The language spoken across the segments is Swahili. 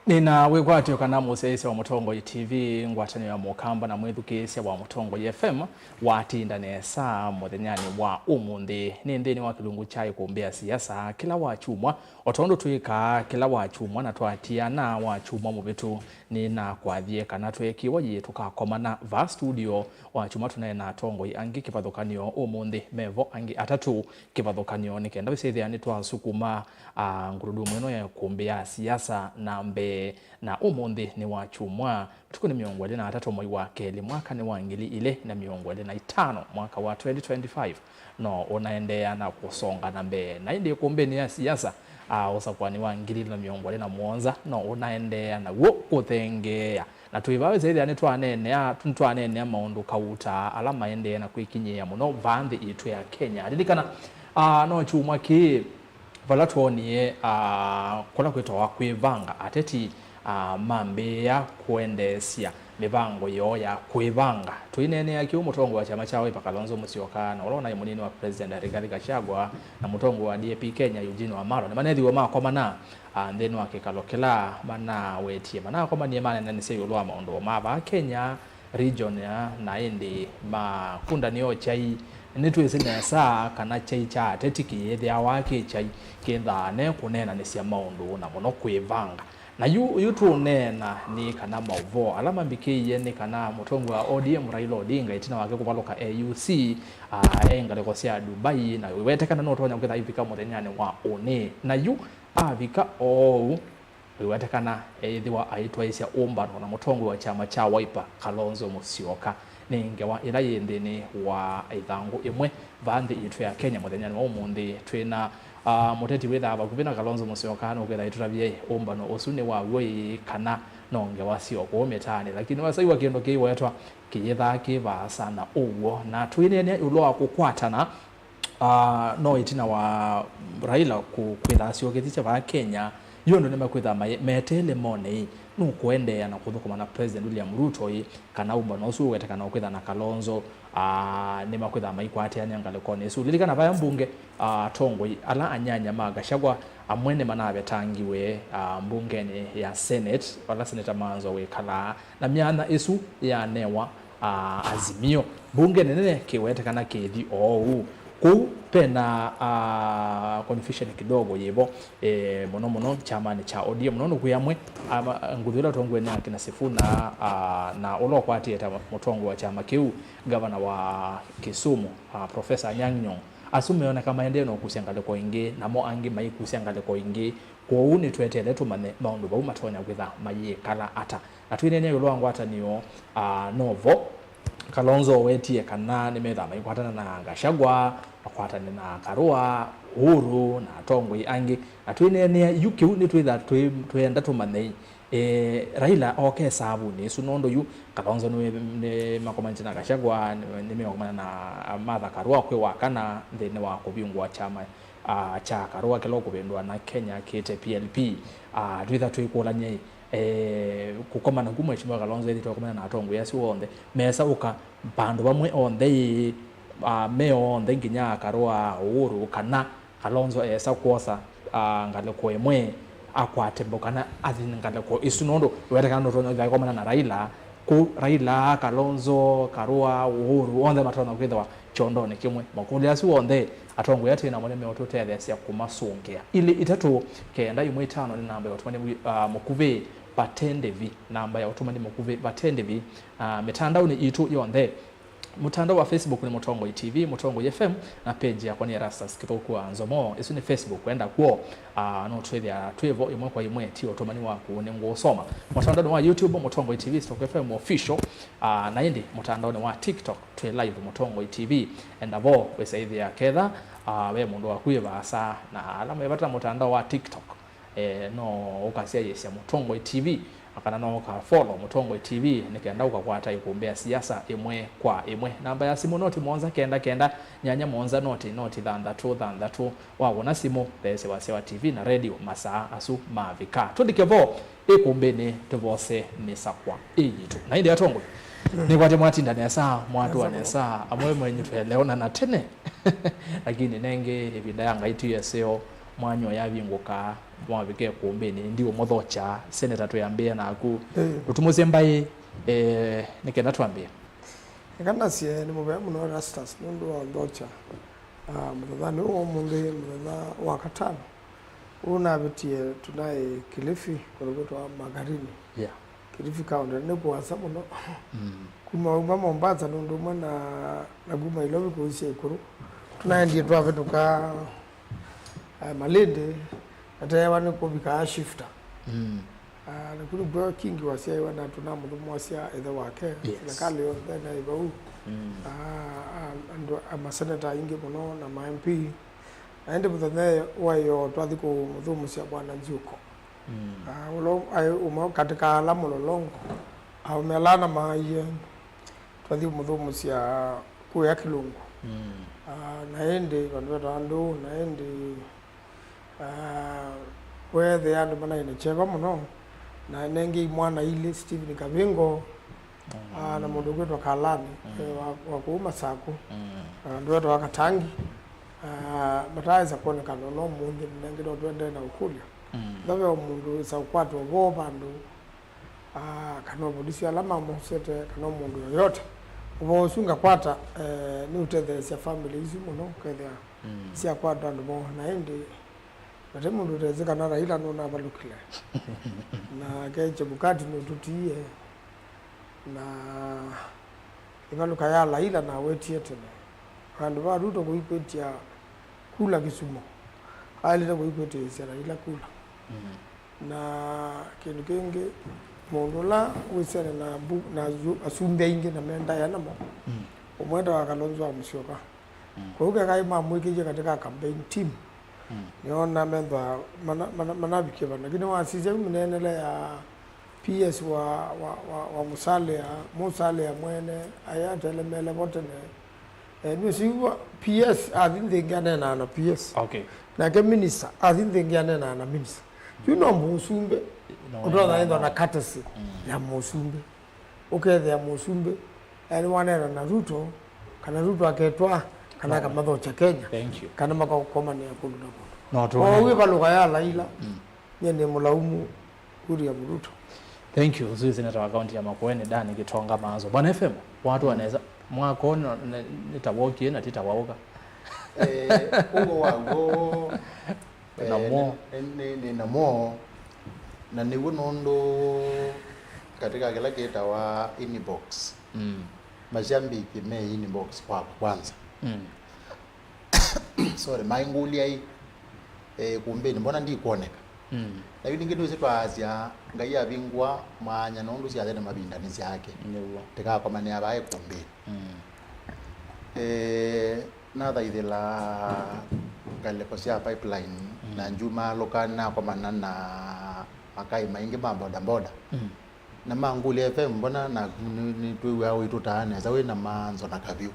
Nina wegwatyo kana musese wa Mutongo TV ngwatanyo ya mukamba na mwithukisya wa Mutongo FM watinda nesa muthenyani wa umundi nindini wa kilungu chai kumbea siasa kila wachumwa otondo twika kila wachumwa na twatia na wachumwa mubitu nina kwathie kana twekiwa yitu kakomana va studio wachumwa tunaena tongo angi kipathukanio umundi mevo angi atatu kipathukanio nikenda bisithia ni twasukuma ngurudumu ino ya kumbea siasa na mbe na umundi ni wachumwa tuko ni miongo na atatu mwezi wa keli mwaka ni wa ngili ile na miongo na 5 mwaka wa 2025 no unaendea na kusonga na mbe na ndi kumbeni ya siasa usakwani wa ngili na miongo na muonza no unaendea na wo kuthengea na tuibawe zaidi ani twanene maundu kauta alama ende na kwikinyia muno vandi itu ya Kenya adidikana no chumwa ki vala tuonie kola kwitwa kwivanga ateti mambe ya kuendesya mivango yo ya kwivanga tuinene ya kiu Mutongo wa chama cha Wiper Kalonzo Musyoka na ulona munini wa president Rigathi Gachagua na Mutongo wa DAP Kenya Eugene Wamalwa na manethi wa makomana then wakikalokela mana wetie mana kwa manie mana nani seyo lwa maondo mava Kenya region ya na indi makunda niyo chai nitwese nesa kana chai cha tetiki yethe awake chai kendha ne kunena nesia maondo na mono kwivanga na yutu nena ni kana mauvo alama mbiki ni kana Mutongo wa ODM Raila Odinga itina wake kubaloka AUC engale kwa sia Dubai na wete kana notonya kwetha ivika muthenyane wa one na yu avika wete kana ethiwa aitwa isya umbano na Mutongo wa chama cha Wiper Kalonzo Musyoka ningewa ila yendeni wa ithangu imwe vandi itu ya Kenya muthenyane wa umundi twina muteti wetha abakubina Kalonzo Musyoka no kwetha ituravie umbano usune wa wei kana nonge wasio kuometane lakini wasai wakiendo kiwa yetwa kiyetha kiva sana uwo na twinene ulo akukwatana no itina wa Raila kwetha sio kiticha va Kenya yondo nema kwetha metele mone nukuendea na kuthukuma na president William Ruto kana umbano usu weta kana kwetha na Kalonzo nema kwetha maikwate anyangale kone su lilikana va mbunge Tongo ala anyanya Gachagua amwene manabe tangiwe mbungeni ya Senate wala Senator Manzo we kala na myana isu ya newa Azimio bunge nene kiwete kana kethi ku pena confusion kidogo yebo mono chama ni cha ODM mono kuyamwe ngudhula tongwe na kina Sifuna na ulo kwati eta Mutongo wa chama kiu governor wa Kisumu Professor Anyang' asumeona kama endeno kusiangale ko ingi namo angi mai kusiangale ko ingi ko uni twetele tumane maundu ba umatonya kwitha maye kala ata atwinene yulo wangu ata niyo novo Kalonzo wetie kana nimetha mai kwatana na Gachagua akwatana na Karua Uhuru na Tongo angi atwinene yuki uni twitha twenda tumane Raila okay sabu ni sunondo yu Kalonzo ne makomanji na Gachagua nimekomana na Martha Karua kwe wakana thene wa kubiungwa chama cha Karua kelo kubendwa na Kenya kete PLP twitha twikulanye kukomana kumwe chimwa Kalonzo ethi twakomana na Tongo yasi wonde mesa uka bandu bamwe onde meo onde nginya Karua Uhuru kana Kalonzo esa kuosa ngale ko emwe akwate kana athingale ko isunondo wete kana notonyo thakomana na Raila ku Raila Kalonzo Karua Uhuru onde matona kwithwa chondone kimwe makundi asi wonde Atongo yate na muleme ototele sia kumasongea ili itatu kenda imwe 5 ni namba ya otumani mukuve batendevi namba ya otumani mukuve batendevi mitandao ni itu yonde mutandao wa Facebook ni Mutongo TV Mutongo FM na page ya kwa ni Rastas kitoko Nzomo isu ni Facebook kwenda kwa no trade ya twevo imwe kwa imwe ti otomani wako ne ngosoma mutandao wa YouTube Mutongo TV Stock FM official na indi mutandao wa TikTok twe live Mutongo TV endavo wesaithi ya kedha we mundu wakuiva asa na alama yabata mutandao wa TikTok no ukasia yesi Mutongo TV akana no ka follow Mutongo TV nikenda ukakwata ikumbea siasa imwe kwa imwe namba ya simu noti monza kenda nyanya monza noti thanda tu wabona simu pese wasewa TV na radio masaa asu mavika tudikevo ikumbeni tuvose misakwa iyitu na indi Atongo ni kwate mwatinda nesa mwatu wa nesa amwe mwenye tweleona na tene lakini nenge evidanga itu yeseo mwanyo yavinguka mwabike kumbeni ndiwo mothocha senator tuyambia naku utumuze mbai nikenda twambia kana sie ni mube muno rastas nundu wa ndocha mudhani uo mungi mudhana wa katano una bitie tunaye Kilifi kwa Magarini Kilifi kaunti nipo wasa muno kuma Mombasa nundu mwana na guma ilobi kuisia ikuru tunaye ndiye twavetuka Malindi ate wani kubika shifter na kuri bwa kingi wasia wana tunamudhumu wasia either wake nakali yo na ibu ando amasenata ingi muno na ma MP aende mutane wayo twathiko mudhumu cia bwana Njuko ulo ayo umo katika alamu lolongo au melana maye twathiko mudhumu cia kuya Kilungu naende vandu andu naende whether yandu mana ina cheva muno na nengi mwana ile Stephen Kavingo na mundu gwetwa Kalani wa kuuma saku ndu wakatangi mataiza kuonekana no mundu nengi ndo twende na ukulia ndawe mundu sa kwatwa bo bandu kana bodisi alama mosete kana mundu yoyote ubo sunga kwata ni utethesia family hizi muno ketha sia kwata ndo na indi ate mundu tezeka na Raila no na balukile na keche bukati no tutie na ibaluka ya Raila na wetie tene kandu ba Ruto kuipetia kula Kisumu ali to kuipetia sia Raila kula na kindu kingi mundu la wisere na bu na asumbe ingi na menda ya namo umwenda wa Kalonzo wa Musyoka kwa hiyo kai mamwikije katika campaign team niona mendwa manabike bana lakini wasije mnenele ya PS wa Musale ya mwene ayatele mele bote ne ni siwa PS adindengane na PS okay na ke minister adindengane na minister you know Musumbe odola ndo na katasi ya Musumbe okay ya Musumbe yani wanena na Ruto kana Ruto aketwa kana kama dhocha Kenya kana makakoma ni akulu na no wewe baluga ya Raila nyene mulaumu kuri ya Ruto. Thank you zuizi na akaunti ya Makueni Dani Gitonga Mazo Bwana FM watu wanaweza mwako nitawokie na titawaoga ugo wango na mo na niwo nondo katika kila kita wa inbox mashambiki me inbox kwa kwanza sorry maingulia hii kumbeni mbona ndi kuoneka na yini ngindo sitwazya ngaiya bingwa mwanya nondu cia thena mabindani yake tika kwa mane abaye kumbeni na thaithila kaleko cia pipeline na njuma lokana kwa manana makai maingi boda boda na manguli FM mbona na ni twiwa witu taane za we na manzo na kabiu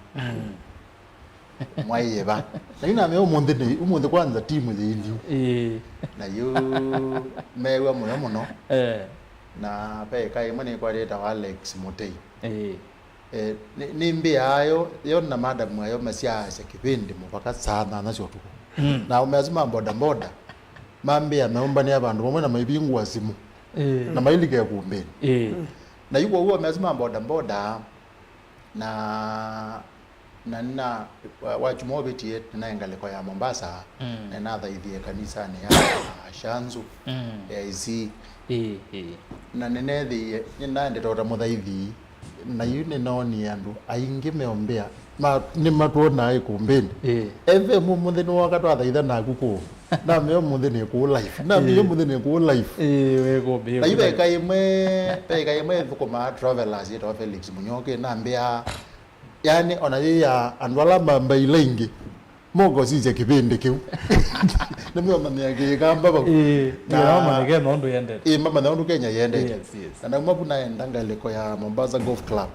mwaiye ba lakini ame umundi kwanza timu ile ili na yo mewa muno na pe kai mwene kwa leta Alex Mutei ni mbia ayo yo na madam ayo masia kipindi mpaka sana nacio tuko na umezima boda boda mambia naomba ni abantu bomwe na maibingu wasimu na mailike ya kumbeni na yuko huo umezima boda boda na wachumo betie na ngaleko ya Mombasa na nadha idhie kanisa ni ya Shanzu izi na nenethi nina ndetota muthaithi na yune noni andu aingi meombea ni matuona ai kumbeni eve mutheni wakatwa thaitha na guko na meo mutheni ku life na meo mutheni ku life we go be na ibe kai mwe thukuma travelers yeto Felix Munyoke na mbea yani onalia andwala mamba ilengi mogo sije kipindi kiu na mimi mama yake kamba ba na mama yake ndo yende mama ndo Kenya yende na mama na ndanga leko ya Mombasa Golf Club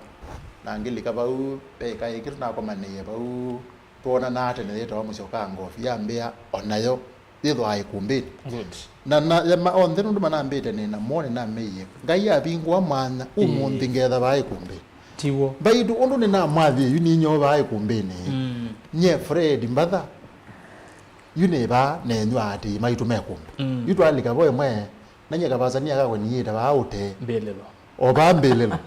na ngilika ba u pe kai kirna kwa mane ba u tuona na ate ne yeto Musyoka ngofi ya mbea onayo thitho ai kumbini good na ya ma on thenu nduma na mbete ne na mone na meye ngai abingwa mwana umundi ngetha ba ai kumbini tiwo baidu undu ni na mwathi yu ni nyoba ai kumbini nye Fred Mbadha yuneba nenywa ati maitu mekumba yutu alika boye mwe nanye kabazania kako niyita baute mbelelo oba mbelelo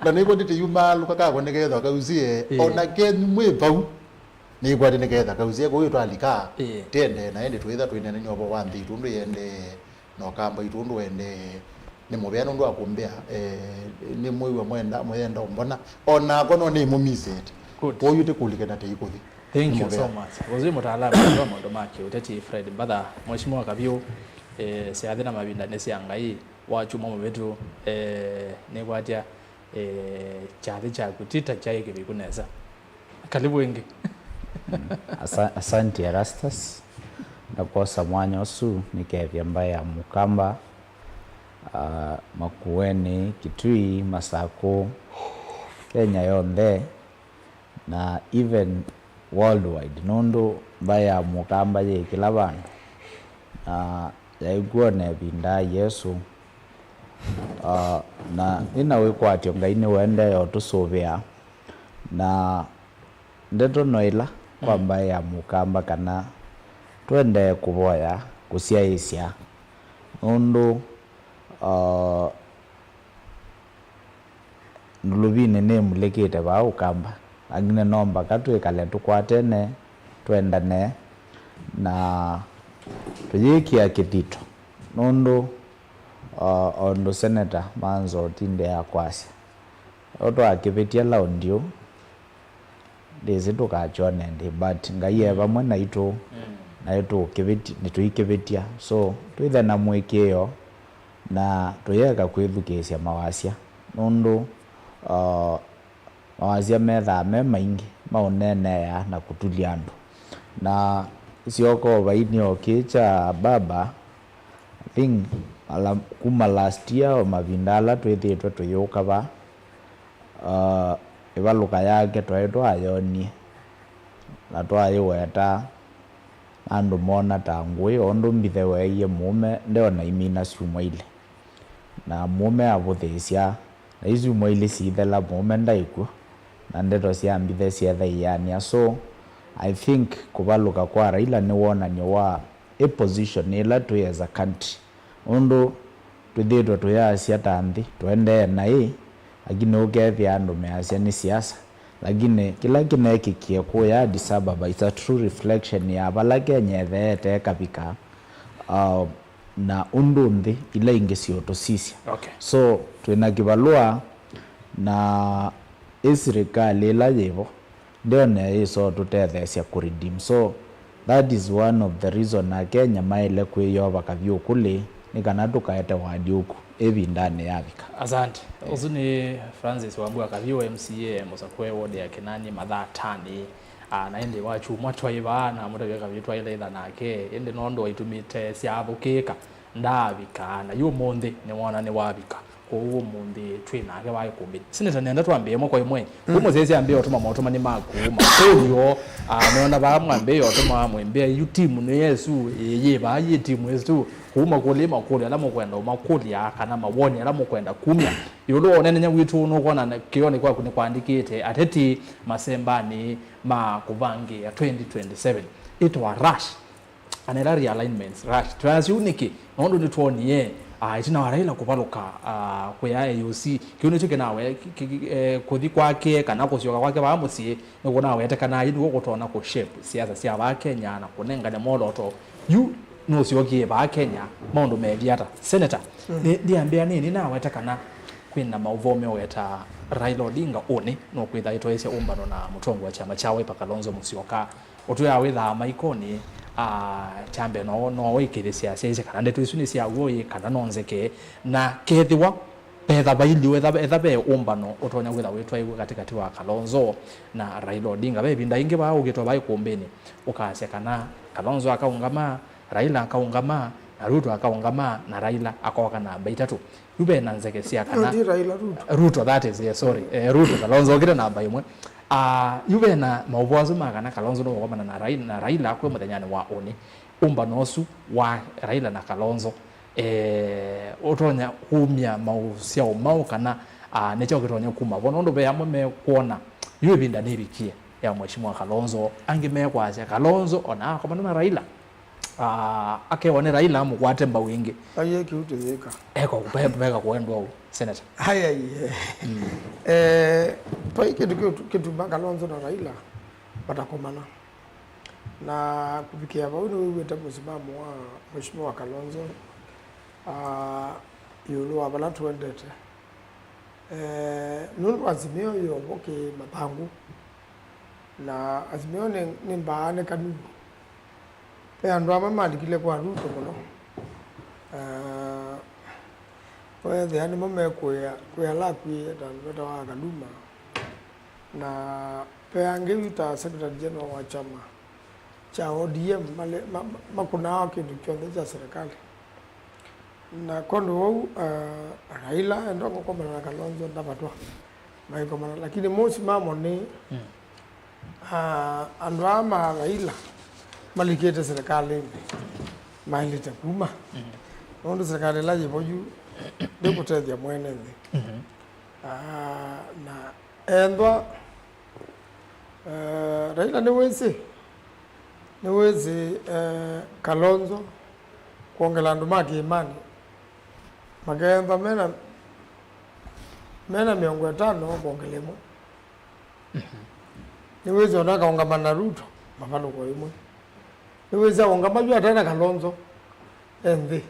na niko ndite yumalu kako negetha kauzie ona ken mwe bau ni kwati negetha kauzie ko yutu alika tende na ende twitha twine ne nyobo wambi tundu yende no kamba itundu ende ni mubeno ndo akumbia ni mwiwa mwenda mbona ona kono ni mumizete ko yute kulikana te ikuthi. Thank you so much. Wazi mutaalamu wa mambo maki uteti Fred Mbadha mheshimiwa Kabio siathina mabinda nesi angai wachuma wetu ne kwatia chathi cha kutita chai kibikuneza. Karibu wengi. Asante Erastus na kosa mwanya osu nikethia mbaya Mukamba Makueni Kitui Masako Kenya yonthe na even worldwide nondo mbaya Mukamba ye kila bandu yaiguone binda Yesu na inawe kwatyo ngaine wende yotusuvia na ndeto noila kwa mbaya Mukamba kana twende kuboya kusiaisya nondo nulubine ne mulekete ba Ukamba agine nomba katwikale tukwatene twendane na tuyikia kitito nondo ondo senator Manzo tinde ya kwasi oto akipetia laundio ndezi tukachone ndi but ngaiye bamwe naito kibeti nituikebetia so twithe na mwekeo na tuyeka kwithukisya mawasya nondo mawasya metha maingi maunene ya na kutulia andu na isioko baini okicha baba I think kuma last year o mavindala twithitwe tuyuka ba ibaluka yake twaitwa ayoni na twaiweta andu mona tangui ondo mbithe weiye mume ndeona imina ciumwa ile na mume abuthesya na iciumwa ile cithela mume ndaikua na ndeto cia mbithe cietha iania so I think kubaluka kwa Raila ni wonanio wa a position ila tu as a country ondo twithitwe tuyasya tanthi twende na lakini ukethia andu measya ni siasa lakini kila kinekikie kuya Addis Ababa it's a true reflection ya bala Kenya thete kabika na undundi ila ingesiotusisya so twina kibalua na serikali ila yevo ndio na iso tutethesya kuredeem so that is one of the reason na Kenya maile kwiyo bakavyo kule nikana tukaete wadi huku ndani yabika. Asante. Uzuni Francis Wambua Kavyo MCA Musakwe ward ya Kenani Madhatani naende wachu mwatwa ibana muda kavitwa ile ida nake ende nondo itumite syabukika ndabika na yu monde ni wona ni wabika ko uwo monde twinake baye kumbi sineta nenda twambiyemo kwa imwe umuzezi ambiye otuma motoma ni makuma koliyo nona bamwambiye otuma mwembe yu team ne Yesu ye baye team Yesu kuma kulima kuli alamo kwenda makuli akana mawoni alamo kwenda kumya yulo onene nya witu no kona kioni kwa kunikwandikite ateti masembani ma kuvangi ya 2027 itwa rush anera realignments rush transunique nondo nitwonie itina waraila kubaluka kwa AUC kione chike nawe kuthi kwake kana kusioka kwake bamusie nuko nawe atakana yidu gutona ko shape siasa cia ba Kenya na kunengane moloto you no siokie ba Kenya mondo mediata senator ndiambia nini nawe atakana kwina mauvome weta Raila Odinga one no kwitha itoese umbano na mutongo wa chama chawe Kalonzo Musyoka otuya witha maikoni chambe no wikire siasa ise kana ndetu isuni cia uoye kana nonzeke na kethiwa petha baili wetha be umbano otonya witha wetwa iwe katikati wa Kalonzo na Raila Odinga be binda inge ba ugitwa bai kumbeni ukasya kana Kalonzo akaungama Raila akaungama na Ruto akaungama na Raila akawaka namba 3 yube nanzeke cia kana Ruto that is yeah, sorry Ruto Kalonzo ogire namba 1 yube na maubwazo magana Kalonzo no wamana na Raila kwa muthanyani wa oni umbano osu wa Raila na Kalonzo otonya kumya mausia umau kana necho kitonya kuma bonondo be amwe me kuona yube binda nibikie ya mheshimiwa Kalonzo angemekwa cia Kalonzo ona akomana na Raila Akewone Raila mukwate mba wingi aye kiutetheka eko kupepeka kuendwa senator haya toi kitu Kalonzo na Raila batakomana na kufikia hapo ni weta msimamo wa mheshimiwa Kalonzo yulu abala tuendete nunu azimio yoboke mapangu na azimio ni mbaane kanu pe andu amamadikile kwa Ruto muno oya the animal me kuya lakwi dan wa Kaluma na pe angewita secretary general wa chama cha ODM makuna wake ni cha serikali na kondo wau Raila ndoko kwa na Kalonzo ndabatwa maiko mana lakini mosi mamo ni andwama Raila malikete serikali mailite kuma ndo serikali la jiboju deputete ya mwene na endwa Raila ni wezi Kalonzo kuongela ndumaki imani magenda mena miongo 5 kuongelemo ni wezi onaka ongamana Ruto mafano kwa imwe ni wezi ongamaju atena Kalonzo endi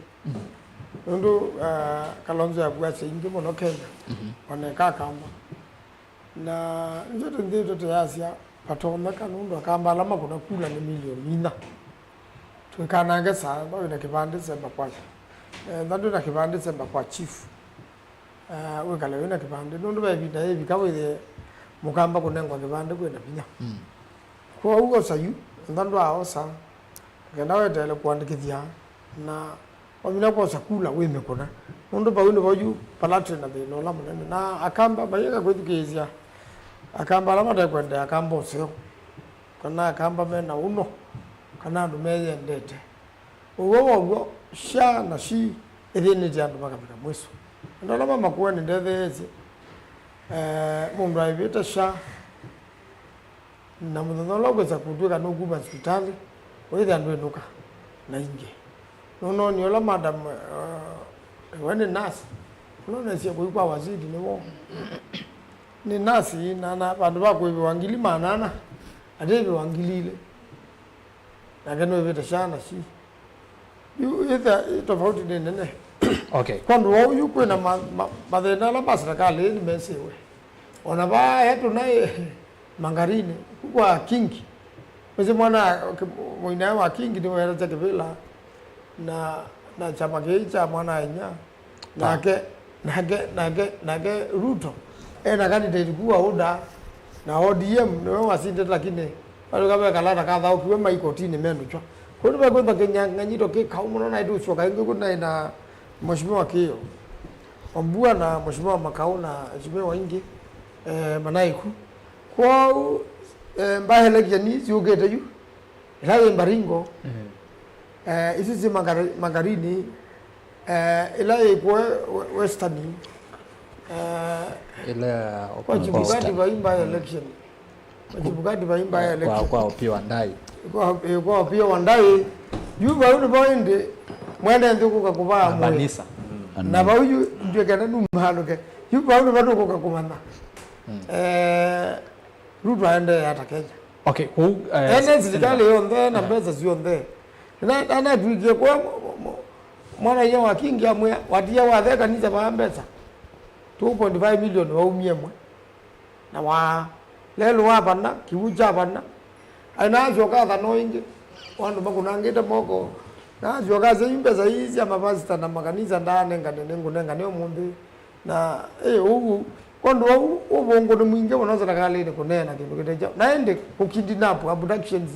ndo Kalonzo ya kuacha ingi mono Kenya oneka kamba na njoto ndito teasia patomeka nundo akamba alama kuna kula ni milioni 4 tukananga sana bawe na kibande semba kwa ndando na kibande semba kwa chief wekala wena kibande nundo baby na hivi kawe mukamba kunengwa kibande kwenda binya kwa huo sayu ndando aosa kenda wetele kuandikithia na wamina kwa sakula weme kuna nundo bawe no baju palatre na bino la munene na akamba bayeka kwethikizia akamba alama da kwenda akamba oseo kana akamba mena uno kana ndumeye ndete uwo sha na shi edeni jandu makapika mweso ndalama makuwa ni ndetheze mundu aivita sha na mudhono kweza kutuka no kuba hospitali wethe andu enuka na inge no ni ola madam wene nurse no sia kuikwa wazidi ni nasi na bandu bakwe wangili manana adebi wangilile nagano vita shana si either tofauti nene okay kwando wao yuko na madena la basrakali ni mesewe ona ba yetu naye mangarini kwa kingi mzee mwana moina wa kingi ni wera zake vila na chama cha mwana nya nage Ruto na candidate kuwa oda na ODM no wasinde lakini bado kama kalata kadha ukiwe maikotini menu cho kwa nini kwa Kenya nganyito ke kaumo na ndio soka ingo kuna ina mheshimiwa kio ombua na mheshimiwa makao na mheshimiwa ingi manaiku kwa mbahe lekeni siogete yu ilawe mbaringo isi magarini ilawe kwa western ila wajibugadi baimba election wajibugadi baimba election kwa Opiyo Wandayi kwa Opiyo Wandayi yuba uni boende mwende nduko kakubaa Banisa na bauyu ndio kana numhaluke yuba uni bado kukakumana Ruto aende hata Kenya okay serikali yonde na pesa zionde na tuige kwa mwana yeye wa kingi amwe watia wathe kanisa ba pesa 2.5 million waumie mwe na wa lelo wabana kiuja bana aina zoka thano ingi wandu makunangite moko na zoka zimbe za hizi ama pastor na makanisa ndane nenga ne omundu na ugu kondo ubongo ni mwingi wanaza nakale ni kunena kindu kiteja naende kukidnap abductions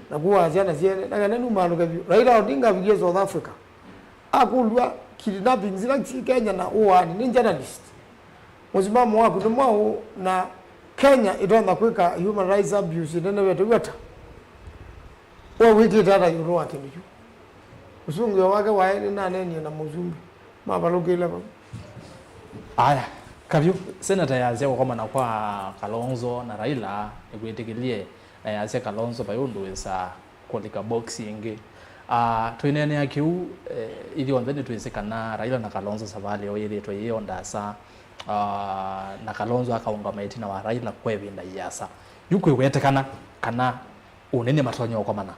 na kuwaziana ziene na nenu maluka Raila Odinga bigie South Africa akulwa kidnapping zila Kenya na uani ni journalist muzimamo wako ndimwao na Kenya itonda kwika human rights abuse ndene wetu weta wiki tata yuro wake niyo usungu wake wae na neni na muzumbi mabalogela aya kabyu senator yaze kwa na kwa Kalonzo na Raila egwetekelie yaze Kalonzo bayondoesa kolika boxing twinene ya kiu ili ontheni twisikana Raila na Kalonzo savali o ili twiyo ndasa na Kalonzo akaungama itina wa Raila kwevinda yasa yukwe wetekana kana unene matonyo kwa mana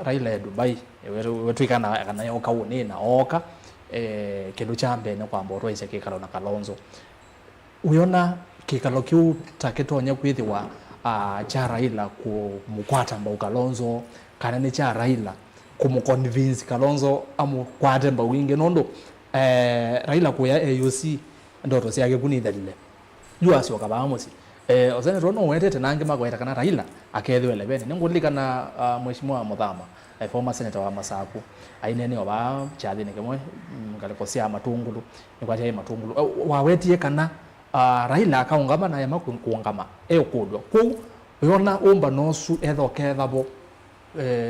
Raila ya Dubai wetwikana kana yoka unena oka kindu cha mbene kwa mboro ise kikalo na Kalonzo uyona kikalo kiu taketonya kwithiwa cha Raila kumukwata mbau Kalonzo kana ni cha Raila kumuconvince Kalonzo amukwate mbau wingi nondo Raila kuya AUC ndoto siake kunithalile yuasi wakabamusi ozene rono wetete nange magweta kana Raila akethwele bene ningulikana mheshimiwa Muthama former senator wa Masaku ainene oba chathi nikemwe ngalikosia matungulu nikwatia matungulu wawetie kana Raila akaungama na yama kuungama ekudwa ku yona umba nosu etho kethabo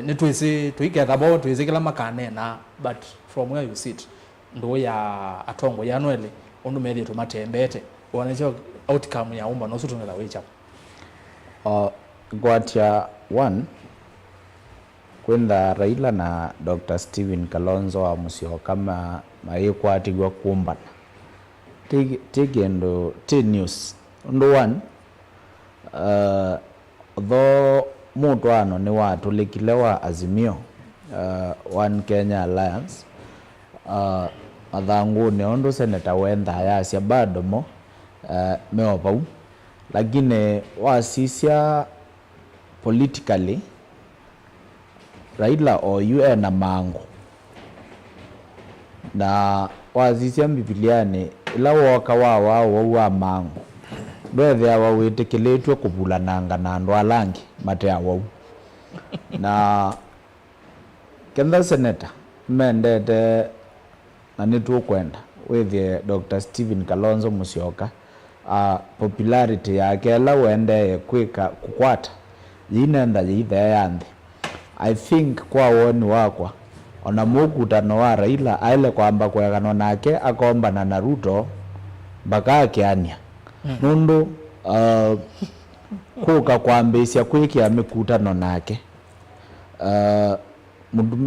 ni twikethabo twizikila makane na but from where you sit ndo ya atongo ya nwele undu methi tumatembete wanacho outcome ya umba nosu tunela wicha gwatia 1 kwenda Raila na Dr. Stephen Kalonzo wa Musyoka mayikwatigwa kumbana tigendo news undu 1 tho mutwano ni watulikile wa Azimio One Kenya Alliance mathanguni undu seneta wentha yasia bado mo meopau lakini wasisia politically Raila oyu na mango na wasisia Bibiliani ila woka wa mango ndwethe awa witikiletwe kubulananga na andu alangi mate awau na kenda senator mendete na nitukwenda withie Dr. Stephen Kalonzo Musyoka popularity yake la wende kwika kukwata yinenda yithe yanthi I think kwa woni wakwa ona mukutano wa Raila aile kwamba kwegano nake akombana na Ruto mpaka akiania nundu kuka kwambisia kwikia mikutano nake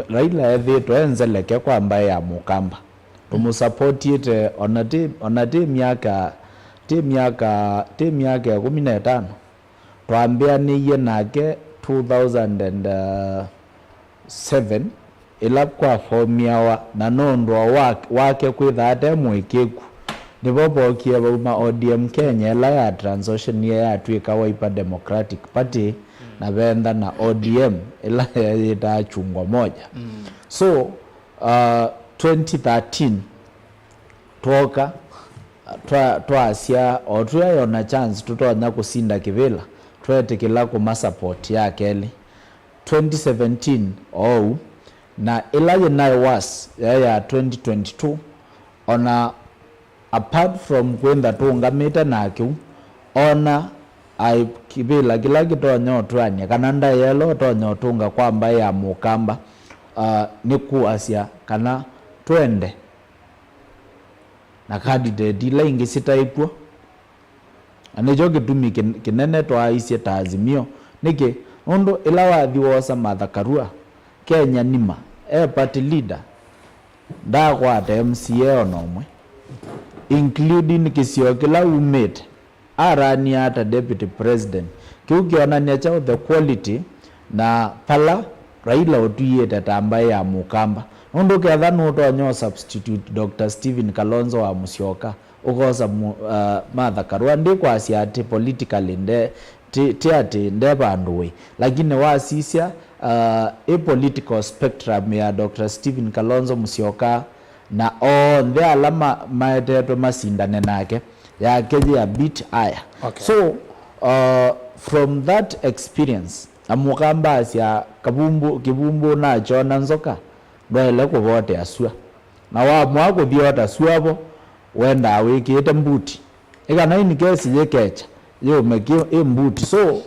Raila ethitwe enzeleke kwamba ya mukamba tumusupportiete ona miaka 15 twambianiye nake 2007 ila kwa formia na nondwa wake kwithate mwikiku nibobokie bauma ODM Kenya ila ya transition ya twika Wiper Democratic Party na benda na ODM ila ya chungwa moja so 2013 toka twasia otwa yona chance tutonya kusinda kivila twetikila kuma support ya Kelly 2017 na ila was ya 2022 ona apart from kwenda tungamita nakiu ona ai kivila kila kitonyo twanya kana nda yelo tonyo tunga kwamba ya mukamba ni kuasia kana twende na candidate ila ingi sitaipwa anejo gitumi kinene twaisie ta Azimio niki ondo ila wathi wosa Martha Karua Kenya nima party leader ndakwata MCA onomwe including kisio kila umate arani ata deputy president kiukionania chao the quality na pala Raila otuyete tambaye ya mukamba ondo ketha nutonyo substitute Dr. Stephen Kalonzo wa Musyoka ugoza Martha Karua ndikwasia ati politically nde banduwe lakini wasisia political spectrum ya Dr. Stephen Kalonzo Musyoka na the alama maetetwe masindane nake yake ya beat aya so from that experience amukamba asia kibumbu na chona nzoka ndwele kuvote asua na wa mwako biota suabo wenda wikite mbuti ikana ini kesi yekecha yo mekio mbuti so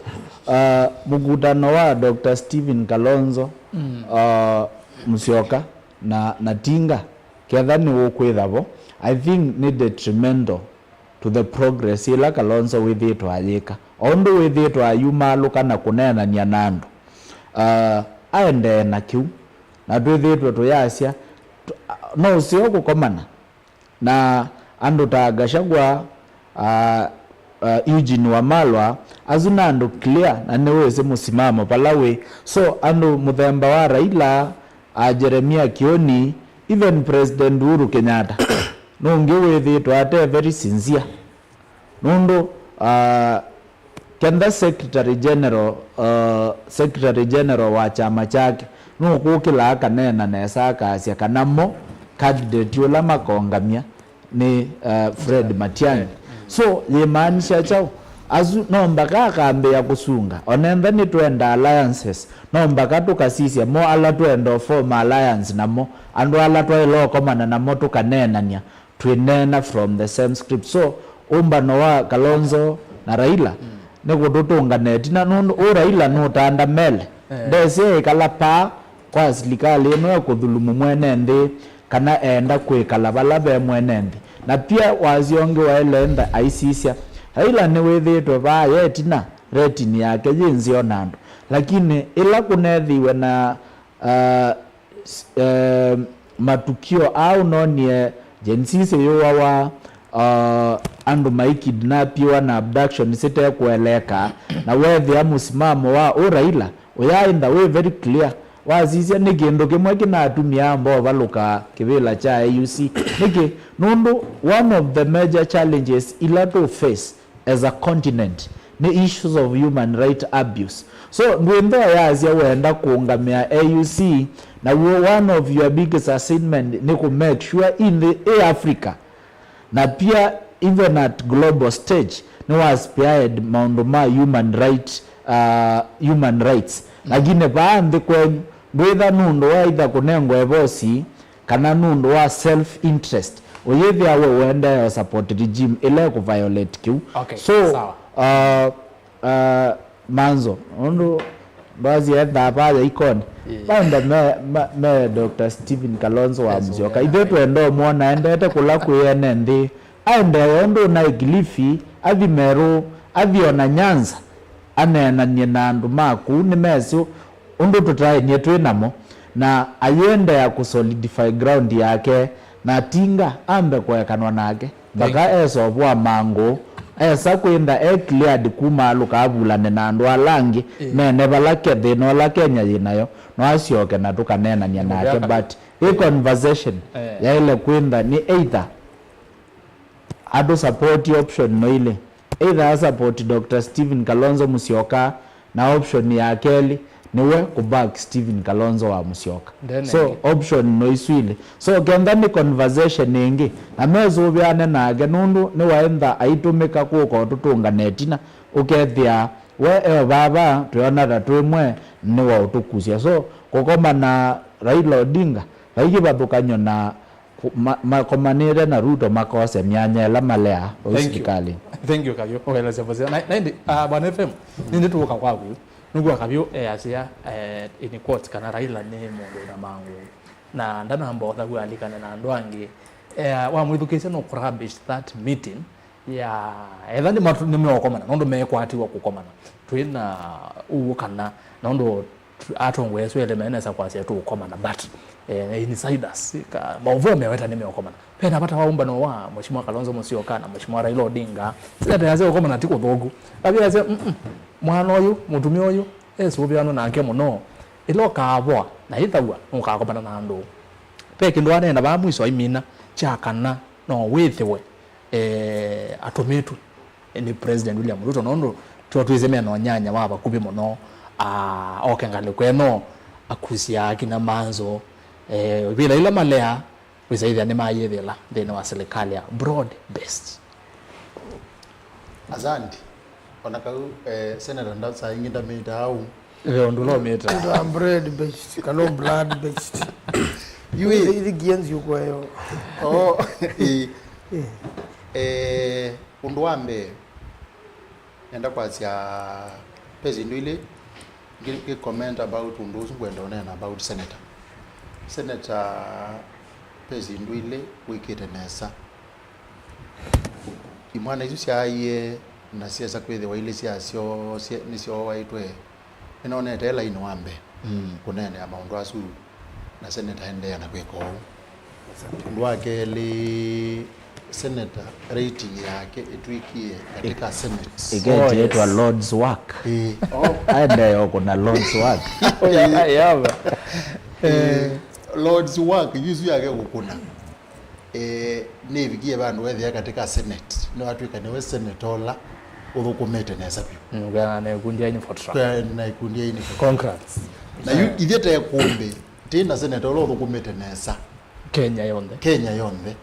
mukutano wa Dr. Stephen Kalonzo Musyoka na Tinga kethani wokwithavo I think ni detrimental to the progress ila Kalonzo withitwa ayika ondo withitwa ayumaluka na kunenania nandu aende na kiu na twithitwe tuyasia no usio kukomana na andu ta Gachagua Eugene Wamalwa azuna andu clear na niweze musimamo palawe so andu muthemba wa Raila Jeremia Kioni even President Uhuru Kenyatta no ngiwithitwe ate very sincere nundu kenda Secretary General wa chama chake no kukila akanena nesa akasia kanamo candidate yola makongamia ni Fred Matiang'i so yemaanisha chao azu no mpaka kambe ya kusunga onenda ni twenda alliances no mpaka tukasisia mo ala twenda form alliance namo andu ala twelo komana namo tukanenania twinena from the same script so umbano wa Kalonzo na Raila nigututunganeti na nundu Raila no tanda mele ndese ikala pa kwa serikali ino kuthulumu mwene ndi kana enda kwikala bala be mwene ndi na pia wazionge waelenda aisisia Raila ni withitwe ba yetina retini yake yinzio nandu lakini ila kunethiwe na matukio au nonie jensise yowa wa andu maikidnapiwa na abduction site kueleka na wethi ya musimamo wa Raila uyainda we very clear wazisia ni kindu kimwe kinatumia ambao baluka kibila cha AUC niki nundu one of the major challenges ila to face as a continent ni issues of human right abuse so ndwenda yazia wenda kuungamia AUC na one of your biggest assignment ni ku make sure in the Africa na pia even at global stage ni waspired maunduma human rights lakini baadhi kwenye ndwitha nundu wa itha kunengwa ebosi kana nundu wa self interest uyethi awe wenda support regime ile ku violate kiu so manzo nundu bazi etha baadhi ikoni banda me Dr. Stephen Kalonzo wa Musyoka ithe twendo muona endete kula kuyene ndi aende ondo na Kilifi athi Meru athi ona Nyanza anenanie na andu maku ni meso undu tutrai ni twinamo na ayende ya kusolidify ground yake na tinga ambe kwekanwa nake baka eso bwa mango esa kwenda cleared kuma luka abulane na andu alangi mene balake thino la Kenya yinayo no asioke na tukanenania nake but a conversation ya ile kwenda ni either ado support option no ile either support Dr. Stephen Kalonzo Musyoka na option ya Kelly niwe kuback Stephen Kalonzo wa Musyoka so option no iswile so kenda ni conversation ningi na mezo byane nage nundu ni waenda aitumika kuko tutunganetina ukethia we baba tuona tatwimwe ni wa utukusia so kokoma na Raila Odinga baigi babukanyo na makomanire na Ruto makose myanya la malea usikali thank you kabyo okaeleza voze na ndi bwana FM ndi tuka kwaku nugwa kabyo asia in quote kana Raila ne mundu na mangu na ndana mbo thagu alikana na ndwangi wa mwithukise no rubbish that meeting ya ethani matu nimeokomana nondo mekwatiwa kukomana twina uukana nondo atongwe so elemene sa kwasia tu ukomana but insiders ka maovu meweta nimeokomana pena pata waumba no wa Mheshimiwa Kalonzo Musyoka na Mheshimiwa Raila Odinga sita yaze ukomana tiko thogu kabya yaze mwana oyu mutumia oyu esubiano nake muno iloka abwa na ithagwa nukakomana na andu peke ndo anenda ba mwiso imina chakana no withiwe atometu ni President William Ruto nondo twatwizemea no nyanya baba kubi muno okengale kweno akusia akina manzo bila ila malea wizaidha ni mayethela thina wa serikali ya broad based azandi onakau senator ndasa inginda mita au ndulo meta bread based kano blood based you the giants you kwayo unduambe enda kwasia pezi ndwile give comment about unduzu kwenda onena about senator pezi ndwile wikite nesa imwana isu syaye na siasa kwethe wa ile siasio nisio waitwe inaoneta ela inwambe kunene ya maundu asu na senator endea na kwiko undu wake li senator rating yake itwikie katika senate ikaitwa Lord's work. Aendeyo kuna Lord's work. Lord's work yuzu yake gukuna nivikie bandu wethia katika senate ni watwika niwe senatola uthukumite nesa pyu ngana kundia ini for truck na ikundia ini congrats na ithiete kumbe tina senatola uthukumite nesa Kenya yonthe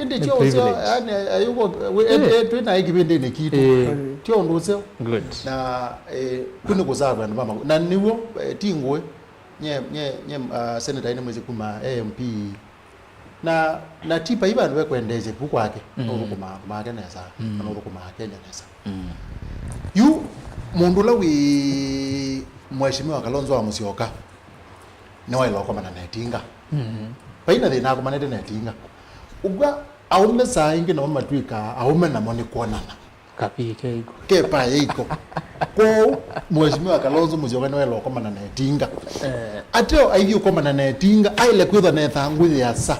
indi chozo yani ayuko twina ikibindi ni kitu tio nduse good na kuni kuzava na mama na niwo tingwe nye senator ine mwezi kuma AMP na tipa iba ndwe kwendeze buku wake kuma kenesa na kuma Kenya nesa yu mundula wi mheshimiwa Kalonzo wa Musyoka ni wailo kwa mana netinga paina thina kwa manete netinga ugwa aume saa ingi na matwika aume na moni kuonana kapike iko kepa yiko ko mheshimiwa Kalonzo Musyoka ni wailo kwa mana netinga ateo aithio kwa mana netinga aile kwitha netha nguthi ya sa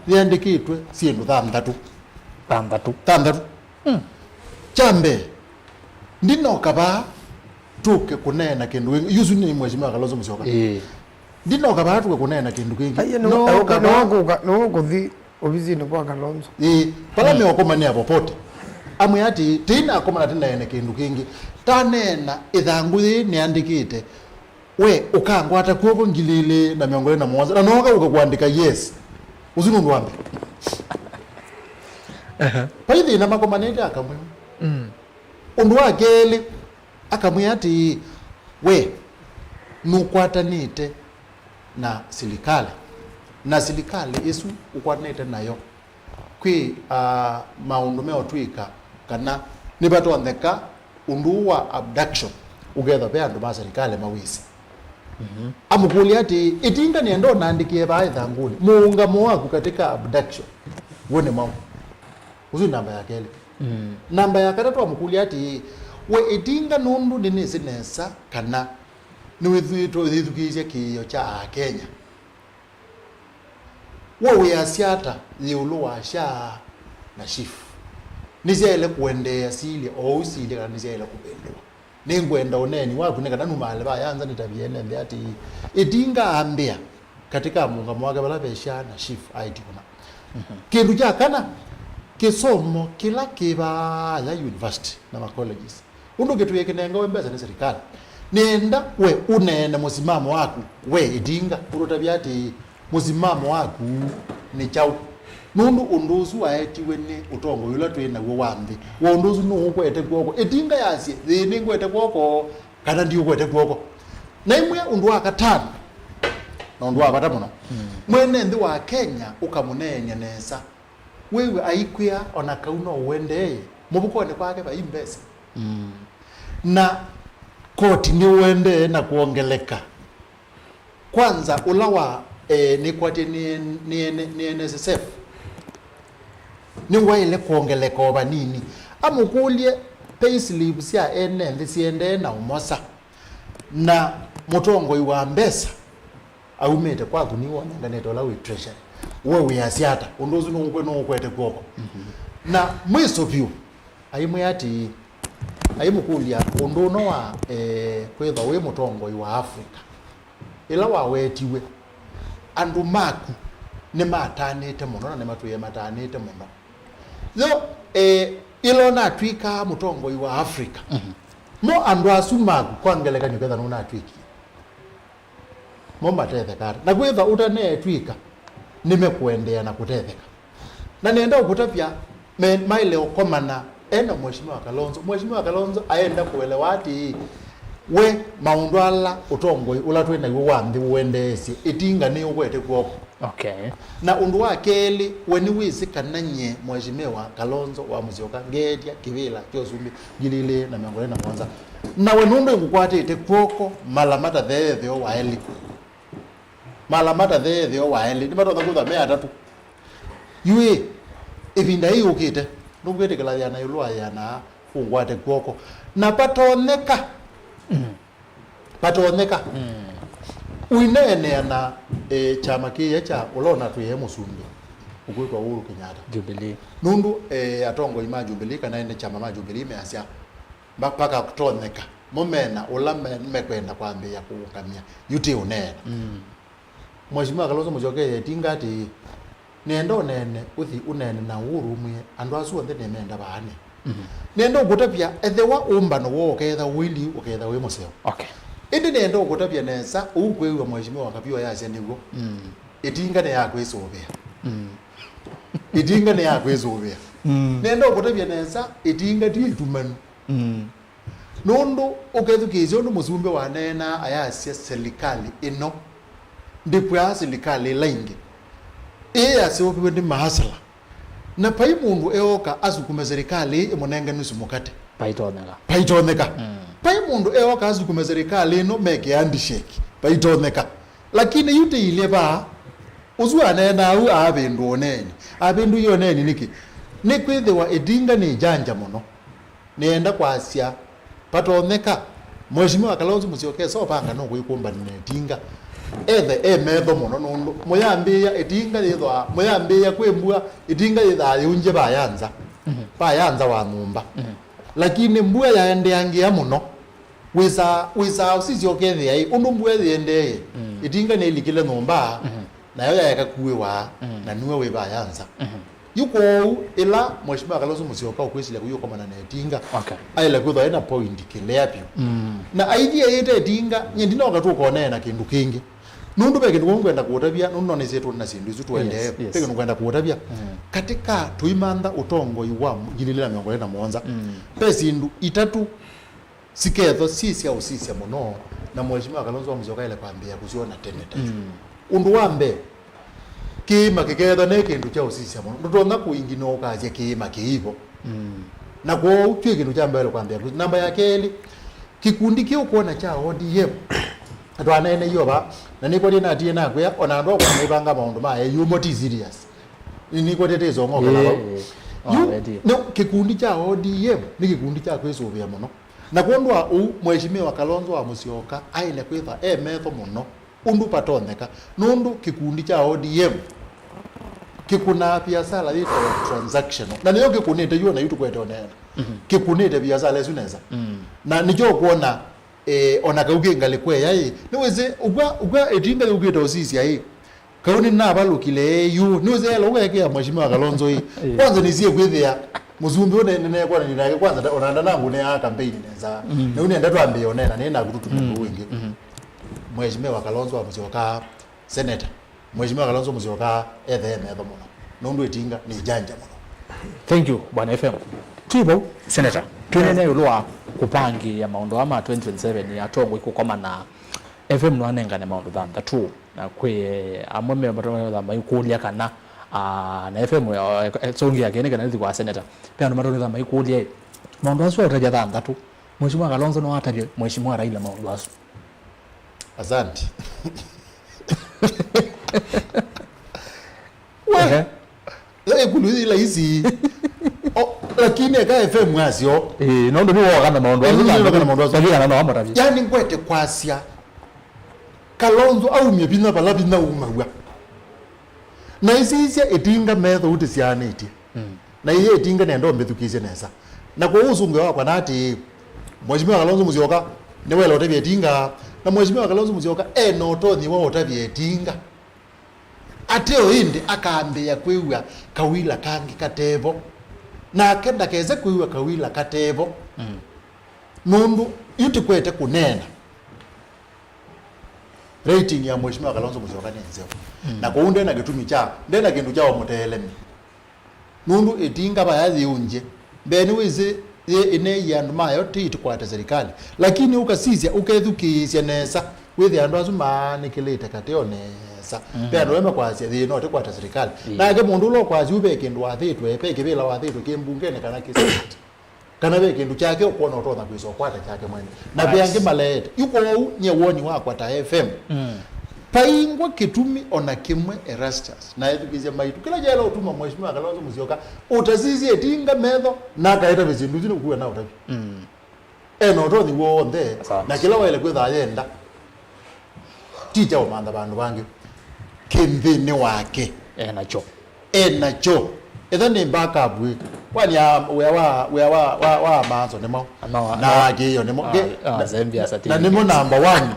thiandikitwe ciendu thanthatu chambe ndino kaba tuke kunena kindu yuzu ni mheshimiwa Kalonzo Musyoka ndino kaba tuke kunena kindu kingi no kuthi obizini kwa Kalonzo pala me okomania popote amwe ati tina akomana tina ene kindu kingi tanena ithanguthi ni andikite we ukangwata kuoko ngilile na miongo na mwanza na noga ukakuandika yes uzinu ndwambe paithi na makomanete akamwe undu wakeli akamwe ati we nukwatanite na serikali isu ukwatanite nayo kwi maundu meo twika kana nibatontheka undu wa abduction ugetha be andu ma serikali mawisi amukuli ati itinga niendo naandikie bae thanguli muungamo waku katika abduction wone mau uzu namba ya kele namba ya katatu amukuli ati we itinga nundu nini sinesa kana niwe thithukizia kiyo cha Kenya we asiata yiulu wa sha na shifu niziele kuendea sili au sili kana niziele kubendwa ningwenda uneni waku nekana numale bayanza nitabiene ndi ati itinga ambia katika muungamo wake bala besha na shifu aiti kuna kindu cha kana kisomo kila kiba ya university na colleges undu kitu yekenenga wembeza ni serikali nenda we unene musimamo waku we itinga urutabia ati musimamo waku ni chau nundu unduzu waetiwe ni utongo yula twina wo wambi wo unduzu no kwete kwoko itinga yasi thini kwete kwoko kana ndi kwete kwoko na imwe undu akatano na undu apata muno mwene ndi wa Kenya ukamunenya nesa wewe aikwia ona kauno uende mubukone kwake ba imbesa na koti ni uende na kuongeleka kwanza ulawa ni kwati ni NSSF ni waile kuongeleka oba nini amukulie payslip cia ene siende na umosa na mutongo iwa mbesa aumete kwaku ni wona nganeto la we treasure wewe asiata undozu no kwete kwoko na mwiso view aimwe ati aimukulia unduno wa kwetha we mutongo iwa Africa ila wawetiwe andu maku ni matanite muno na ni matuye matanite muno yo ilo na twika mutongo iwa Africa mo andu asumaku kwangeleka nyuketha nuna twiki mo matethekara na kwetha utane twika nimekuendea na kutetheka na nenda ukutapia maile okomana ena mheshimiwa Kalonzo aenda kuelewa ati we maundu ala utongo ula twina iwe wambi uendesi itinga ni ukwete kwoko okay na undu wa keli weni wisi kananye mheshimiwa Kalonzo wa Musyoka ngedia kivila kyosumbi gilile na miongole na mwanza na wenundu ngukwate ite kwoko malamata thethio waeli ni matotha kutha mea tatu yue ivinda hii ukite nungwete kila yana yulua yana ungwate kwoko na patoneka uinene na chama kia cha ulona tuye musumbi ugwetwa Uhuru Kenyatta Jubilee nundu atongo ima Jubilee kana ene chama ma Jubilee measya mpaka kutoneka momena ula mekwenda kwambia kuungamia yuti unene Mheshimiwa Kalonzo Musyoka yetinga ati nendo nene uthi unene na Uhuru mwe andu asu onthe nemenda bane nendo gutapia ethewa umbano wo ketha wili uketha we museo okay indi nendo gutapia nesa ukwewa Mheshimiwa Kapio yase niguo itinga ne yakwicubia itinga ne yakwicubia nendo gutapia nesa itinga ti itumanu nundu ukethukizio ndu musumbe wa nena ayasia serikali ino ndipwa serikali laingi asiwe ndi mahasala na pai mundu eoka azukume serikali imunenge nusu mukate paitoneka pai mundu eoka azukume serikali ino meke handshake paitoneka lakini yute ile ba uzwa nena au abendu oneni abendu yoneni niki nikwithiwa idinga ni janja muno nienda kwasia patoneka Mheshimiwa Kalonzo Musyoka so panga no kuikumba ni dinga ethe metho muno nundu muyambia itinga yithwa muyambia kwembua itinga yitha yunje bayanza bayanza wa nyumba lakini mbua yaendeangia muno wisa usizio kethe ai undu mbua yendeye itinga ne likile nyumba nayo yakakuwe wa na niwe we bayanza yuko ila Mheshimiwa Kalonzo Musyoka ukwesile kuyo kama na itinga okay aile kutho ina point kilepyo na idea yete itinga nyindina wakati ukone na kindu kingi nundu peke ngwenda kuotabia nundu none zetu na sindu izu tuende peke ngwenda kuotabia katika tuimanda utongo iwa jililila miongo na muonza pesi ndu itatu siketho sisi au sisi muno na Mheshimiwa Kalonzo Musyoka ile kwambia kuziona tene undu wambe kima kiketho ne kindu cha usisi muno ndotona kuingino kaje kima kiivo na kwa utwe kindu cha mbele kwambia namba ya keli kikundi kio kuona cha ODM atwana ene yoba na niko dina tie na kwa ona ndo kwa mebanga maundu ma you moti serious niko tete zo ngoka no kikundi cha ODM ni kikundi cha kwesubia muno na kwondwa Mheshimiwa Kalonzo wa Musyoka aile kwitha metho muno undu patoneka nundu kikundi cha ODM kikuna biashara yetu transaction na niyo kikunite yona yitu kwete onena kikunite biashara lesu neza na nijo kuona ona kauge ngalikwe yai niweze ugwa edinga ugita osisi yai kauni na balukile yu niweze lo weke ya Mheshimiwa Kalonzo hii kwanza nizie kwithia muzumbi one nene kwa ni nake kwanza onaenda nangu ne ya campaign neza na unaenda twambie onena nena kututumia wingi Mheshimiwa Kalonzo wa Musyoka senator Mheshimiwa Kalonzo Musyoka metho muno nundu itinga ni janja muno thank you bwana FM tibo senator tunene ulwa kupangi ya maondo ama 2027 ya tongo ikukoma na FM nwanenga ne maondo thanda tu na kwe amwe mbato thamba ikulia kana na FM songi yake ne kana ndi kwa senator pia ndo mato thamba ikulia maondo asu utaja thanda tu Mheshimiwa Kalonzo no ataje Mheshimiwa Raila maondo asu asante Leo kuluzi hizi lakini aka FM asio nondo ni woga na maondo yani ngwete kwasia Kalonzo au miebina balabina umagwa na isisia etinga metho utisianiti na iye etinga nendo mbethukise nesa na kwa uzungu wa kwanati Mheshimiwa Kalonzo Musyoka ne wela otabia etinga na Mheshimiwa Kalonzo Musyoka no tothi wa otabia etinga ateo hindi akaambia kwiwa kawila kangi katevo na kenda keze kwiwa kawila katevo nundu yuti kwete kunena rating ya Mheshimiwa Kalonzo Musyoka nenzeo na kuunde na gitumi cha ndena kindu cha omutelemi nundu etinga bayazi unje beni wize ye ine yandu mayo titi kwa serikali lakini ukasizia ukethukisya nesa withi andu azuma nikilete kateone pia ndoema kwasia thi no te kwa serikali na ke mundu lo kwazi ube kindu wathitwe pe kibila wathitwe kimbungene kana kisiti kana be kindu chake ukuona utotha kwiso kwata chake mwene na pia ngimalete yuko nyewoni wakwa ta FM paingwa kitumi ona kimwe Erastus na ethukize maitu kila jela utuma Mheshimiwa Kalonzo Musyoka utazizi etinga metho na kaita bizindu zino kuwe na utabi no tothi wonde na kila wele kwitha yenda tija umanda bandu bangi kimthini wake nacho etha ni backup kwani wa mazo nimo na giyo nimo na nimo number 1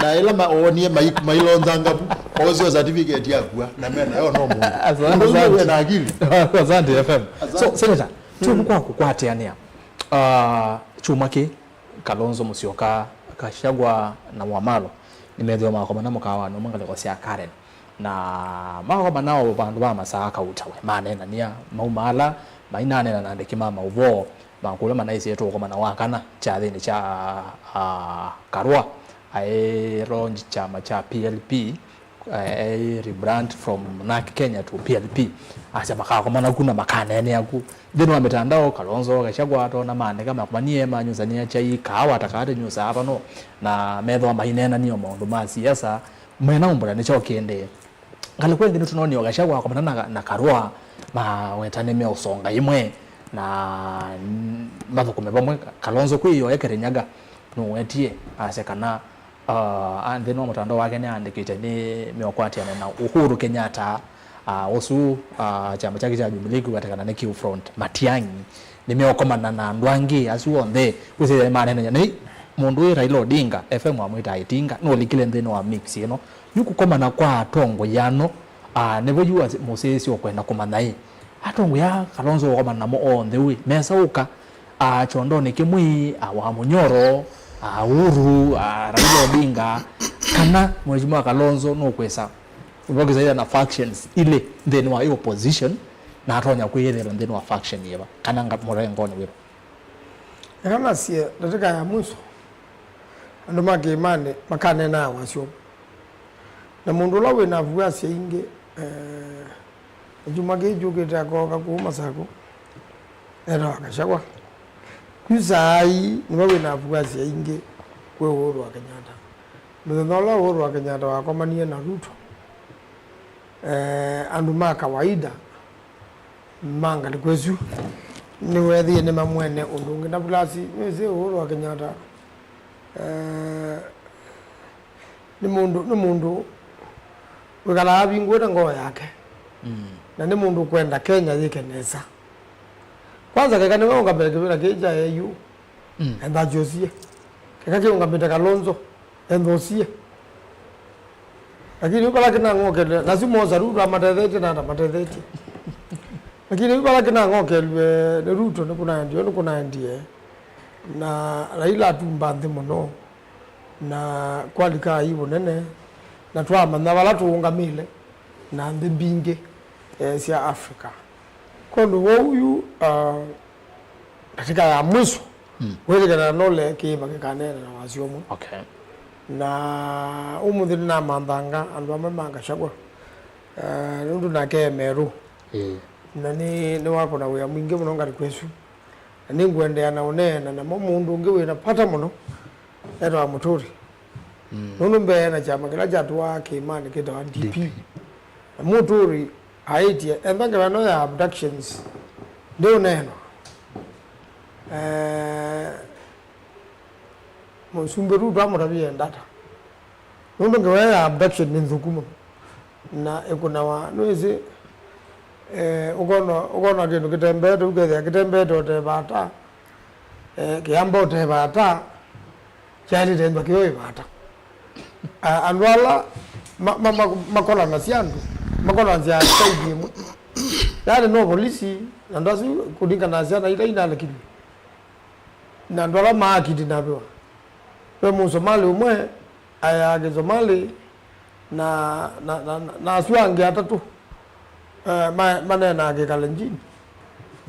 na ila maonie mailonza ngapu ozio certificate yakwa na mena yo no mundu na akili Azante FM. So senator tumukwa kukwatiania chumaki Kalonzo Musyoka Kashagwa na Wamalo nimethwa makoma na mukawa no mangale kwa cia Karen na makoma nao bandu ba masaka utawe manena nia maumala mainane na ndeki mama uvo bankula manaisi yetu kwa na wakana cha thini cha Karua ai ronji chama cha PLP rebrand from NARC Kenya to PLP acha makao kwa maana kuna makanene yaku thino wa mitandao Kalonzo Gachagua atona mane kama kumanie manyuzania chai kawa atakate nyusa hapa no na metho mainena niyo maundu ma siasa mwena umbura ni chokende ngalikuwa ngine tunoni Gachagua kwa maana na Karua ma wetane me usonga imwe na mathuko mebamwe Kalonzo kwiyo ekerenyaga no wetie asekana and then mutandao wake ni andikite ni meokwatiana na Uhuru Kenyatta osu chama chake cha Jubilee katakana na Q Front Matiang'i nimeokomana na ndwangi asuonde kuse manene ni mundu Raila Odinga FM amwita itinga no likile ndeno wa mix you know yukukomana kwa atongo yano nebojua Moses okwenda kumanai atongo ya Kalonzo okomana mo on the way mesauka chondo ni kimwi wa Munyoro Uhuru Raila Odinga kana mheshimiwa Kalonzo no kwesa ubogiza na factions ile then wa opposition na atonya kuyelera then wa faction yeba kana ngamurengo ni wero kana sie nataka ya mwisho ando makimane makane na wasyo na mundu lawe na vuga singe jumage jugeta ko kakuma sako era Gachagua kuzai niwe na vuga singe kwe Uhuru wa Kenyatta mthonolo Uhuru wa Kenyatta wakomanie na Ruto andu ma kawaida manga likwezu ni wethi ni mamwene undungi na plasi meze Uhuru wa Kenyatta ni mundu wikala abingweta ngoo yake na ni mundu kwenda Kenya yikenesa kwanza keka niwe ungapeleke bila keja EU enda josie keka ke ungapeleka Kalonzo endosie lakini ukala kina ngoke lazima Ruto amatethete na amatethete lakini ukala kina ngoke le Ruto ni kuna ndie na Raila atumba muno na kwalika hivo nene na twama na wala tuungamile na mbinge sia Africa kondo huyu katika ya mwisho wewe kana nole kiba kanena na wasiomo okay na umuthi na mandanga andu amama Gachagua nundu na kemeru na ni wako na we mwingi muno ngari kwesu ni ngwendea na unena na mundu ungi we na pata muno era wa Muturi nundu mbe na chama kila jatu wa Kimani kita wa DP na Muturi haiti embanga bano ya abductions ndio neno Msumberu ndo amurabia ndata nundu ngewe abduction ni nzukumo na ekuna wa noise ugono kindu kitembe tugethe kitembe tote bata kiambo te bata chali temba kiyo bata anwala makola na siandu makola nzia saidi mu yale no polisi ndasi kudinga na siana ila ina lakini na ndola maakidi nabewa we Msomali umwe aya Somali na aswangi atatu manena ake Kalenjin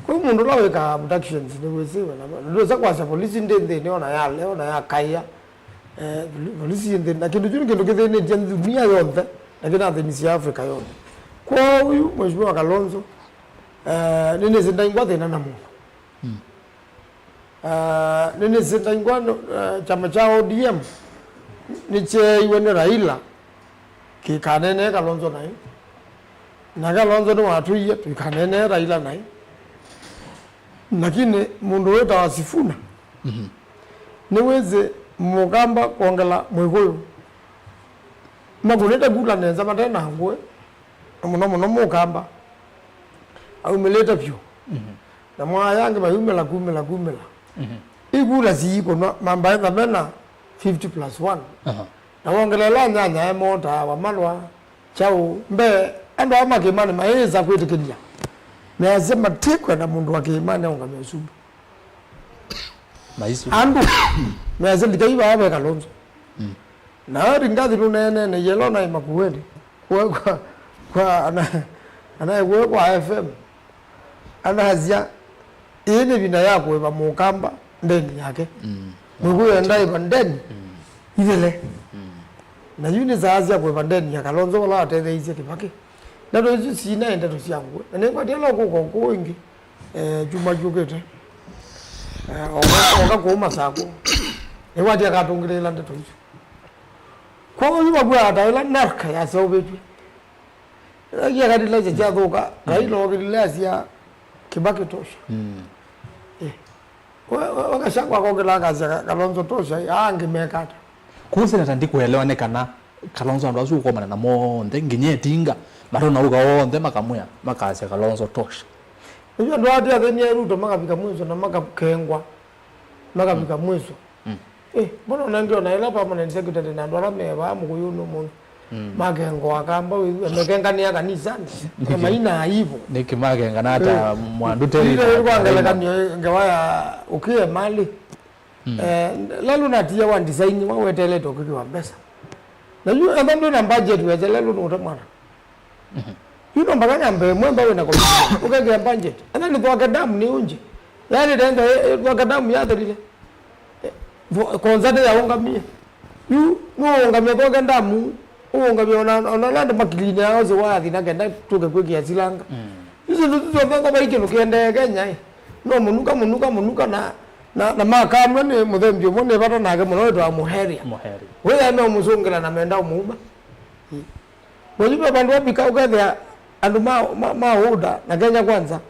kwa mundu lawe ka abductions ni wesewe na ndio zakwa sa polisi ndende ni ona ya kaya polisi ndende na kindu kithe ni dunia yote lakini hata ni Africa yote kwa huyu mheshimiwa Kalonzo nini zindangwa tena na Mungu nini zindangwa chama cha ODM niche iwene Raila kikanene Kalonzo nai na Kalonzo ni watu ye tukanene Raila nai lakini mundu wetu wasifuna niweze mugamba kuongela mwiguyu maguneta gula neza matena ngwe muno mukamba au meleta pyo na mwa yange bayumela kumela igula ziko mamba ya mena 50+1 na wongelela nyanya ya mota wa malwa chao mbe ando amakimani maeza kwetekedia meazema tekwe na mundu wa kiimani ongamesubu maisu andu meazema dikaiba abe Kalonzo na ringathi lunene yelo na imakuweni kwa anayewe kwa FM anahazia ile bina yako eba mukamba ndeni yake mguye ndai bandeni ile na yuni zaazia kwa bandeni ya Kalonzo wala atende hizi Kibaki na ndo sina enda to siangwe na kwa telo ko ingi juma jukete oga ko masako e wati akatungirela ndo hizo kwa hiyo bwa ataila narka ya sobetu ya kadila cha thoka railo ogilazia Kibaki tosha wakashangwa kongela kazi Kalonzo tosha angemekata kusina tandikuelewane kana Kalonzo ndo azukomana na monde nginyetinga marona ukaonde makamuya makazi Kalonzo tosha hiyo ndo hadi athenia Ruto makafika mwizo na makakengwa makafika mwizo mbona unandio na ila permanent secretary na ndo arameba mukuyuno mundu magengo akamba mekengania kanisani kama ina aibu nikimagenga hata mwandu teri ile kwangela kanyo ngewaya ukie mali lalo natia wa design wa wetele to kiwa pesa na yu ando na budget weje lalo no tamara yuno mbaganya mbe mwemba wena ko ukage budget ana ni kwa damu ni unje yani denda kwa damu ya dalile konzate ya ungamia yu no ungamia kwa damu ungamia ona landa makilini yao zo wathi na genda tuke kweki ya silanga hizo ndio banga baike nukende Kenya no munuka na makamwe ni muthembio mone bata nage muno ndo amuheria wewe no muzungila na menda umuba wewe bandu wabika ugatha andu ma huda na Kenya kwanza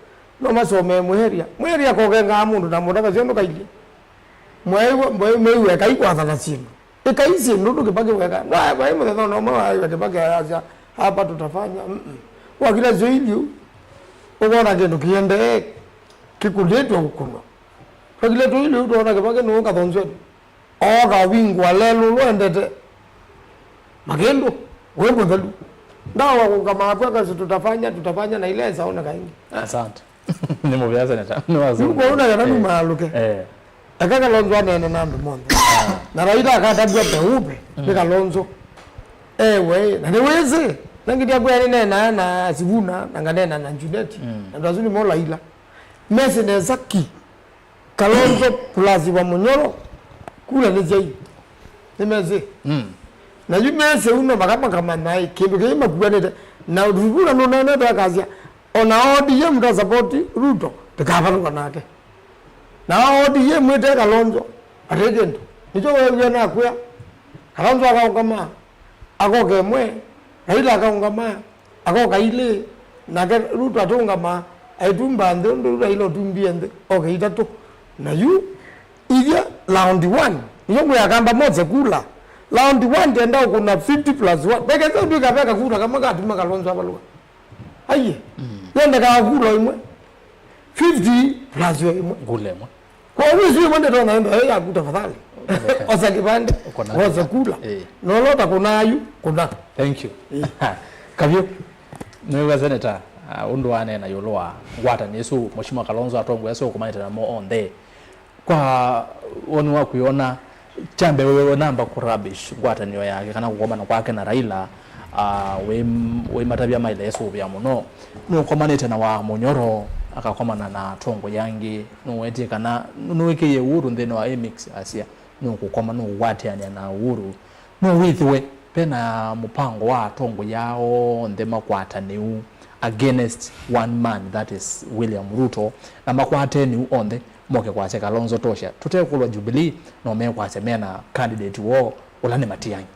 no masome muheria kogenga mundu na mundu kazondo kaili mwewe kaikwa thana simu ikaisi ndudu Kibaki weka na kwa hiyo mthetho no mwa Kibaki aja hapa tutafanya wakila zoili unaona kindu kiende kikuletwa hukumu kwa kile tu ile unaona Kibaki no kathonzo oga wingwa lelo lwendete magendo wewe dhalu ndawa kama kwa tutafanya na ile saona kaingi asante ni mubiaza neta no wazo yuko una yana maluke akaka Kalonzo anene na ndu monde na Raila akatabia peupe ni Kalonzo we na niweze nangidia kwa nene na Sivuna na nganena na Junet na ndazuni mola ila mese ne zaki Kalonzo plus wa Munyoro kula ni jai nimeze na yumese uno kama nai kindu kima kuganete na rubura no na ndo akazia ona ODM ndo support Ruto tukavaruka nake na ODM mwete Kalonzo aregendo nicho wewe na kuya Kalonzo akaungama akokemwe Raila akaungama akokaile na Ruto atungama aitumba ndo Raila tumbie ndo okay itatu na yu idia round 1 nyongo yakamba moze kula round 1 tenda kuna 50+1 bekeza ndika peka kula kama katuma Kalonzo abaluka aye yenda ka kula imwe 50+1 imwe gule mwa kwa hiyo mwende tona enda ya kutafadhali osa kibande osa kula nolota kuna ayu kuna thank you kavyo niwe senator undu ane na yoloa ngwata nesu Mheshimiwa Kalonzo atongwe so kumaita na mo on there kwa wonu wa kuiona chambe wewe namba ku rubbish ngwata niyo yake kana kukomana kwake na Raila we matabia maileso bya muno no komaneta na wa Munyoro akakomana na tongo yangi no wete kana no weke ye uru ndeno wa mix asia no kukoma no wate ani na uru no withwe pena mupango wa tongo yao ndema kwata niu against one man, that is William Ruto, na makwate ni onde moke kwa Kalonzo tosha tuteke kulwa Jubilee no me kwa semena candidate wo ulane Matiang'i.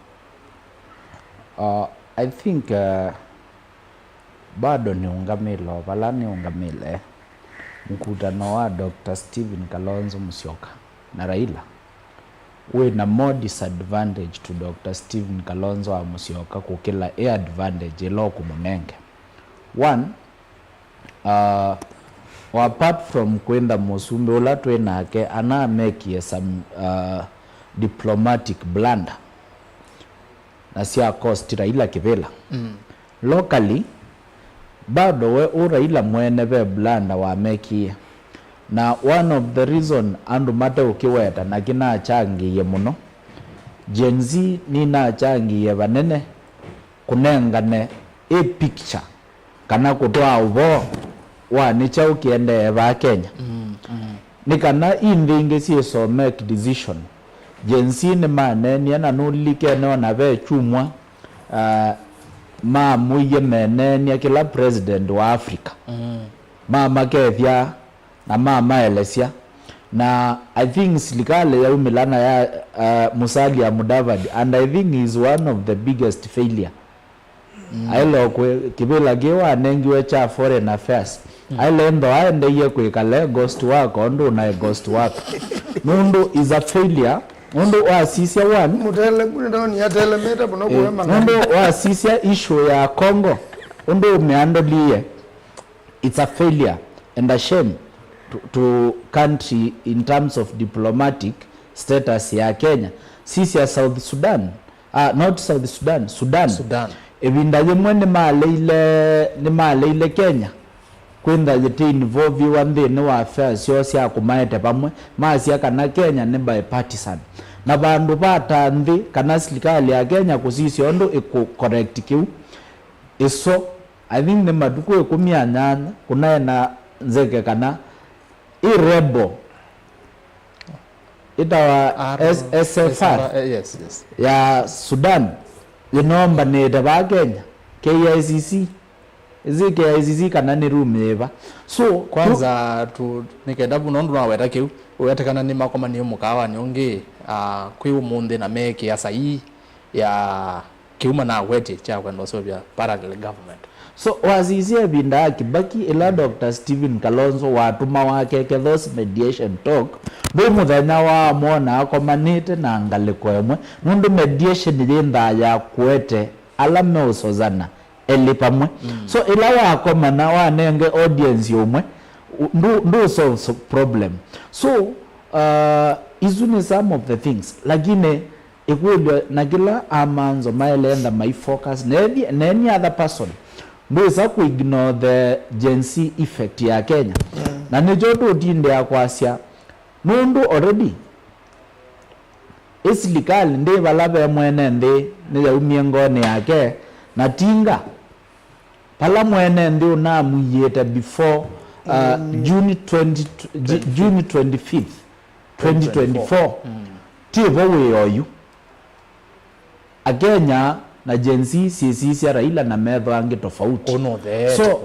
I think bado ni ungamilo balani ungamile mkutano wa Dr. Stephen Kalonzo Musyoka na Raila wina more disadvantage to Dr. Stephen Kalonzo wa Musyoka kukila advantage ilo kumunenge. One, apart from kwenda musumbe ula twenake ana make some diplomatic blunder na siya cost Raila Kibela. Locally bado we Raila mwene be blunder wa make na one of the reason andu mate ukiweta na kina changiye muno Gen Z nina changiye banene kunengane picture kana kutoa ubo wa nicha ukiende ba Kenya ni kana indinge si so make decision Gen Z ni maneni na nulike no na be chumwa ma muye meneni kila president wa Africa mama Kethia na mama Elesia na I think serikali ya umilana ya Musalia Mudavadi and I think is one of the biggest failure ailo kwe Kibela gewa nengiwe cha foreign affairs ailo ndo aende ye kwikale ghost work ondo na ghost work Nundu is a failure Nundu wa sisia one mutele ni atele meta bono kuema Nundu wa sisia issue ya Congo Nundu umeandoliye it's a failure and a shame to country in terms of diplomatic status ya Kenya. Sisi ya South Sudan, not South Sudan, Sudan. Ebindaje mwene maleile Kenya. Kwenda jete involve wande ni wa affairs yose ya kumaete pamwe. Maasi ya kana Kenya ni bipartisan. Na bandu bata ndi kana serikali ya Kenya kusisi ondo iku correct kiu. Iso, I think ni maduku ikumia nyanya kunaye na nzeke kana irebo itawa SFR yes ya Sudan linomba neda ba Kenya KICC KICC kana ni rumeva so kwanza tu nikenda bunondu na weta kiu wetekana ni makoma ni mukawa nyonge kwi umunde na meke ya sai ya kiuma na wete cha kwenda sobia parallel government. So wazizie binda Kibaki ila Dr. Stephen Kalonzo watuma wake ke those mediation talk do muthenya wa mona akomanite na ngaliko emwe nundu mediation ilinda ya kwete ala meusozana elipamwe so ila wakomana wanenge audience yomwe ndu solve problem so izuni some of the things lakini ikulo na kila amanzo maelenda my focus na any other person ndoza ku ignore the Gen Z effect ya Kenya na nijoto tinde ya kwasia nundu already esilikali ndi balabe mwene ndi ni ya umiengone yake na tinga pala mwene ndi una muyeta before June 25th 2024 tivo weyoyu Kenya na Gen Z sisi Raila na medho ange tofauti so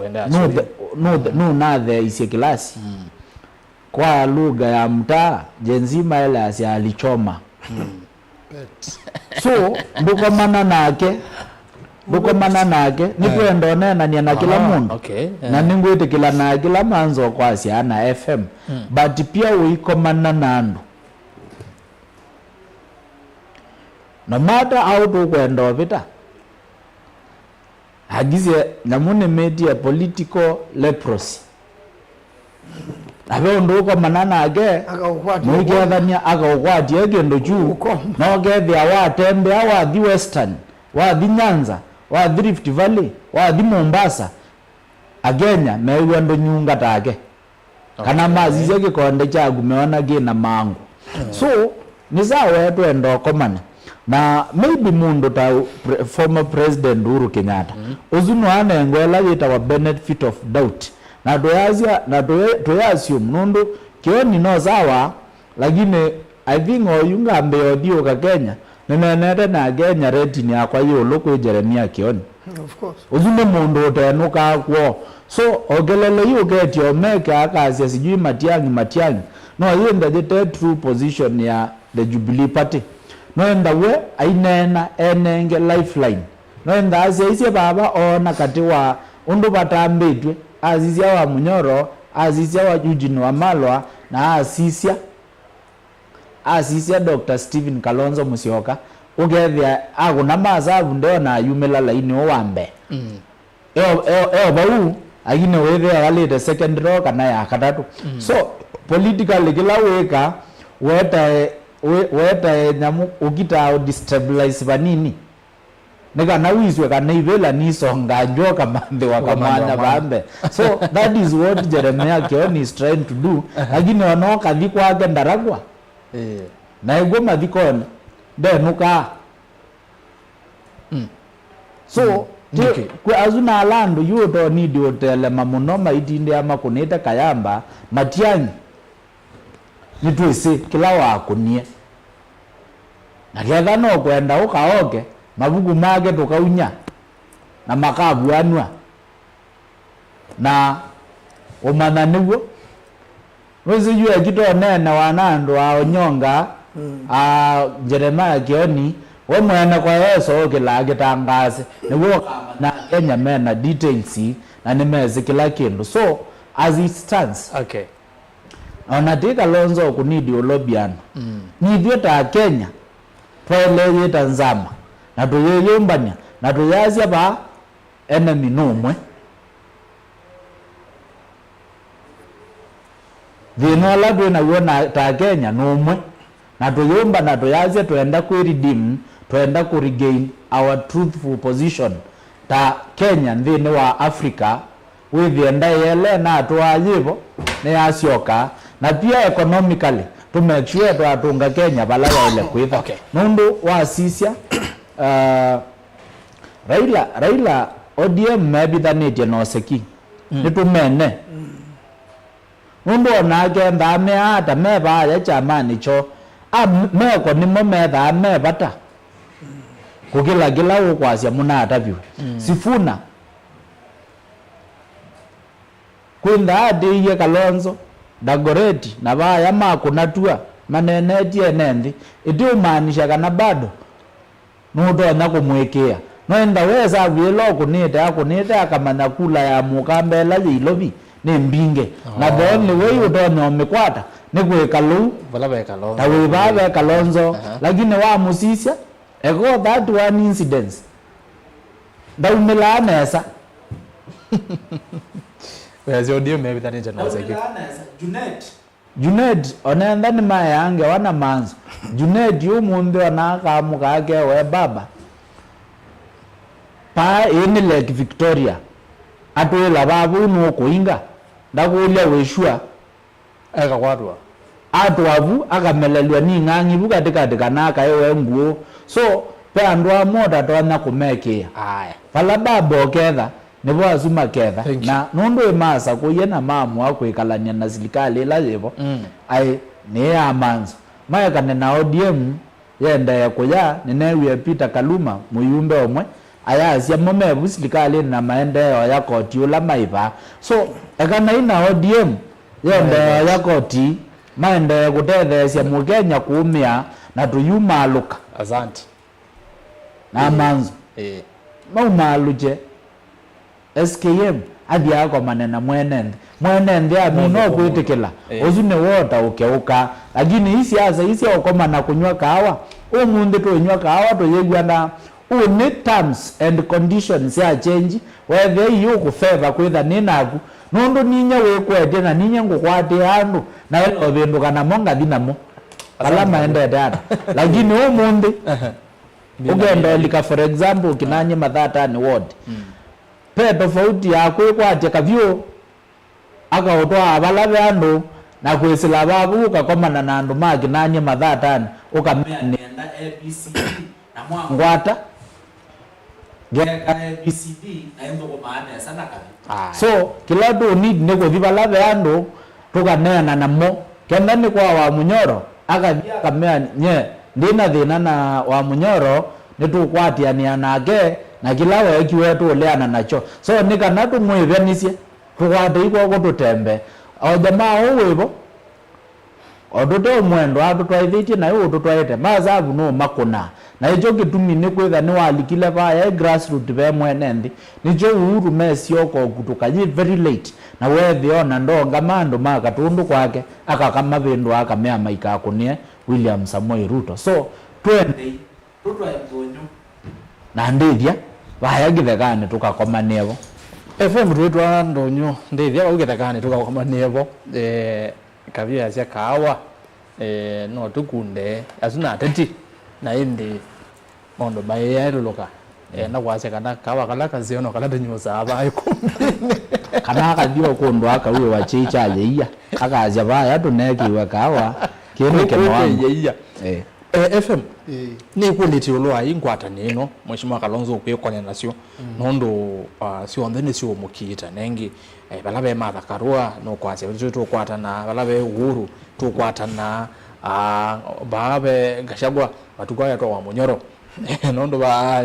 no na the isi klasi kwa lugha ya mtaa Gen Z maela alichoma so ndukomana nake nikwenda onena ni na kila mundu na ningwite kila na kila manzo kwa siana FM but pia uikomana nandu no matter how to kwenda vita hagize namune media political leprosy abe nduko manana age muigethania agaukwati egendo juu no gethia wa tembe wa the western wa the Nyanza wa the Rift Valley wa the Mombasa agenya mewe ndo nyunga take kana mazize gikonde cha gumeona gina mangu so nizawe twendo komana na maybe mundu ta former president Uhuru Kenyatta uzunu anengwela yita wa benefit of doubt na doyazia na doyasum nundu kioni no zawa lakini I think oyunga ambe odio ka Kenya nenenete na Kenya rating yakwa yolo ko Jeremia kioni of course uzunu mundu tenuka kwo so ogelele yugeti omeka akasia sijui Matiang'i no yenda the true position ya the Jubilee Party no enda we ainena enenge lifeline no enda azise baba ona katiwa undu batambitwe azisia wa Munyoro azisia wa Eugene Wamalwa na asisia asisia Dr. Stephen Kalonzo Musyoka ukethia aguna masabu ndio na yumela laini owambe eo bau agine wethe agalite second row kana ya katatu so politically kila weka weta nyamu ukita destabilize banini nega na wiswe kana ivela nisonga njoka mande wakamanya bambe so that is what Jeremiah Kioni is trying to do agine wanoka thiko age ndaragwa na ego mathikone denuka so kwa azuna alando yuto need hotel mamunoma itinde ama kuneta kayamba matianyi nitwese kila wakunie na getha no kwenda ukaoke mabugu mage tukaunya na makabuanwa na umana niguo wezi yue kito nene wanando aonyonga Jeremiah Kioni we mwene kwa yeso kila gitangaze niguo na Kenya mena details na nimeze kila kindu so as it stands okay onatika Kalonzo kunidi olobiano nithio ta Kenya twele Tanzania na tuyeyombania na tuyazia ba enemy nomwe thinola twina wona ta Kenya nomwe na tuyomba na tuyazia tuenda ku redeem tuenda ku regain our truthful position ta Kenya thini wa Africa withienda yele na twayivo ni asioka na pia economically to make sure twatunga Kenya bala wale kwitha nundu wa sisia Raila ODM mebithanĩtie no seki nitumene nundu onake ndame ata meba ya chamani cho meko nimo metha mebata kugila ukwasia munata biu Sifuna kwinda adiye Kalonzo Dagoreti na baya makunatua manenetie nendi idiumanisha kana bado nutonya kumwekea noenda weza wilo kunite akamanya kula ya mukambela yilobi ni mbinge na the only way utonya umekwata ni kweka lu bala Kalonzo na wibabe Kalonzo lakini wa musisia ego that one incident ndaumela nesa wezi ODM mebithanĩtie no seki Junet onenda ni mayange wana manzo Junet umundi onaka mukake we baba pa ini Lake Victoria atwela babu no kuinga ndakulia weshua eka kwatwa atwabu akamelelwa ni ngangi bukatika kanaka yewe nguo so pe andwa moda tonya kumekea aya fala babo ketha nibo azuma ketha na nundu imasa kuyena mamu akwikalania na serikali ila yevo ai ni amanzo mayakane na ODM yenda yakuya ninewe Peter Kaluma muyumbe omwe ayasia momebu serikali na maendeleo ya koti ula maiba so ekana ina ODM yenda ya koti maendeleo kutethesia mukenya kuumia na tuyumaluka asante na manzo maumaluje SKM athi yako manena mwenende amino kwitikila uzune wota ukeuka lakini hii siasa okoma na kunywa kahawa umunde tunywa kahawa tuyegwa na uni terms and conditions ya change whether you ku favor kwitha ninaku nundu ninya wekwete na ninya ngukwate handu na elo bindu kana monga dinamo kala maende data lakini umunde ugenda lika for example kinanye mathata ni ward pe tofauti yako kwate kavyo akaotoa abalabe andu na kwesila babu ukakomana na andu magi nanye mathata ukamea nenda ABCD na mwangwata geka ABCD na endo ko maana sana kabi so kila do need nego vibalabe andu tukanena namo kenda ni kwa wa munyoro akabia kamea nye ndina thina na wa munyoro nitukwatia nake na kila weki wetu uleana nacho so nikana tumwivenisye tukwate iko kututembe o jamaa owevo otuto mwendo atutwaithitie na yo tutwaite mazabu no makuna na icho gitumi ni kwitha ni walikile baya grassroots be mwene ndi nicho uru mesio ko kutukaji very late na wethi ona ndonga mandu makatundu kwake akakama bindu akamea maika kunie William Samoei Ruto. So twende tutwae mthunyu na ndithia vaya githekani tukakomanevo FM twitwa ndonyo ndithia vau githekani tukakomanevo kavia cia kawa no tukunde asuna ateti na indi mondo mayeluluka na kwase kana kawa kala kaziono kala tenyusa abaye kana akathio kundu akawe wa chicha yeia akaja vaya tunekiwa kawa kinike mwangu FM ni kunditi ulwa ingwata nino Mheshimiwa Kalonzo kwikone nasyo nondo sionthe ni sio mukita nengi balabe Martha Karua no kwase tu kwata na balabe Uhuru tu kwata na baabe Gachagua batukwaya to wa Munyoro nondo ba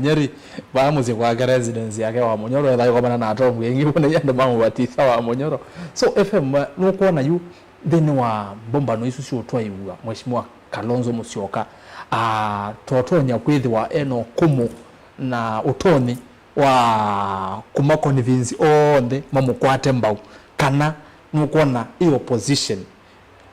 Nyeri ba muzi kwa residence yake wa Munyoro ethai kwa na ato mwengi bone yanda bamu batisa wa Munyoro. So FM no kuona yu thini wa bomba no isu cio twaiwa Mheshimiwa Kalonzo Musyoka totonya kwithwa eno kumu na utoni wa kuma convince onthe mamukwate mbau kana nukuona i opposition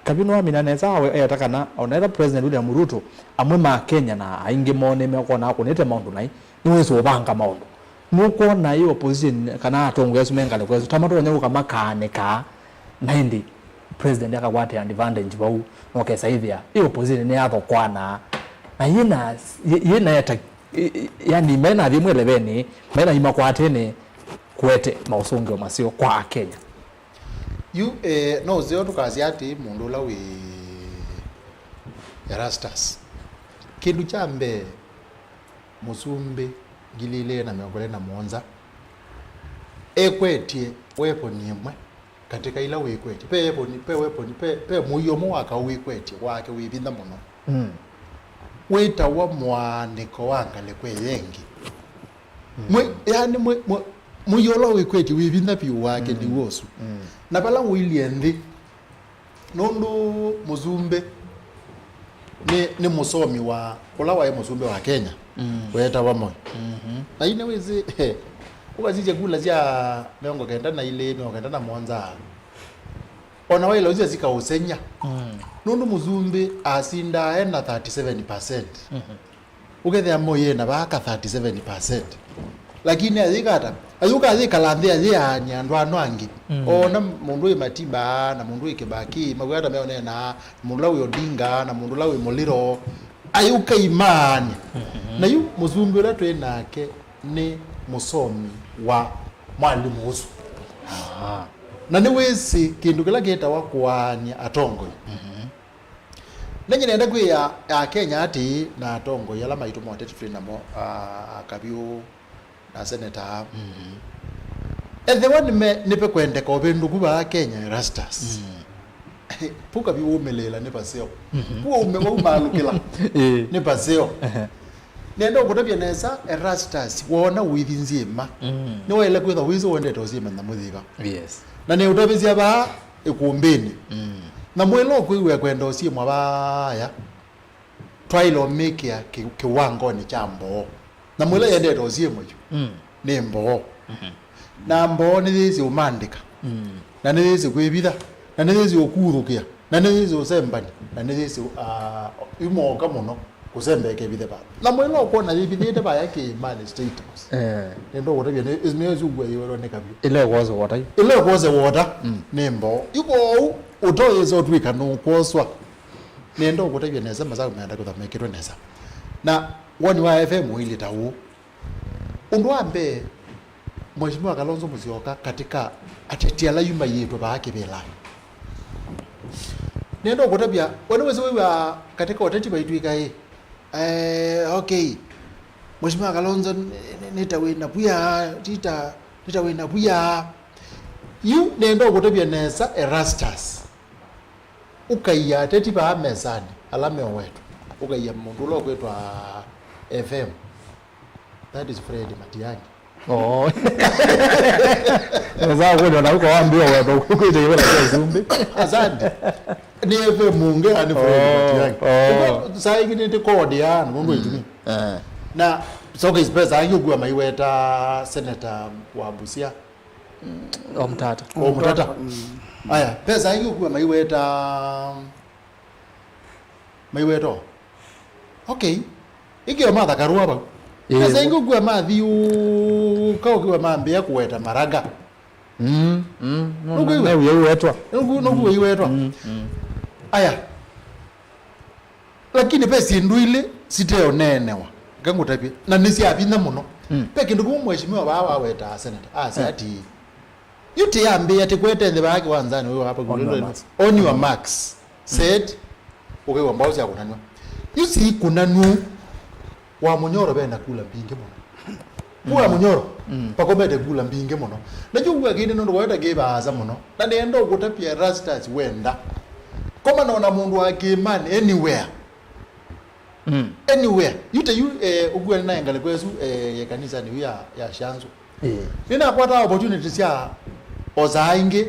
kabino amina neza ayataka na onaira President William Ruto amwe ma Kenya na aingi mone mekona akunete maundu nai niwezo banga maundu nukuona i opposition kana atongo yesu mengale kwezo tamato nyaruka makane ka 90 President akakwate advantage bau nokesa hivya hiyo opposition ni hapo kwana na yena yata yani mena thimwe leveni mena imakwatene kwete mausongo masio kwa Kenya no zio tukazi ati mundu la wi Erastus kindu chambe musumbi ngilile na miongole na Monza ekwetie wepo nimwe katika ila wikweti pe muyomo waka wikweti wake wibinda muno wita wa mwaniko wangale kwe yengi yani muyolo wikweti wibinda pi wake ndi wosu na bala wiliendi nondo Muzumbe ni musomi wa kula wa Muzumbe wa Kenya weta wa moyo na ine wezi ukazije kula zia meongo kenda na ile meongo kenda na Monza ona wailo zia zika usenya nundu Muzumbe asinda na 37% ukethia moye na baka 37% lakini azika landhia zia nyandu anwangi ona mundu imatiba na mundu ikibaki magwata meone na mundu lawe Odinga na mundu lawe Muliro ayuka imani na yu Muzumbe ratwe nake ni musomi wa mwalimu usu na ni wesi kindu kila geta wa kuania atongo nenye nenda kwe ya Kenya ati na atongo yala maitu mwateti free namo akabiu na senator the one nipe kwende kwa bendu kuba Kenya Erastus puka biu umelela nipaseo puwa umalukila nipaseo nenda kutabia nesa Erastus wona withinzima ni wele kwitha wizo wende tozima na muthiga na ni utabizia ba ikumbini na mwelo kwiwe kwenda osie mwabaya twailo mekia kiwango ni chambo na mwelo yende tozie mwejo ni mbo na mbo ni thizi umandika na ni thizi kwibitha na ni thizi okurukia na ni thizi usembani na ni thizi imoga muno kusembeke bithe ba na mwelo kona bithite ba yake man status nendo wotabia ne ismezu gwe yoro ne kabyo ile koze water nembo yuko utoyezo twika no kwoswa nendo wotabia neza maza kumeenda kuthamekirwe neza na woni wa FM ile tawu undwambe Mheshimiwa Kalonzo Musyoka katika atetia la yuma yetu ba yake bela nendo wotabia wale wewe katika watati baitwika okay Mheshimiwa Kalonzo nitawina buya nitawina buya yu nendo kutabia nesa Erastus ukaiya teti ba mesani alame wetu ukaiya mundu lo kwetwa FM that is Fred Matiang'i Sasa kwa na uko waambiwa wewe kwete yule kwa Zumbi asante ni FM munge ani Fred Matiang'i sasa hivi ni code ya mundu itumi na soka ispesa ayugwa maiweta senator wa Busia Omtata aya pesa ayugwa maiweta maiweto okay ikio matha karua ba esa ingo kwa mathiu ka kwa mambia kuweta maraga no yewetwa no yewetwa aya lakini pesi nduile siteo nenewa ngangutapia na nisi apina muno pe kindu kumweshimiwa baba weta senator ati yuti ambia ati kwete the bag wanzani wewe hapa on your marks said okay wambao sia kunanwa yusi kunanu wa munyoro bena kula mbinge muno wa munyoro pakomete kula mbinge muno najua gine ndo weta gebaza muno na ndendo kutapia rastas wenda koma naona mundu wake man anywhere anywhere yute ugwe na ngale kwesu ya kanisa ni ya shanzo nina kwata opportunities ya ozainge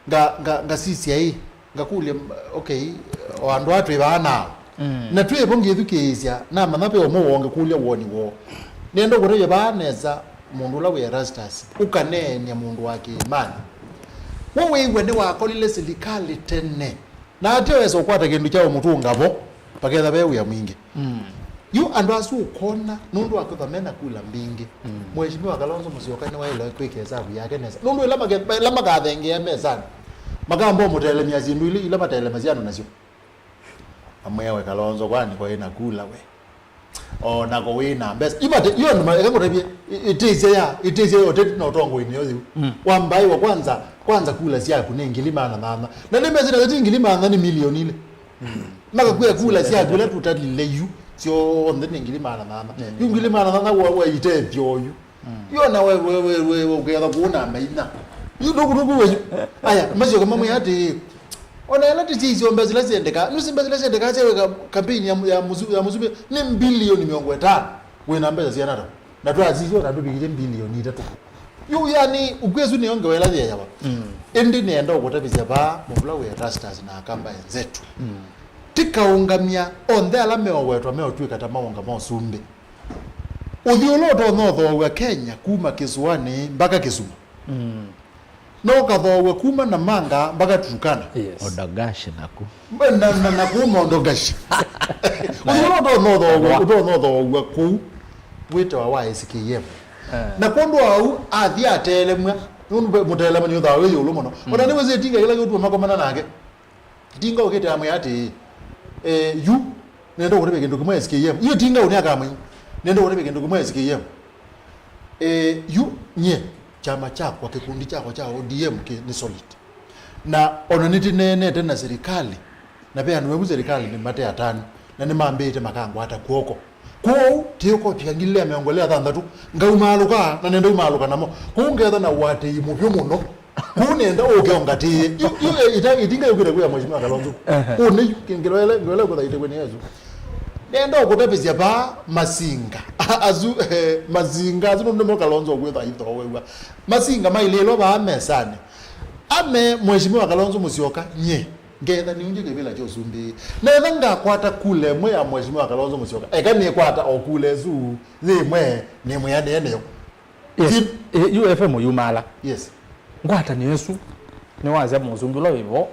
nga sisi ai ngakule okay wandu watu bana na tuye bonge thukizia na manape omuwonge kulia woni wo nendo kureje baneza mundu la we rastas ukanenya mundu wake imani wewe igwe ndi wakolile silikali tene na ateweza kwata kindu chao mutungabo paketha bewe ya mwingi yu andu asu ukona nundu akuthamena kula mbingi mheshimiwa Kalonzo Musyoka ni waile kwekeza abu yake neza nundu ila magathenge ya mezani magambo mutele miazindu ila matele maziano nasio amwewe Kalonzo kwani kwa ina kula we nako wina mbesa ibate iyo ndo makangotabia iteze otete na utongo ini yozi wambai wa kwanza kula siya kunengilima na mama na nemezi na ngilima na ni milioni ile maka kuya kula siya kula tutalile yu sio ndene ngilima na mama yu ngilima na mama wa ite byoyu yo na we ukaya kuona maina yu dogo we aya mazio kama mwati ona ela tizizo mbezela zendeka nusimbezela zendeka chewe kampeni ya muzubi ni bilioni 500 wena mbeza zianata na tu azizo na dobikije bilioni 3 yu yani ukwezu ni onge wela ya yaba endi nenda ukutapizia ba mubula we rastas na akamba enzetu tikaungamia onde ala mewetwa mewotwika tamaunga mosumbe uthioloto notho wa Kenya kuma Kisuani mpaka Kisumu no kathowe kuma na manga mpaka Turkana odagashi naku na kuma odagashi uthioloto notho ku wito wa SKM na kondo au athi atelemwa nundu mutelema ni uthawe yulu muno ona ni weze tinga ila gutu makomana nake tinga ukete amwe ati yu nendo kurebe kindu kumwe SKM iyo tinga uni akamwe nendo kurebe kindu kumwe SKM yu nye chama chako kikundi chako cha ODM ni solid na onaniti nene tena serikali na pia nwebu serikali ni mate ya tano na ni mambete makango hata kuoko tiko pikangile ameongolea thandatu ngaumaluka na nendo umaluka namo kungetha na wate imuvyo muno kunenda okeongati itinga yukire kuya mheshimiwa Kalonzo une ngirwele kuthaite kweni yezu nendo kutapizia ba masinga azu mazinga azu ndo Kalonzo kwetha ito wewa masinga mailelo ba mesane ame mheshimiwa Kalonzo Musyoka nye ngetha ni unje kebela cho sumbi na nga kwata kule mwe ya mheshimiwa Kalonzo Musyoka eka ni kwata okule zu zimwe ni mwe ya nene yes UFM yumala yes ngwata ni Yesu ni wazi muzungu lo ivo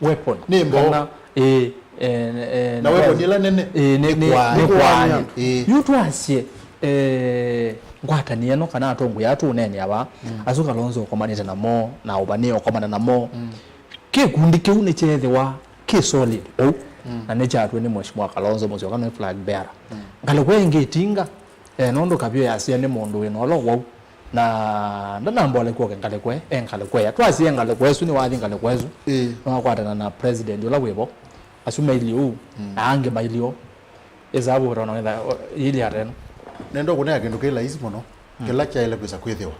weapon nimbo na weapon ila nene ni kwanya yutu asie ngwata ni eno kana atongo yatu nene aba azuka Kalonzo komanita namo na ubaneo komanda namo ke gundi ke une chethewa ke solid na nechatwe ni mheshimiwa Kalonzo Musyoka no flag bearer ngale kwenge tinga nondo kabyo yasia ni mundu wino lo wau na ndambole ko ngale kwe engale kwe atwasi engale kwesu ni wathi ngale kwesu ngakwatana na president ola webo asuma ilio ange bailio ezabo rona ili areno nendo kuna kindu kila hizi mono kila cha ile kwesa kwethiwa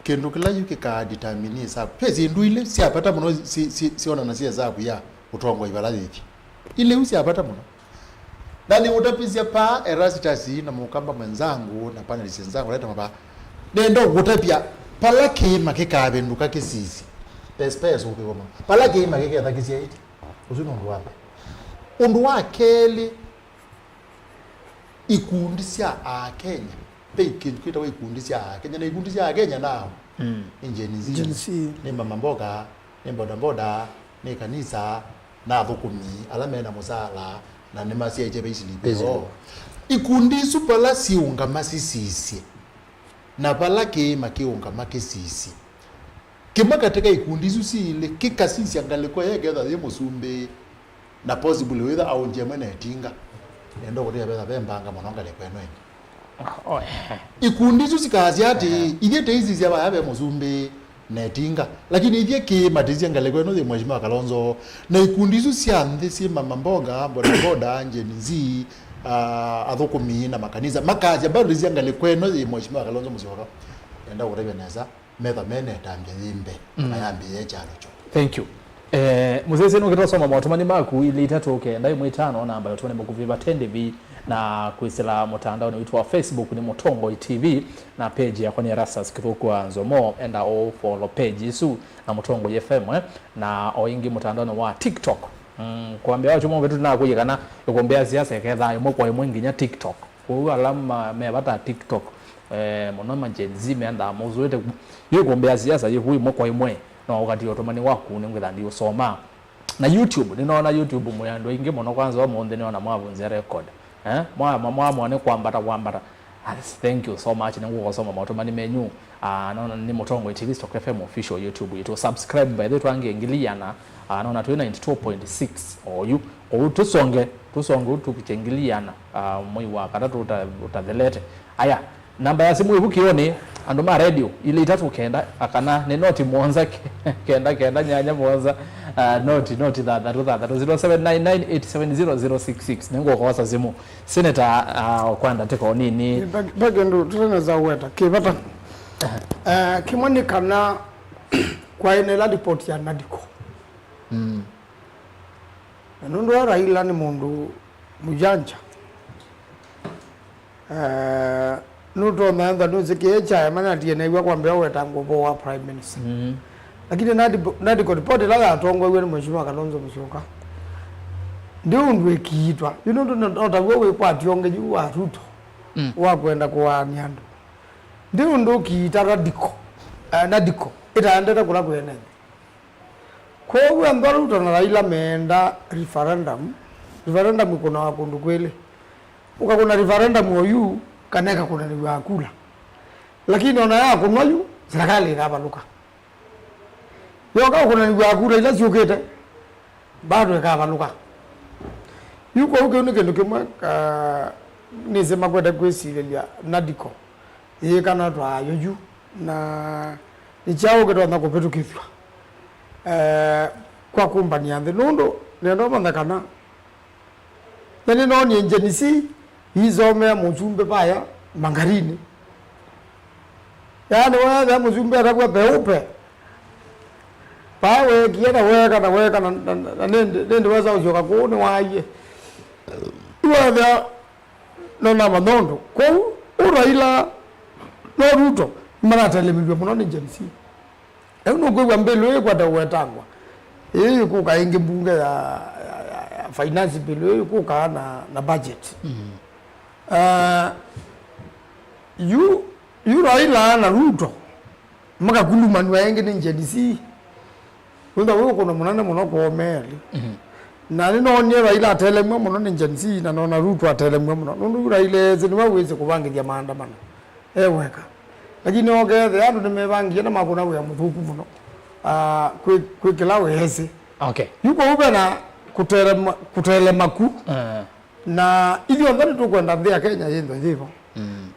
kindu kila yuki ka determine sa pezi nduile si apata mono si ona na si za ya utongo ibalathi ile usi apata mono na ni utapizia pa Erastus na mukamba mwenzangu na panelists wenzangu leta mapa nendo kutapia palaki makikabe nduka kisisi space ukigoma palaki makiketha kisia iti uzuno ndo wapi undu wakeli ikundi cia a Kenya peki kwita we ikundi cia a Kenya na ikundi cia a Kenya nao injenizi ni mama mboga ni boda boda ni kanisa na thukumi ala mena musala na nima cia jebe isilipe ikundi supala siunga masisisi na pala ke makiunga makisisi kima katika ikundi susile kikasisi angaleko yegetha ye musumbe na possible whether au njema na etinga endo kuria betha bembanga mononga le kweno ikundi susikazi ati ithete hizi cia bayabe musumbe na etinga lakini ithie ki matizia ngaleko no the Mheshimiwa Kalonzo na ikundi cia nthi cia mama mboga boda njenzi athukumi na makanisa makaja bado zia ngaleko no the Mheshimiwa Kalonzo Musyoka enda kuria neza metha mene tambia thimbe mayambie charo cho. Thank you. Muzeze no kitosoma matumani maku ile 395 namba yotone mukuviva tendevi na kuisela mutandao ni wa Facebook ni Mutongo TV na page ya kwani Rasas Kithukwa Nzomo enda all follow page isu na Mutongo FM na oingi mutandao wa TikTok. Kuambia watu mwe vetu na kuyekana yokombea siasa ketha imwe kwa imwe nginya TikTok. Kwa alama mebata TikTok monoma jenzi meanda muzuete yokombea siasa yehu imwe kwa imwe na wakati otomani waku ningwetha ndio soma na YouTube ninaona YouTube muyando ingi mono kwanza wa monde niona mwavunze record mwa kwambata thank you so much nangu kusoma matomani menu naona ni Mutongo TV Stock FM official YouTube yetu subscribe by the twange ingiliana naona 92.6 oyu tusonge tukuchengiliana moi wa katatu utadelete aya namba ya simu ibukione andoma radio ile 3 akana ni noti Mwanza kenda nyanya Mwanza noti that 0799870066 ningo kwa wasa simu senator kwanda teko nini bagendo tunaweza weta kibata kimoni kana kwa ine report ya Nadiko nundu Raila ni mundu mujanja nuto naanza nusikie cha maana tiene kwa kwambia weta ngobo wa prime minister lakini Nadiko report la atongo wewe Mheshimiwa Kalonzo Musyoka ndio ndwe kiitwa ndo wewe kwa tionge juu wa Ruto wa kwenda kwa Nyando ndio ndo kiita Nadiko itaendera kula kwene kwa hiyo ndo Ruto na Raila meenda referendum kuna wakundu kweli ukakuna referendum oyu kaneka kuna ni wakula lakini ona yako mwayu serikali inabaluka yoka kuna ni wakula ila siokete bado ikabaluka yuko huko ni kindu kimwe nisema kwenda kwesilelia Nadiko kana twa yoju na ni chao keto na kopetu kifwa kwa kumbani ande nundo nendo mandakana nani no ni enjenisi hizome mujumbe baya mangarini yani wewe mujumbe atakuwa peupe pawe kienda weka na nende waza ujoka kuone waje wewe nona manondo kwa Raila no Ruto mara telemibyo muno ni jensi eno kwa mbele kwa tawetangwa hii kuka ingi bunge ya finance bill kuka na budget you Raila na Ruto maka kulumani waenge ni jensi unda wewe kuna munane muno kwa omeli na nino onye Raila atelemwe muno ni jensi na nona Ruto atelemwe muno nundu Raila ziniwa weze kubangiria maandamano eweka lakini ogethe andu nimebangia na makuna ya muthuku muno kwikila wese okay yuko ube na kutelemaku na ithio nthe tukwenda nthi ya Kenya yinthe thivo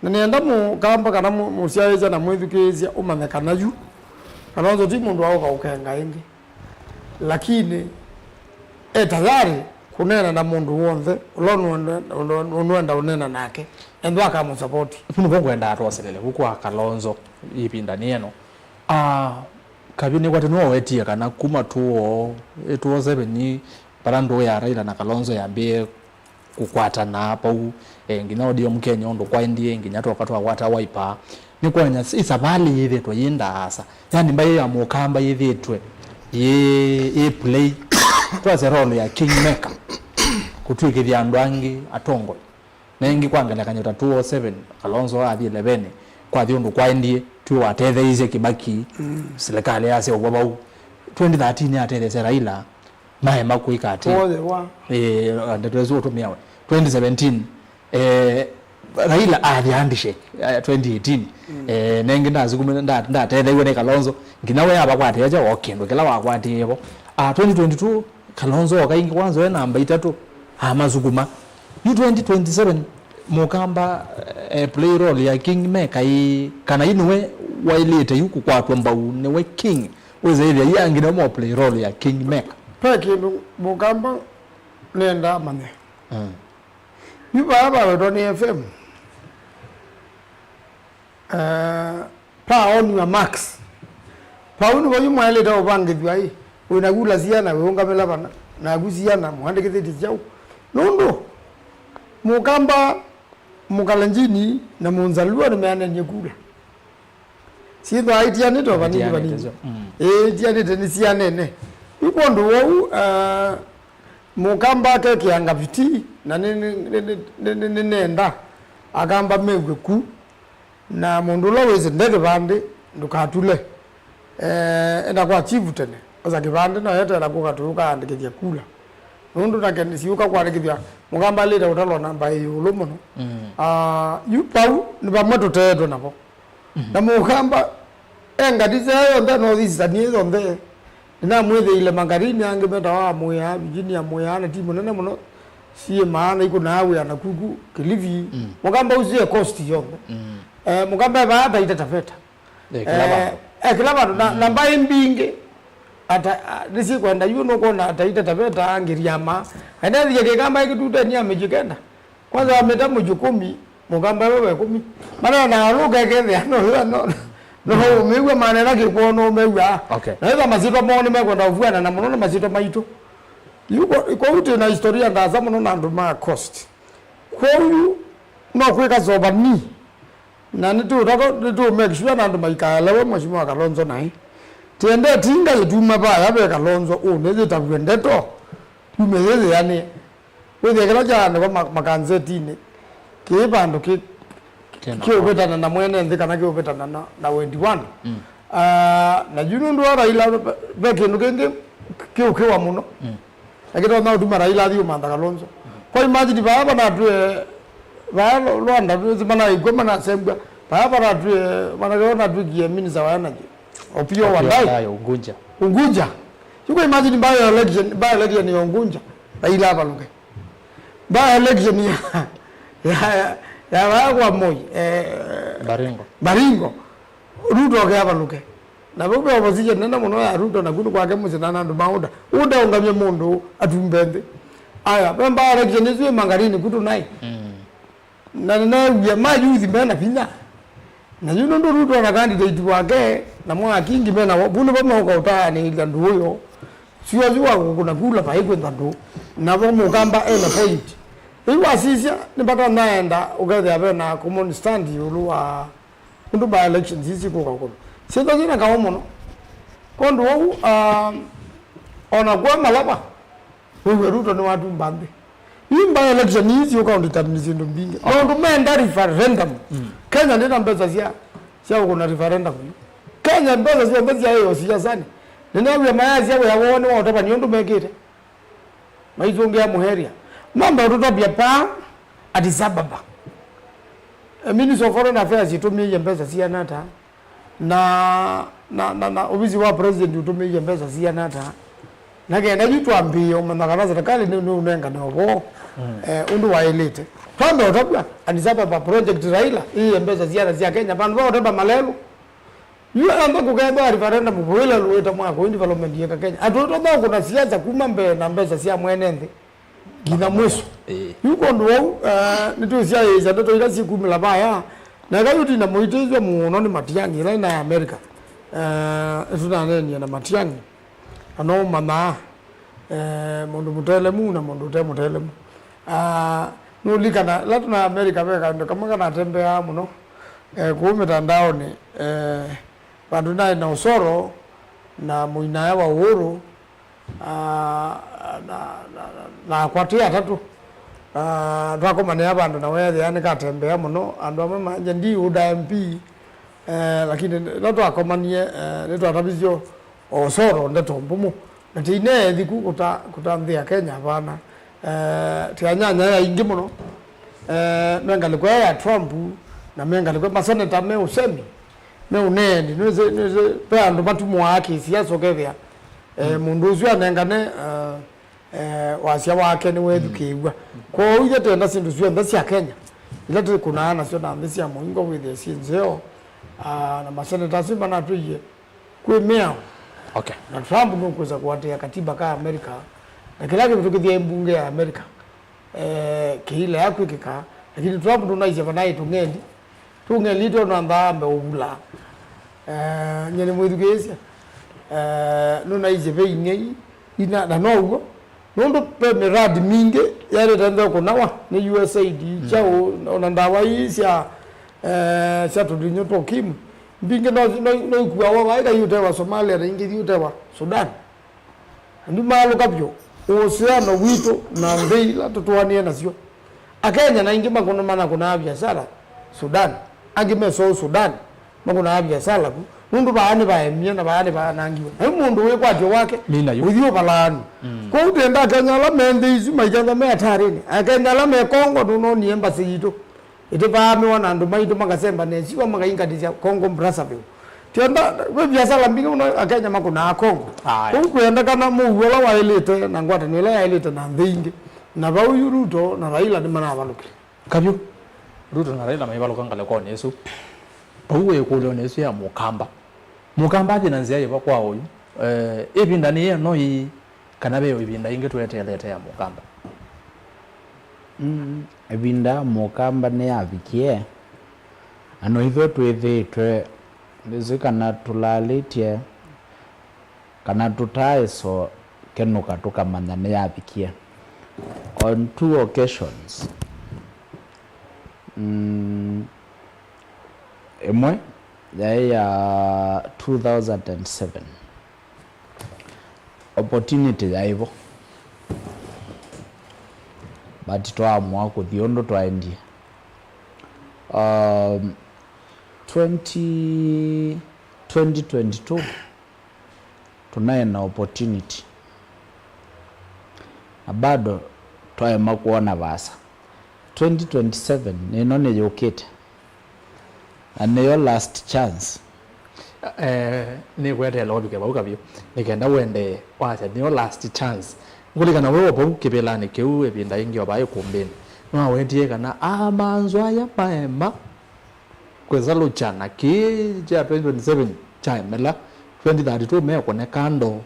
na nienda mukamba kana musiaeja na mwithukizia umanyekana yu kana nzo ti mundu auka ukenga ingi lakini tayari kunena na mundu wonthe unwenda unena nake endo akamusupport funo kwenda atoselele huko Kalonzo ipinda nieno kabini kwati no wetia kana kuma tuo 7 parando ya Raila na Kalonzo yambie kukwata na hapo ngina odio Mkenya ndo kwa ndie nginya to wakati wa wata waipa ni kwanya isabali yive to yinda asa yani mbaye ya mukamba yivitwe ye play twaze role ya kingmaker kutwikithia ndwangi atongo nengi kwangala kanyota 207 Kalonzo athi 11 kwa thiondu kwa ndie tu watetheize Kibaki serikali yase obaba 2013 atethese Raila mahema kuikati ndatwezo utumia 2017 Raila handshake 2018 nengi ndazi kumena ndathethe iwe ne Kalonzo nginawe yaba kwati yacha okendo kila wakwati yebo 2022 Kalonzo okaingi kwanza we namba 3 amazuguma 2027 Mukamba play role ya kingmaker kana inwe wailete yuku kwatwa mbau newe king wezeile yangina mo play role ya kingmaker peki Mukamba nenda mane Yuba Doni FM pa on your marks pa unu wa yuma ile dawo bangi biai unagula ziana weonga mela bana na guziana muhandike dijau nondo Mukamba Mukalanjini na Munzalua ni meana nyekula sido aitia nito bani tiani tenisia nene yuko ndo wau Mukamba ke kianga viti na nenda agamba megwe ku na mundulo weze ndege bande ndukatule enda kwa chivu tene oza kibande na yete na kukatuka andike kula nundu nakeni siuka kwa ndikibya Mukamba leta utalo namba hiyo lomono yupau ni bamoto teto nabo na Mukamba engadize yo ndano zisanizo mbe na mwethe ile mangarini ange beta wa moya Virginia moya na timu nene muno sie maana iko nawe anakugu Kilifi Mukamba uzie cost yombe Mukamba baada itatafeta kilaba na mbaye mbinge ata nisi kwenda yuno kona ataita tabeta angiriama anazi yake kama ikituta ni amejikenda kwanza ametamu 10 Mukamba wewe 10 maana na lugha kende no mewe maana yake kuono mewe naweza mazito mone mekwenda uvuana na muno mazito maito yuko iko ute na historia ndaza muno na nduma cost kwa hiyo no kweka zoba ni na nitu make sure na nduma ikalewe mheshimiwa Kalonzo nai tiende tinga yetuma ba yabe Kalonzo uneze tabwendeto tumeyeze yani wewe kala jana kwa makanzetini kibando kiobetana na mwene ndika na kiobetana na 21 na juno ndo Raila beke nukenge kiwa muno akito na utuma Raila dio manda Kalonzo kwa imagine baba na tue baba Rwanda zimana igoma na sembwa baba na tue manaona tukie minister wa energy opio wandai Unguja yuko imagine by election ni Unguja Raila baluke by election ya wagwa moi Baringo Ruto ke abaluke na bobe opposition nenda muno ya Ruto na gudu kwake musinana ndo mauda unda ungamye mundu atumbende aya bamba election izwe mangarini kutu nai na ya majuzi mbena pinya na yuno ndo Ruto na candidate wake na mwa kingi mena bunu bama ukauta ni ndu huyo sio ziwa kuna kula pa iko ndu na bo Mukamba ena point iwa sisi nipata naenda ugathe abe na common stand yulua kundu by election sisi ko kako sio jina kama mono kondo ona kwa malaba wewe Ruto ni watu mbambe by election hizi ukaunti tabnizi ndo mbinge ndo menda referendum Kenya ndio mbeza sia kuna referendum Kenya mbeza sia mbeza hiyo siasa ni ninawe mayazi yao yaone wao toba nyondo mekete maizongea muheria mambo Ruto bia pa Addis Ababa Minister of Foreign Affairs itumie mbeza sia nata na ofisi wa president utumie mbeza sia nata nagenda yitwambio manakana serikali ni unenga nabo undu wa elite pambe otobwa Addis Ababa project Raila hii mbeza sia sia Kenya bandu wao toba malelu yu amba kugenda referendum kuwela lueta mwako development ya Kenya atoto ba kuna siasa kumambe na mbeza sia mwenende gina mweso yuko ndo nitu sia ya ndoto ila siku mila baya na gayuti na muitezwe muno ni Matiang'i ila na America tuna neni na Matiang'i ano mana mundu mutelemu na mundu temutelemu no likana latuna America beka ndo kama kana tembea muno ku mitandao ni bandu na usoro na muinaya wa uhuru na kwatia tatu twakomania bandu na wethe yani katembea muno andu amwe manje ndi uda MP lakini ndo twakomanie nitwatabizio osoro ndeto mbumu na tine thiku kutanthia Kenya bana tianyanya ya ingi muno mengalikwa ya Trump na mengalikwa maseneta me usemi me unendi neze pe andu matumu wake siasa kethia mundu ucio anengane wasia wake ni wethukiwa kwa hiyo tenda sindu cio ndasi ya Kenya ila kuna na cio na ndasi ya muingo with sinzeo na maseneta simba na tuye kwemea. Okay. Na Trump nukuweza kuwatia katiba ka Amerika na kila kitu kithia mbunge ya Amerika kile yako ikika lakini Trump tunaize banaye tungeli to namba ambe ubula nyene mwithugesia nuna ize veine ina na nogo nondo pe miradi mingi yale tanda kunawa ni USAID chao na ndawa hii cia tudinyo to kim binge no kuwa wa ga yute wa Somalia na ingi yute wa Sudan ndi malo kapyo uhusiano wito na ndeila tutwanie nacio akenya na ingi makono mana kuna biashara Sudan angime so Sudan makuna biashara ku mundu baani baemie na baani banangiwa he mundu we kwatyo wake uthio balani ko utenda Kenya la mende ici maijanga me atarini akenya la me Kongo duno ni embassy yito ite baami wana ndu maitu magasemba nesi wa magainga dizia Kongo Brazzaville tienda we biashara mbingi uno akenya makuna Kongo kwenda kana muwola wa elite na ngwata ni la elite na ndingi na ba Ruto na Raila ni mana baluke kabyo Ruto na Raila maibaluka ngale ko nesu uwe kulo nesu ya mukamba thina nzia yiba kwa uyu ibinda ni ye no yi kana be ibinda inge twetelete ya mukamba ibinda mukamba ne abikie ano itho twithitwe ndizikana tulalitie kana tutaiso kenuka tukamanya ne abikie on 2 occasions emwe ya 2007 opportunity yaivo but twaamua kuthiondo twaendie 2022 tunaena opportunity bado twaema kuona vasa 2027 ninone yokete and your last chance ni kwete lobi ke bauka bio nikenda wende wacha ni your last chance ngulikana wewe bo kibelani keu ebinda ingi obaye kumbeni no wendie kana amanzwa ya maema kweza luchana kija 2027 chamela 2032 me kone kando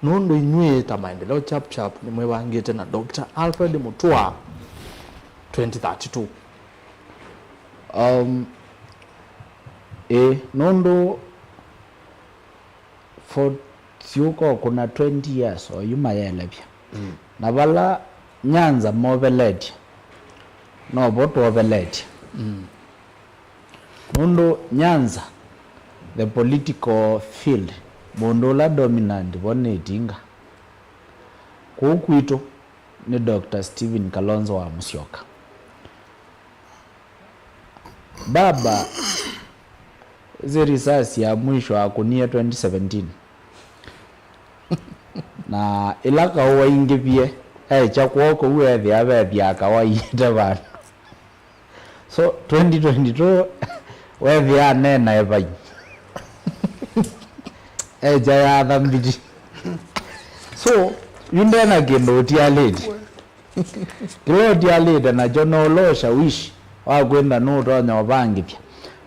nondo inywe ta maendeleo chap ni mwe wangete na Dr. Alfred Mutua 2032 nondo for siuko kuna 20 years o yuma yelebya na bala Nyanza moveled no boto oveled nondo Nyanza the political field bondola dominant bonetinga kukwito ni Dr. Stephen Kalonzo wa Musyoka baba risasi ya mwisho akunia 2017 na ilaka uwa ingipie chakuoko uwe thiabe biaka wa ita bana so 2022 we thia nena ebai jaya thambiji so yundena kendo tialedi kilo tialedi na jono losha wish wa kwenda no tonya obangipia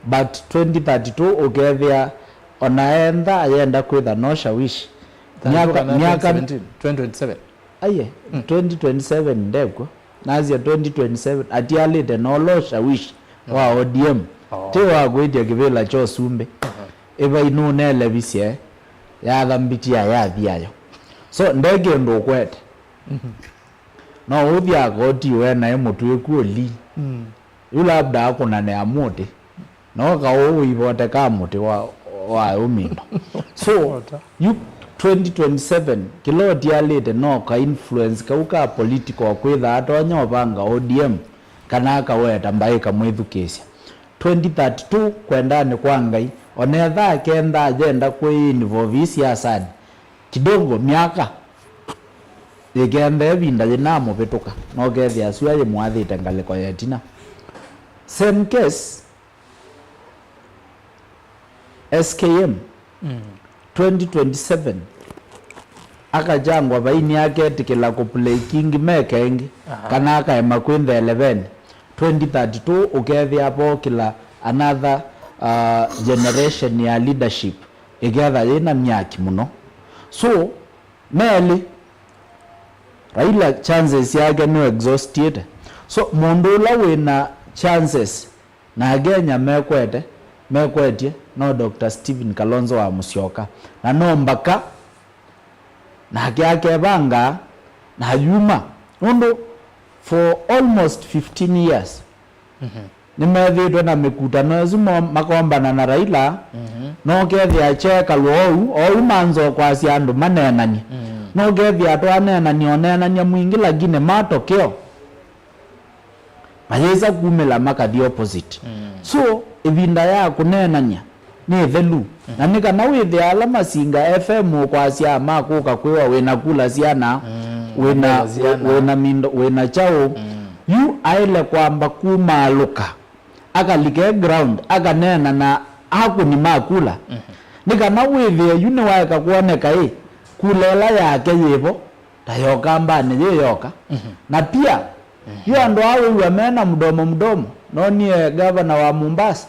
but 2032 ukethia onaenda ayenda kwitha no shawishi miaka 2027 aye 2027 ndeko nazia 2027 atialite no lo shawishi wa ODM te wa gwitia kivela cho sumbe eba inu nele bisie ya thambitia ya thiayo so ndege ndo kwete no uthia goti wena emutu ekuoli labda akuna ne amote no ka uivote ka muti wa umindo so you 2027 kiloti alite no ka influence ka uka political kwitha atonya obanga ODM kana ka weta mbai ka mwithukesia 2032 kwendane kwa ngai onetha kenda agenda kwi involve siasa kidogo miaka ikende binda jina mubituka no gethia cio ye mwathite ngaliko yetina. Same case SKM 2027 akajangwa baini yake tikila kuplay king mekengi kana akaema kwin the 11 2032 ukethia hapo kila another generation ya leadership igetha yina myaki muno. So meli Raila chances yake no exhausted. So mundu la wina chances na agenya mekwetie no Dr. Stephen Kalonzo wa Musyoka na no mbaka na yake banga na yuma mundu for almost 15 years nimethitwe na mikutano ezumo makombana na Raila no kethia cheka lwou ou manzo kwa cia andu manenani no kethia twanenani onenania mwingi lakini matokeo mayeza kumela makadi opposite. So ibinda ya kunenania ni thelu na nika na withi alama singa FM kwa cia makuka kwiwa wina kula ciana wina mindo wina chao yu aile kwamba kumaluka akalike ground akanena na hakuni makula nika na withi yune waeka kuoneka kulela yake yivo tayoka mbani yeyoka na pia yu andu awe wamena mdomo nonie governor wa Mombasa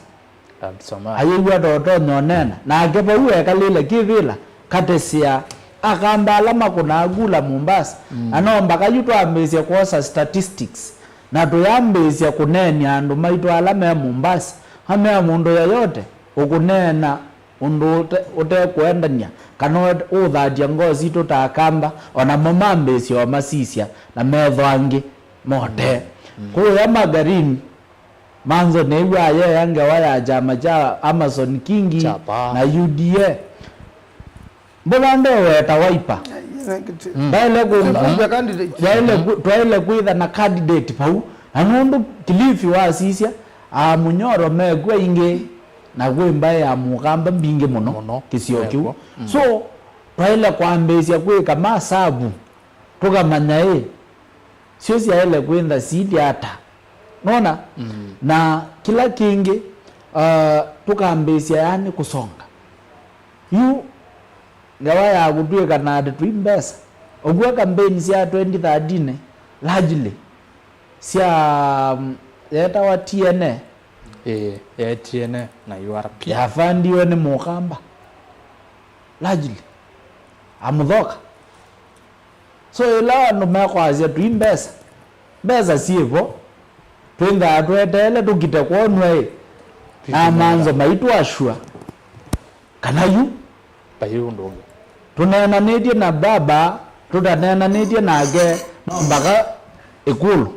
ayigwa toto nyonena na akepa uweka lile kivila katesia akamba alama kuna agula Mombasa anomba kayutu ambezia kuosa statistics na tuyambezia kuneni andu maitu alama ya Mombasa hame ya mundu yoyote ukunena undu ute kuendania kana uthatia ngozi tutakamba ona momambezia wa masisia na methwangi mote kuya magarini manzo newa ye yange waya jama ja Amazon Kingi Chapa na UDA mbona weta waipa baile kuitha na candidate pau anundu Kilifi wa sisia munyoro megwe inge na gwemba ya mugamba mbinge muno kisio kiu so baile kwambezia kwika masabu tukamanya sio sia ile kwenda sidi hata nona na kila kingi tukambezia yani kusonga yu ngawa ya gutwe kana ade twimbesa ogwa campaign cia 2013 largely cia yeta wa TNA ya TNA na URP ya fandiwe ni mukamba largely amudhoka so ila no mekwazia twimbesa beza sievo twenda atwetele tukite kwonwe na manzo maitu ashua kana yu bayu ndo tunenanĩtie na baba tutanenanĩtie nake mpaka ikulu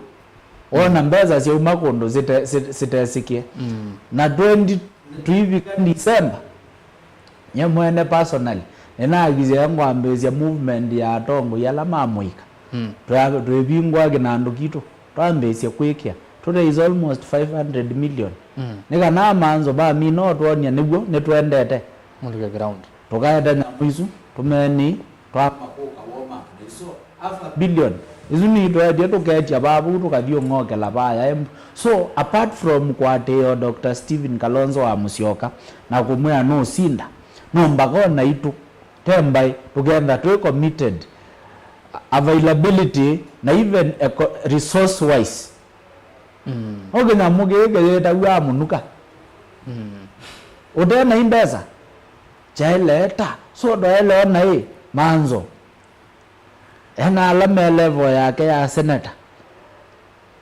ona mbeza ciauma kundu sitesikie na 20 tuivika December nye mwene personally ninagizia ngwambezia movement ya tongo yala mamuika twebingwa ginandu kitu twambezia kwikia today is almost 500 million nika na manzo ba mino twonia niguo nitwendete mulike ground tukaenda nyamuisu tumeni twamakuka woma so after billion izuni twende tuketia babu tukathio ngoke la baya so apart from kwateo Dr. Stephen Kalonzo wa Musyoka na kumwea no sinda no mbakona itu tembai together to committed availability na even resource wise ogena mugege yeta wa munuka udena imbeza chaileta so doele ona manzo ena alama level yake ya senator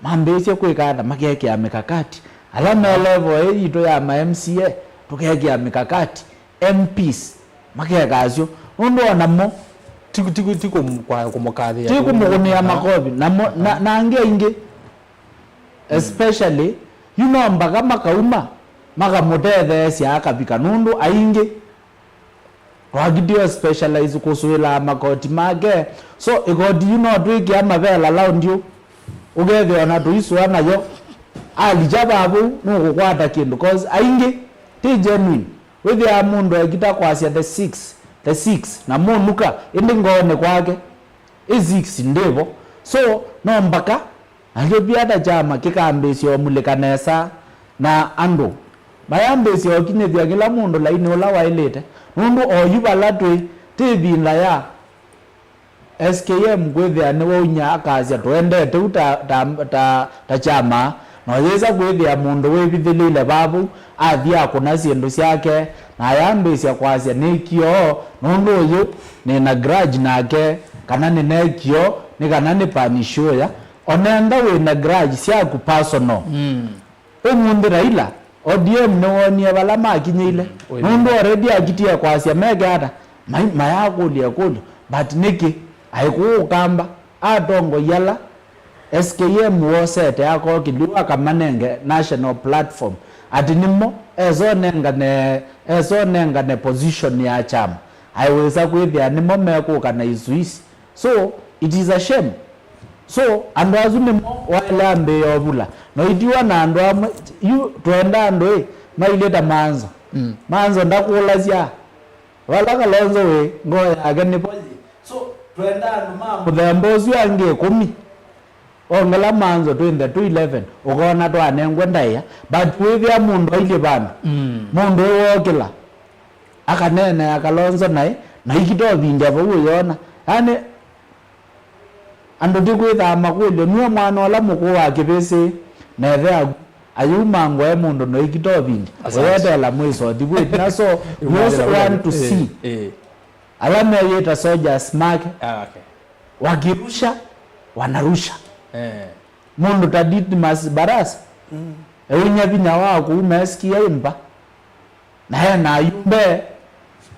mambezi kwikana makeke ya mikakati alama level ito ya MCA tukeke ya mikakati MPs makeka azio undona mo tiku kwa kumukadhi tiku mukunia makobi na ange inge especially mpaka makauma makamuthethe cia akabika nundu aingi twagidio specialize kusuila makoti make so igodi twikia mavela laundio ugethe ona tuiswa nayo alijababu nukukwata kindu cause aingi ti genuine with ya mundu ekita kwasia the 6 the 6 na munuka indi ngone kwake i6 ndivo so no mpaka alio biada chama kikambesi omulikanesa na andu mayambesi okinyethia kila mundu laini ula wailite nundu oyuba latwe tibinla ya SKM kwithia ni waunya akazia twendete ta chama no yeza kwithia mundu wibithilile babu athia kuna sindu syake na yambesi akwazia nikio nundu uyu ni na grudge nake kana ni nekio ni kana ni panishoya onenda we na grudge syaku personal umundu Raila ODM no wonia bala makinyile nundu already akitia kwazia mega hata mayakulia kuli but niki aikuukamba atongo yala SKM wosete yako kiluwa kamanenge national platform atinimo ezonenga ne position ya chama aiweza kwithia nimo mekuka na izuisi so it is a shame so andu azunimo wale ambe yobula no itiwa na andu amwe twenda andu maileta manzo manzo ndakulazia wala kalonzo we ngoya ageni pozi so twenda andu muthembozi ange 10 ongela manzo 2011 ukona twanengwe ndaya but withia mundu aile bandu mundu wokila akanene akalonzo nae na ikitobinja bo yona yani andu tikwitha makulyo niwe mwana ola muku wake bese nethe ayuma ngwe mundu no ikitobinja wetela mwiso thigwiti na so we also want to see alama yeta soldiers mark okay wakirusha wanarusha mundu taditi Barasa ewinya binya wako umesikia imba na he na yumbe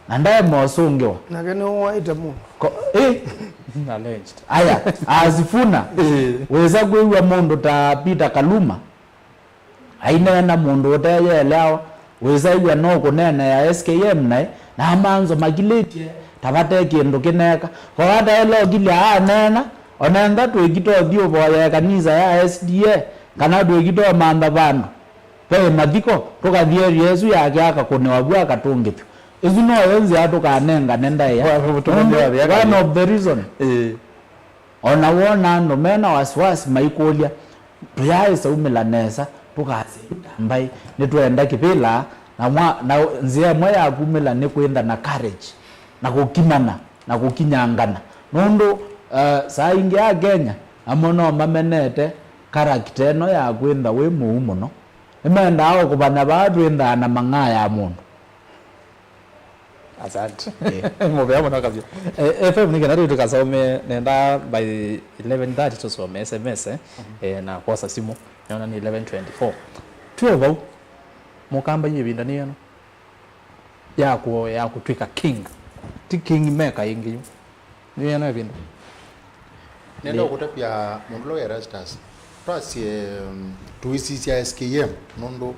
na ndaye mosungiwa na kene waita mundu alleged aya azifuna weza kwiwa mundu ta Peter Kaluma ainena mundu uteyelewa weza iwa no kunena ya SKM na manzo magilete tabate kindu kineka kwa hata elo gilia nena onenda twikito thio boya kanisa ya SDA kana twikito manda bandu pe mathiko tukathie Yesu yake akakonewa bwa katungithio izu no yenzi atukanenga nenda ya one of the reason ona wona no mena wasiwasi maikolia tuyaisa umilanesa tukase mbai nitwenda kipila na nzia moya kumila ni kwenda na courage na kukimana na kukinyangana nundu saa ingi ya Kenya amono mamenete character no ya kwenda we muumo no imenda hao kubana badu enda na mangaya ya mundu asante mobea mona kabisa FM ni kanari tukasome nenda by 11:30 tusome SMS na kosa simu naona ni 11:24 tuovo mukamba yibindani yano ya kutwika king ti king maker ingi ni yana bindu nenda kutapia mundu lo Erastus twasi tuisi ya SKM nondo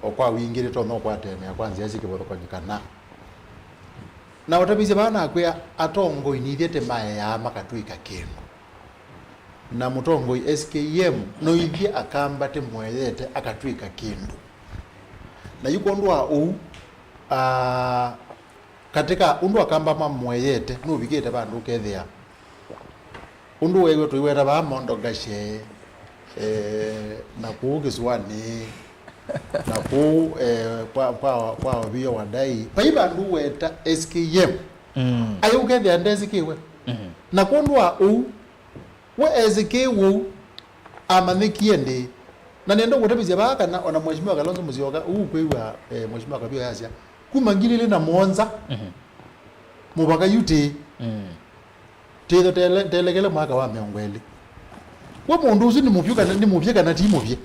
okwa wingire to no kwa teme ya kwanza yasi kibotokonyikana na utabize bana akwa atongo inithete maye ya makatwika kindu na mutongo SKM no ithi akambate mwelete akatwika kindu na yuko ndwa katika undu akamba mamweyete no bigete bandu kethia undu wewe tuiwera ba mondo gashe na kugiswani na ku kwa biyo wadai paiba ndu weta SKM ayo kethia ndezi kiwe na kundwa we SKM amanikie ndi na nendo kutabizia baka na ona mheshimiwa Kalonzo Musyoka kwewa mheshimiwa Kabio Yasia kumangilile na Monza mubaka yuti tedo telegele mwaka wa miongweli we mundu uzi ni mupye kana ti mupye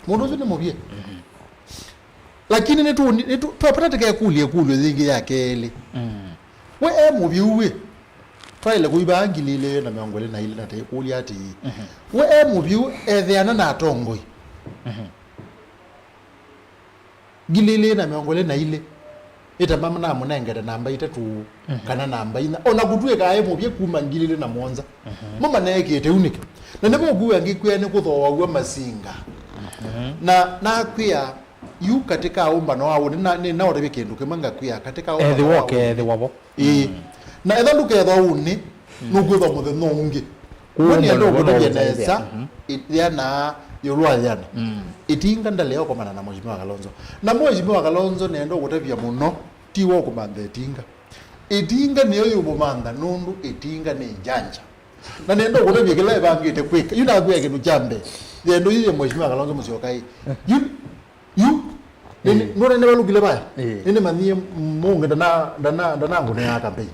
mundu uzi ni mupye lakini netu twapata teke kulie zingi yake ele we mupye uwe twaile kuibangilile na miongweli na ile na te kulia ati we mupye ethiana na tongoi gilile na miongweli na ile ita mama na munengere namba itatu kana namba ina ona gutwe kae mubye kumangilile na Monza mama nekete unike na nebo guwe ngikwene kuthowa masinga na kwia yu katika umba no awu ni na ore kindu kimanga kuya katika umba the wabo na etha nduke etha uni nugwitha muthe no ungi woni ando kutegeneza yana yolwa yana itinga ndaleo kwa mana na Mheshimiwa Kalonzo na Mheshimiwa Kalonzo nendo gutevia muno ti wo kumanda itinga niyo yubumanda nundu itinga ni janja na nendo gutevia kila bangite kwika yuna gwe kindu jambe nendo yiye Mheshimiwa Kalonzo Musyokai yu nore ne balugile baya nene manie mungu ndana ngune yakambei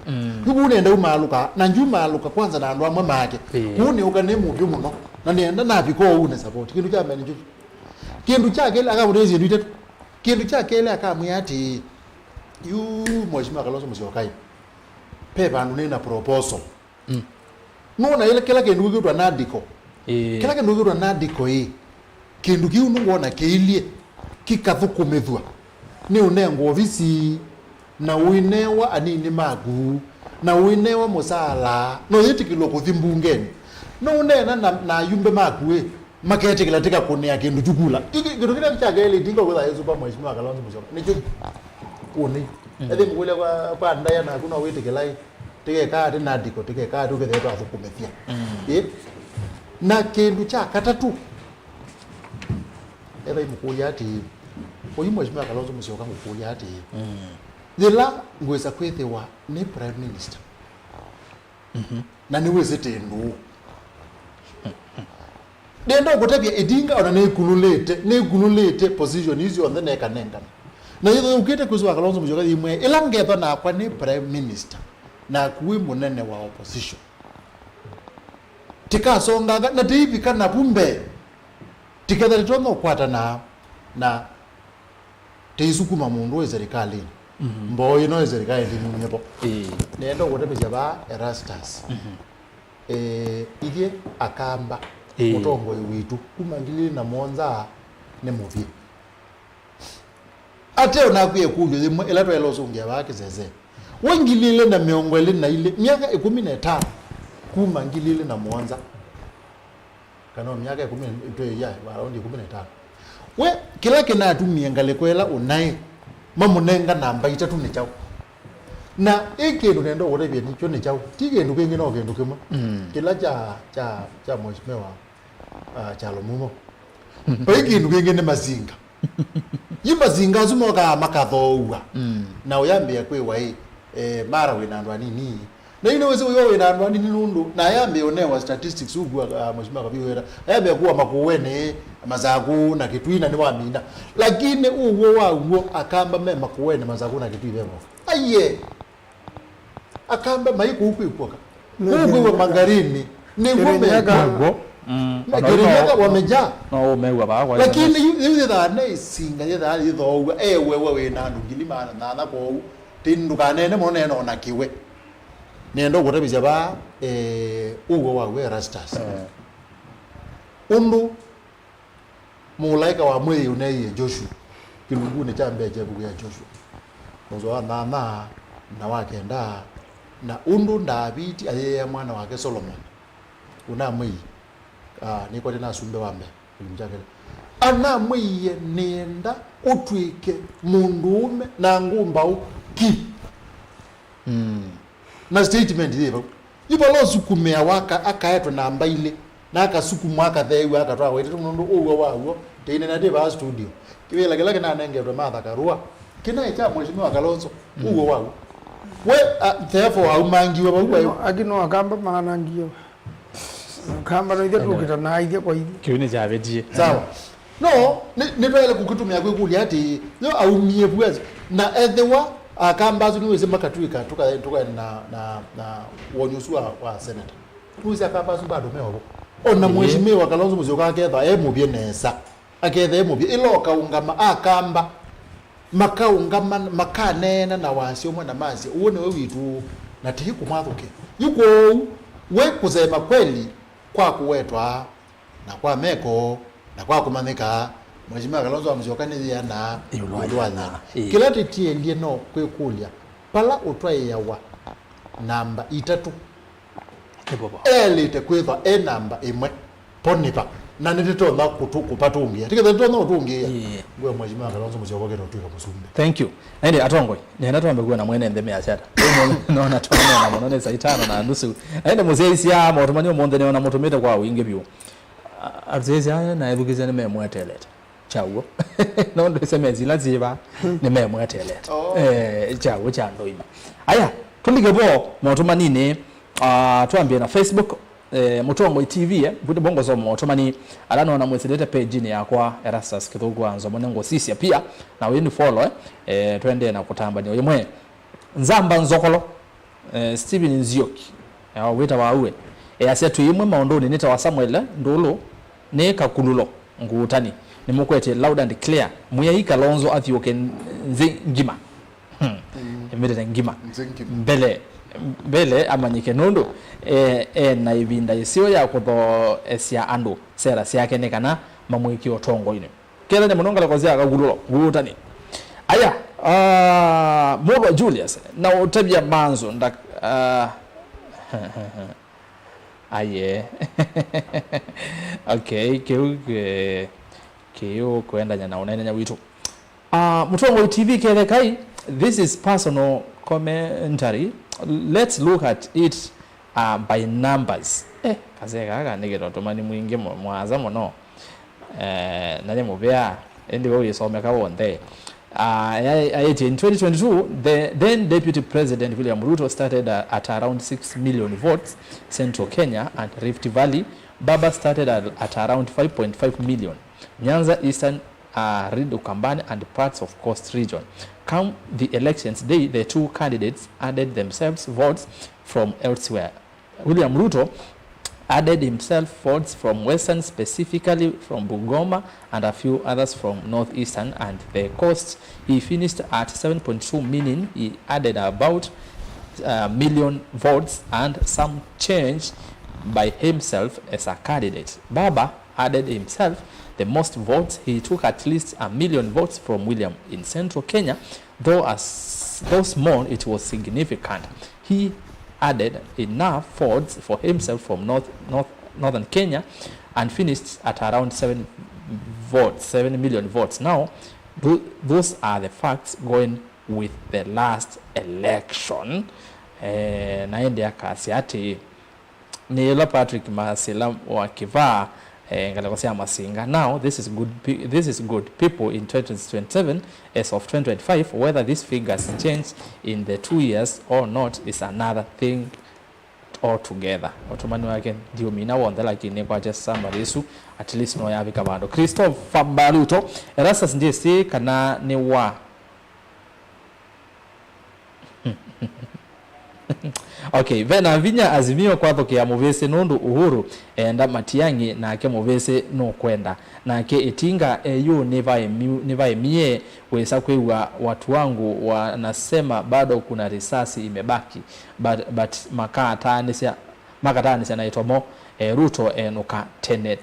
yubu nenda umaluka na njuma aluka kwanza na ndo amwe make kuni ukane mubyo muno na nenda na biko une support kindu cha mene njufu kindu chake ile akabudezi ndite kindu chake ile akamuyati yu Mheshimiwa Kalonzo Musyokai pepa nuna proposal nona ile kila kindu kitwa nadiko kila kindu kitwa nadiko kindu kiu nungona keilie kikathukumithwa ni unengo ofisi na uinewa anini magu na uinewa musala no yitikilo kuthimbungeni no unena na yumbe magu maketikila tika kunia kindu chukula kindu kile chagele dingo kwa Yesu pa Mheshimiwa Kalonzo Musyokai nicho kuni ede mugule kwa ndaya na kuna witikilai tike kati nadiko tike kati ukethetwa athukumithia na kindu cha katatu eba imukuya ati oyu Mheshimiwa Kalonzo Musyokai mukuya ati thila ngweza kwithiwa ni prime minister na ni weze tendu dendo gutebia idinga ona ni kululete position hizo on the neck anenga na yitho ukite kuzwa Kalonzo Musyokai imwe ila ngetho na kwa ni prime minister na kuwi munene wa opposition tikasonga na tivi kana pumbe tiketha ritono kwata na teisukuma mundu we serikali mboyi no serikali ndi munyepo nendo gutebya ba Erastus ige akamba mutongo witu kuma ngili na monza ne movie ateo na kuye kujo zimwe elato elosongia bake zeze wengilile na miongwele na ile miaka 15 kuma ngilile na monza kana miaka 10 ya around 15 we kila kina atumia ngalekwela unai mamunenga namba itatu ni chao na ikindu nendo gutebia nicho ni chao tigendu kingi no kindu kimwe kila cha Mheshimiwa chalo mumo ikindu kingi ni mazinga yimazinga azumoka makathoua na uyambia kwiwa mara wina ndo nini na ine wese uyo wina ndo nini nundu na yambe onewa statistics ugwa Mheshimiwa Kabiwera yambe kuwa makuwene mazagu na kitwina ni wamina lakini uwo wawo akamba mema kuwene mazagu na kitwi bemo aye akamba maiku huku ipoka huku mangarini ni ngombe yago Kirinyaga wameja no umewa ba lakini yule dane isinga yeda yitho ewe wina ndugilima na ko tindu kanene mone no nakiwe nendo gutebya ba ugo wa Erastus undu mulaika wa mwezi uneye Joshua kilungu ni chambe jebu ya Joshua mozo na wakenda na undu David aye mwana wake Solomon una mwezi niko tena sumbe wambe kumjakela ana mwiye nenda utwike mundume na ngumba uki na statement hiyo yipo losukumea waka akaetwa namba ile na akasukumwa akathewa akatwa wetu mundu uwo wawo teine na deba studio kiwela kila kina nengetwa Martha Karua kina cha Mheshimiwa Kalonzo uwo wawo we therefore aumangiwa bawo akino akamba manangiwa kamba no ide tukita na ide kwa ide kiuni javetie sawa no ni twele kukutumia kwekulia ati yo aumie bwezi na ethewa akamba azu niweze makatwika tuka na wonyuswa wa senator tuza akamba azu bado mewo ona Mheshimiwa Kalonzo Musyokai aketha mubye nesa aketha mubye iloka ungama akamba makaungama makanena na wansi omwe na mazi uone we witu na tihiku mwathuke yuko we kusema kweli kwa kuwetwa na kwa meko na kwa kumanika Mheshimiwa Kalonzo Musyokai ni yana yulwanya kila titiendie no kwekulia pala utwaye yawa namba itatu elite kwetha namba imwe ponipa na nititona kupata ungia tiketona utungia ngwe mwajima Kalonzo Musyoka kero tuika musumbe. Thank you. Ende atongwe nenda twambegwa na mwene ndeme achata naona twana na monone saa 5 na nusu ende muzeisi ya motomanyo monde ne ona motometa kwa winge byo azeisi ya na ebugize ne memweteleta chawo no ndo semezi laziba ne memweteleta chawo chando ima aya tulige bo motomanine tuambie na Facebook Mutongo TV bude bongo zo motomani alano na mweseleta page ni yakwa Erastus Kithugwanzo monengo sisi pia na wewe ni follow twende na kutamba ni yemwe nzamba nzokolo Steven Nzioki wita wawe asetu yimwe maondoni nita wa Samuel ndolo ne kakululo ngutani nimukwete loud and clear muya Kalonzo athioke ngima emere ngima mbele amanyike nundu na ibinda isio ya kutho esia andu sera siake ne kana mamwiki otongo ine kera ne munongala kozia akagulo ngutani aya Mulwa Julius na utabia manzo nda aye okay kiyo kwenda nyana unaenda witu Mutongo TV kele kai this is personal commentary. Let's look at it by numbers. Kaze gaga nigero tomani mwingi mwaza mono nanye mubea endi wewe yesomeka wonde in 2022 the then Deputy President William Ruto started at around 6 million votes. Central Kenya and Rift Valley Baba started at around 5.5 million. Nyanza Eastern Rido Kambani and parts of Coast Region. Come the elections day, the two candidates added themselves votes from elsewhere. William Ruto added himself votes from Western, specifically from Bungoma, and a few others from Northeastern and the coast. He finished at 7.2 million. He added about million votes and some change by himself as a candidate. Baba added himself the most votes. He took at least 1 million votes from William in Central Kenya, though small, it was significant. He added enough votes for himself from northern Kenya and finished at around 7 million votes. Now, those are the facts going with the last election. Naendea kasi ati ni Patrick Masila wakivaa ngalakosia masinga. Now this is good people in 2027 as of 2025. Whether these figures change in the 2 years or not is another thing altogether. Otomani wake ndio mina wonde lakini kwa just somebody isu at least no yavi kabando. Christopher Baluto Erastus ndiye si kana ni wa okay vena vinya azimio kwa thoke ya Muvese nundu Uhuru enda Matiang'i na ake Muvese no kwenda na ake itinga yu nivae mie wesa kwewa watu wangu wanasema bado kuna risasi imebaki but makatanisya naitwa mo Ruto enuka tene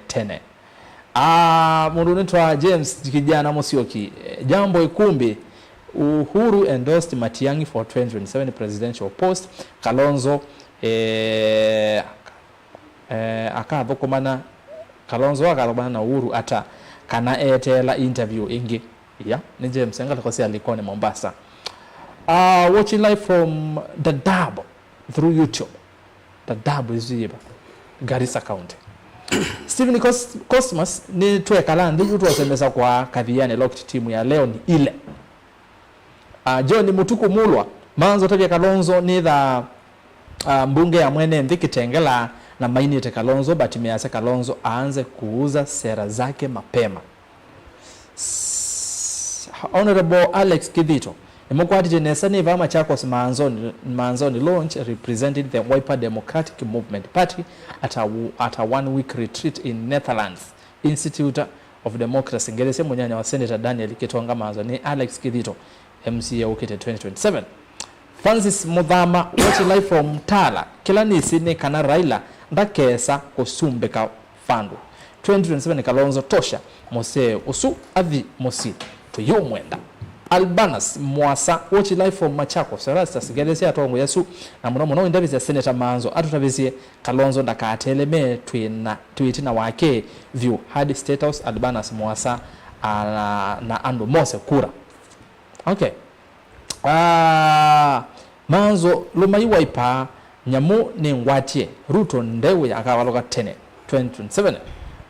mundu nitwa James kijana Musyoki jambo ikumbi Uhuru endorsed Matiang'i for 2027 presidential post. Kalonzo Kalonzo akalobana na Uhuru ata kana etela interview ingi ni James ngalakosia Likoni Mombasa. Watching live from Dadaab through YouTube. Dadaab is Garissa County. Stephen Cosmas ni twekala ndi utuwasemesa kwa kadhiane locked team ya leo ni ile John Mutuku Mulwa manzo tabia Kalonzo ni the mbunge ya mwene Ndikitengela na maini ya Kalonzo but mease Kalonzo aanze kuuza sera zake mapema. Honorable Alex Kidito Mukwati Jenesa ni vama Chakos Manzoni launch represented the Wiper Democratic Movement Party at a 1-week retreat in Netherlands Institute of Democracy. Ngelese mwenyanya wa Senator Daniel Kitonga Manzoni Alex Kidito MCA ukete 2027. Francis Mudhama watching live from Tala kila nisi ni kana Raila ndakesa kusumbeka fandu 2027 Kalonzo tosha mose usu avi mosi tuyomwenda Albanas Mwasa watch live from Machakos Erastus Gedesi atongo yasu na muno ndabize Senator Manzo atutabizie Kalonzo ndakateleme tweetina wake view hard status Albanas Mwasa na Ando Mose Kura. Okay. Manzo lumayiwa ipa nyamu ni ngwatie Ruto ndewe yakawaloka 2027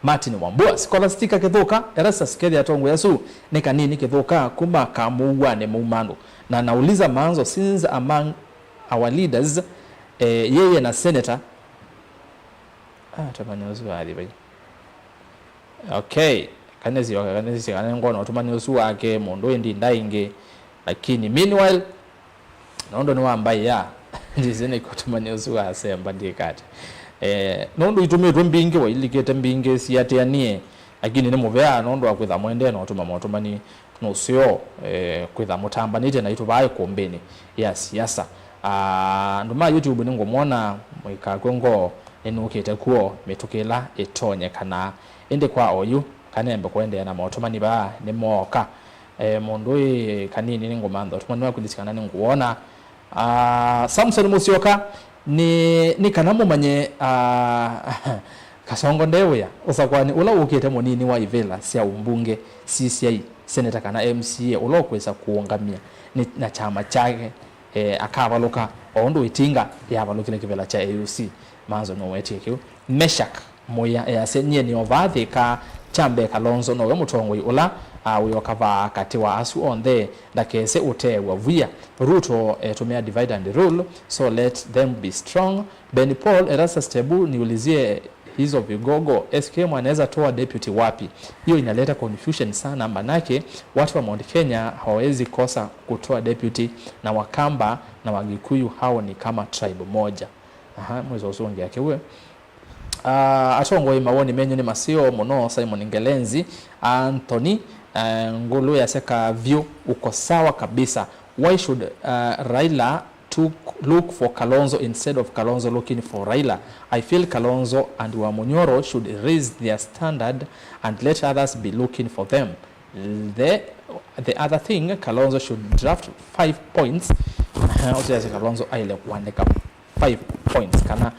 Martin Wambua Scholastica Kithuka Erastus Kedi atongo yasu nika nini Kithuka kumba kamuwa ne muumando na nauliza Manzo since among our leaders yeye na senator tamani usu hadi bai okay kanezi kanengono otumani usu wake mondo endi ndainge lakini meanwhile nondo no ambaye ya ndizene kutumani usu ase mbandikati nondo itumie mbinge wa ilikete mbinge siatianie lakini ne muvea nondo akwitha mwende no tuma motumani no sio kwitha mutamba nite na itubaye kombeni ya siasa nduma YouTube ningo mona mwika kwengo enukite kuo metukila itonye kana ende kwa oyu kanembe kwende na motumani ba ne moka mondoi kanini ningo mando tumani wakudisikana ningo wona Samson Musyoka ni kanamo manye kasongo ndewe ya usakwani ula ukite monini wa Ivela sia umbunge CCI senator kana MCA ula kwesa kuongamia ni na chama chake akavaloka ondo itinga yavalukile kivela cha AUC Manzo no wetike Meshak moya yasenye ni ovathe ka chambe Kalonzo no mutongo ula uyo kava kati wa asu on the dakese utewa via Ruto tumia divide and rule so let them be strong. Ben Paul Erastus Tebu niulizie hizo vigogo SKM anaweza toa deputy wapi? Hiyo inaleta confusion sana manake watu wa Mount Kenya hawezi kosa kutoa deputy na Wakamba na Wagikuyu hao ni kama tribe moja. Mwezo usonge yake uwe atongo imawoni menyo ni masio mono Simon Ngelenzi Anthony Ngulu ya seka view uko sawa kabisa. Why should Raila look for Kalonzo instead of Kalonzo looking for Raila? I feel Kalonzo and Wamunyoro should raise their standard and let others be looking for them. The other thing, Kalonzo should draft 5 points. Kalonzo aile kuandika 5 points kana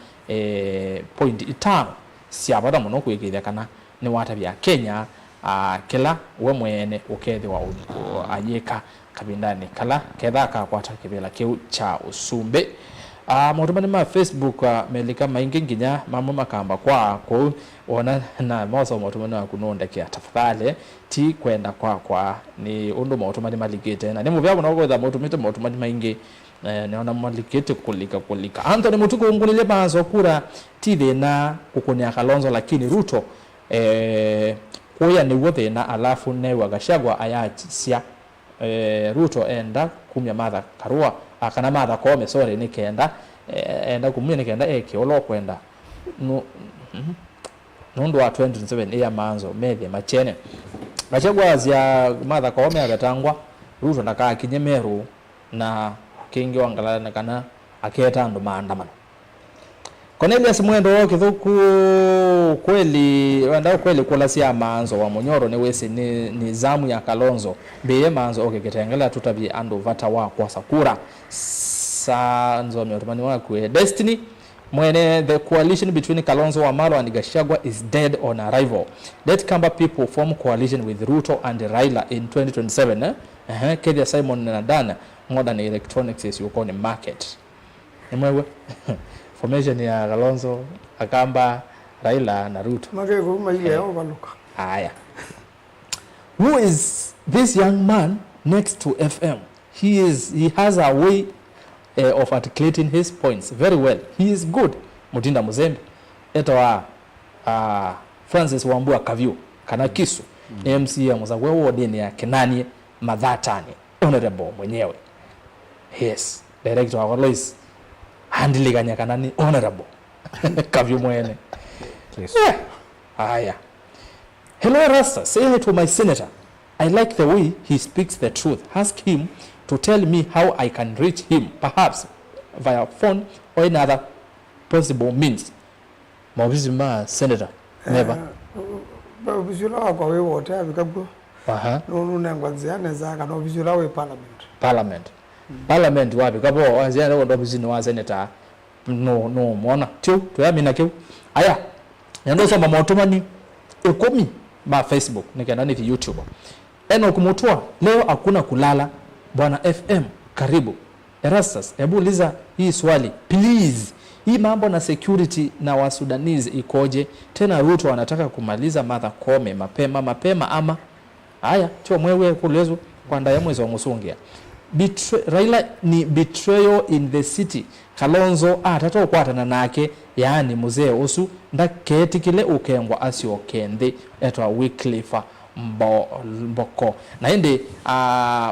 point itano siabada muno kwigithia kana ni wata bya Kenya kila we mwene ukethi wa anyika kabindani kala ketha ka kwata kibela kiu cha usumbe motumani ma Facebook melika maingi nginya mambo makamba kwa ona na mozo motumani wa kunonda kia tafadhali ti kwenda kwa ni undu motumani maligete na ni muvya bona kwetha motumani maingi neona maligete kulika Anthony Mutuku ungulile Manzo Kura tide na kukonya Kalonzo lakini Ruto kuya ni wote na alafu newa Gachagua ayachisia Ruto enda kumya Martha Karua akana Martha Koome sorry nikenda enda kumya nikenda olo kwenda nondo wa 2027 ya Manzo methe machene Gachagua azia Martha Koome agatangwa Ruto ndaka kinyemeru na kingi wangalana kana aketa ndo maandamano Cornelius Mwendo Kithuku kweli wanda kweli kulasia Manzo wa Munyoro ni wese ni zamu ya Kalonzo biye Manzo kitengela tutabi ando vata wa kwa Sakura sanzo myotumani wa kwe Destiny mwene the coalition between Kalonzo Wamalo and Gachagua is dead on arrival. Let Kamba people form coalition with Ruto and Raila in 2027 Kedia Simon Nadana modern electronics is yuko ni market nimwewe formation ya Kalonzo Akamba Raila na Ruto magego maile yao baluka haya. Who is this young man next to FM? He has a way of articulating his points very well. He is good. Mutinda Muzembe etwa Francis Wambua Kavyu kana kisu MC ya Muzagwe wodeni ya Kenani Madhatani honorable mwenyewe. Yes, director wa Lois handliganya kanani honorable Kavyu mwene. Yes. Haya. Hello Rasta, say to my senator. I like the way he speaks the truth. Ask him to tell me how I can reach him, perhaps via phone or any other possible means. Mabizima senator never. Babizula kwa wewe wote abikabwo nunu nengwanzia neza kana vizula we parliament wapi kapo waziana ndo bizini wa senator no muona tu tuyamina kiu aya yando soma motomani ekomi ba Facebook nikaenda ni YouTube eno kumutwa leo hakuna kulala bwana FM karibu Erastus hebu uliza hii swali please hii mambo na security na wa Sudanese ikoje tena Ruto wanataka kumaliza Martha Koome mapema ama haya cho mwewe kulezo kwa ndaya mwezi wa Musungia Raila ni betrayal in the city Kalonzo atatoa kwatana nake yani muzee usu ndaketi kile ukengwa asio kende etwa Wycliffe Mboko na indi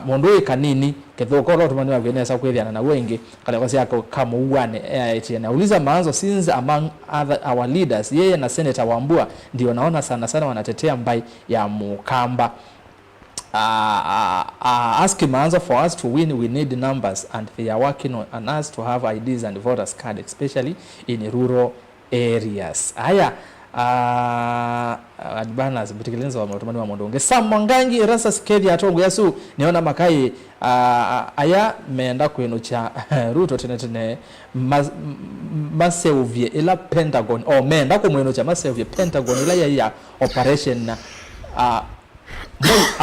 mondoi kanini kethoko lo tumani wagenesa kwethiana na wengi kale kwasi yako kama uwane na uliza maanzo since among our leaders yeye na Senator Wambua ndio naona sana wanatetea mbai ya Mukamba asking Manzo for us to win we need numbers and they are working on us to have IDs and voters card especially in rural areas haya adbanas bitikilenza wa matumani wa mondonge Samwangangi Erastus Kethi atongo yasu niona makai aya meenda kwenu cha Ruto tene Maseuvie ila Pentagon meenda kumwenu cha Maseuvie Pentagon ila ya operation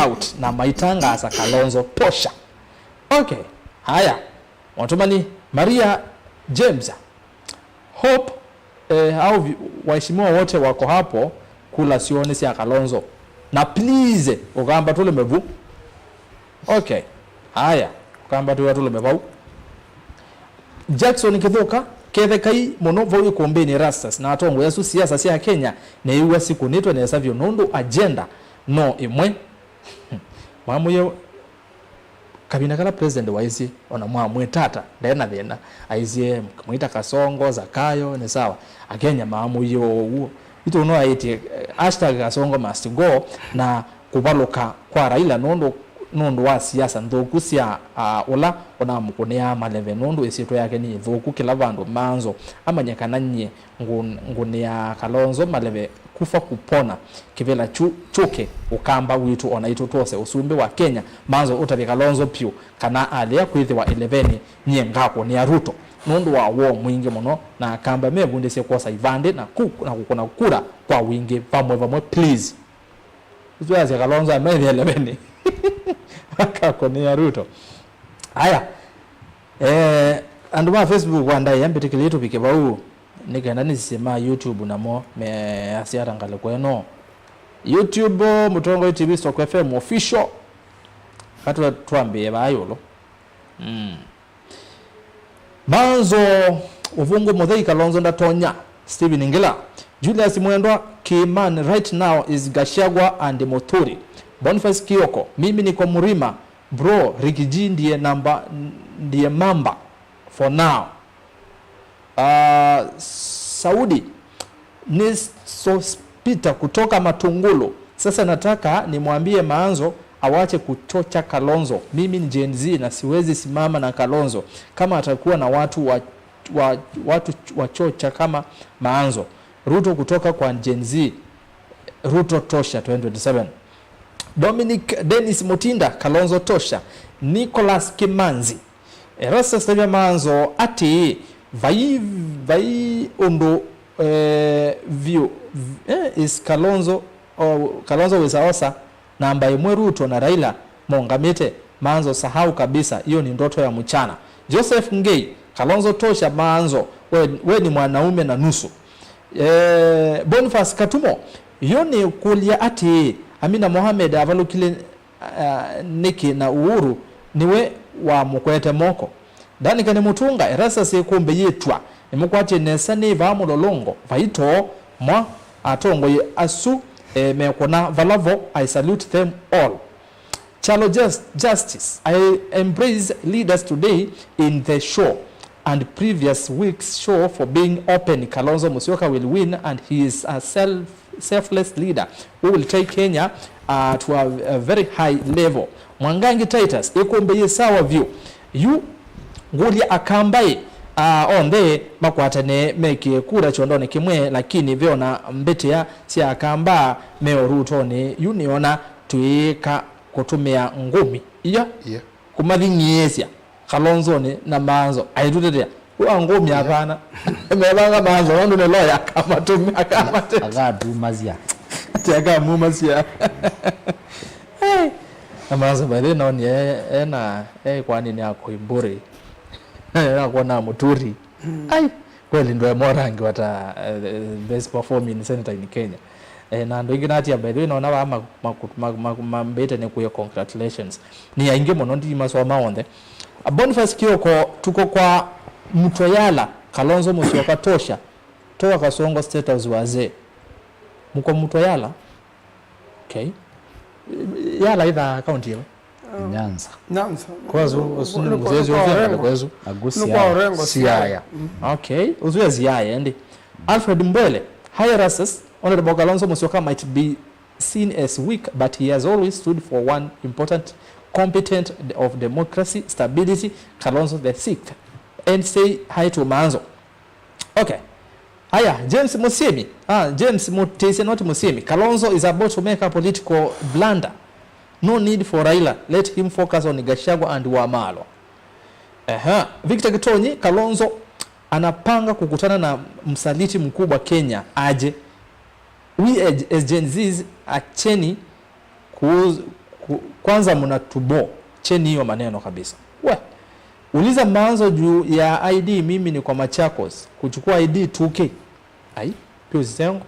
out na maitanga asa Kalonzo tosha. Okay. Haya. Watumani Maria James. Hope au waheshimiwa wote wako hapo kula sione si Kalonzo. Na please ukamba tule mevu. Okay. Haya. Ukamba tule mevu. Jackson Kithuka kethekai muno voyo kombeni Erastus na atongo yasu siasa cia Kenya na iwa siku nitwe na savio nondo agenda no imwe mwamuyo kabina kala president waisi ona mwamwe tata ndena thena aizie mwita Kasongo Zakayo ni sawa akenya maamuyo uo ito no aiti #Kasongo must go na kubaluka kwa Raila nondo wa siasa nthuku cia ula ona mukunea maleve nondo esito yake ni thuku kila vandu manzo amanyakananye ngunia Kalonzo maleve kufa kupona kivela chuke ukamba witu ona itu tose usumbe wa Kenya manzo utabi Kalonzo pio kana alia kwithiwa 11 nyengako ni Ruto nondo wa wo mwingi muno na kamba megunde se kosa ivande na kukuna kura kwa wingi pamwe please uzoaze Kalonzo ameni 11 akako ni Ruto haya anduma Facebook wanda yambitikilitu bikebau nikaenda nisema YouTube namo me asiara ngale kweno YouTube Mutongo TV Stock FM official katu tuambie bayolo Manzo uvungu Muthei Kalonzo ndatonya Steven Ngila Julius Mwendwa Kiman right now is Gashagwa and Muturi Boniface Kioko mimi niko Murima bro Rikiji ndiye mamba for now Saudi ni Sospita kutoka Matungulu sasa nataka nimwambie Manzo awache kuchocha Kalonzo mimi ni Gen Z na siwezi simama na Kalonzo kama atakuwa na watu wachocha kama Manzo Ruto kutoka kwa Gen Z Ruto tosha 2027 Dominic Dennis Mutinda Kalonzo tosha Nicholas Kimanzi Erastus Kethi Manzo ati vai undo view is Kalonzo Wezaosa na ambaye Ruto na Raila mongamite Manzo sahau kabisa hiyo ni ndoto ya mchana Joseph Ngei Kalonzo tosha Manzo we ni mwanaume na nusu Boniface Katumo yoni kulia ati Amina Mohamed avalukile Niki na Uhuru niwe wa mukwete moko Dani kane Mutunga Erastus kumbe yetwa nimukwache nesani va mulolongo vaito mwa atongo asu mekona valavo I salute them all Chalo Justice I embrace leaders today in the show and previous week's show for being open Kalonzo Musyoka will win and he is a selfless leader who will take Kenya to a very high level Mwangangi Titus ikumbe yesawa view you ngulia akambaye onde makwatane meke kura chondone kimwe lakini viona mbete ya si akamba meo Ruto ni uniona tuika kutumia ngumi iya kumathingiesya Kalonzo ni na manzo aitutetea wa ngumi hapana mebanga manzo ndo ne lawyer kama tumia kama agatumazia tega mumazia manzo bale no ni ena kwani ni akoimburi kuona muturi ai kweli ndio morangi wata best performing senator in Kenya na ndo inginati ya by the way naona wa mambete ne kuyo congratulations ni ainge mono ndi maswa maonde Boniface Kioko tuko kwa Mtoyala Kalonzo Musyoka tosha toa Kasongo State House wazee mko Mtoyala okay yala ida county hiyo Nyanza kwazo usunuzi wa kwazo Agusia Siaya okay uzuya Siaya ndi Alfred Mbele Higher Honorable Kalonzo Musyoka might be seen as weak, but he has always stood for one important competent of democracy, stability, Kalonzo the sixth. And say hi to Manzo. Okay. Aya, James Musemi. James Mutese, not Musemi. Kalonzo is about to make a political blunder. No need for Raila. Let him focus on Gachagua and Wamalo. Victor Gitonyi, Kalonzo anapanga kukutana na msaliti mkubwa Kenya aje. We as Gen Zs acheni kwanza mnatubo cheni hiyo maneno kabisa. Uliza Manzo juu ya ID mimi ni kwa Machakos kuchukua ID 2K. Ai, pio zisengo.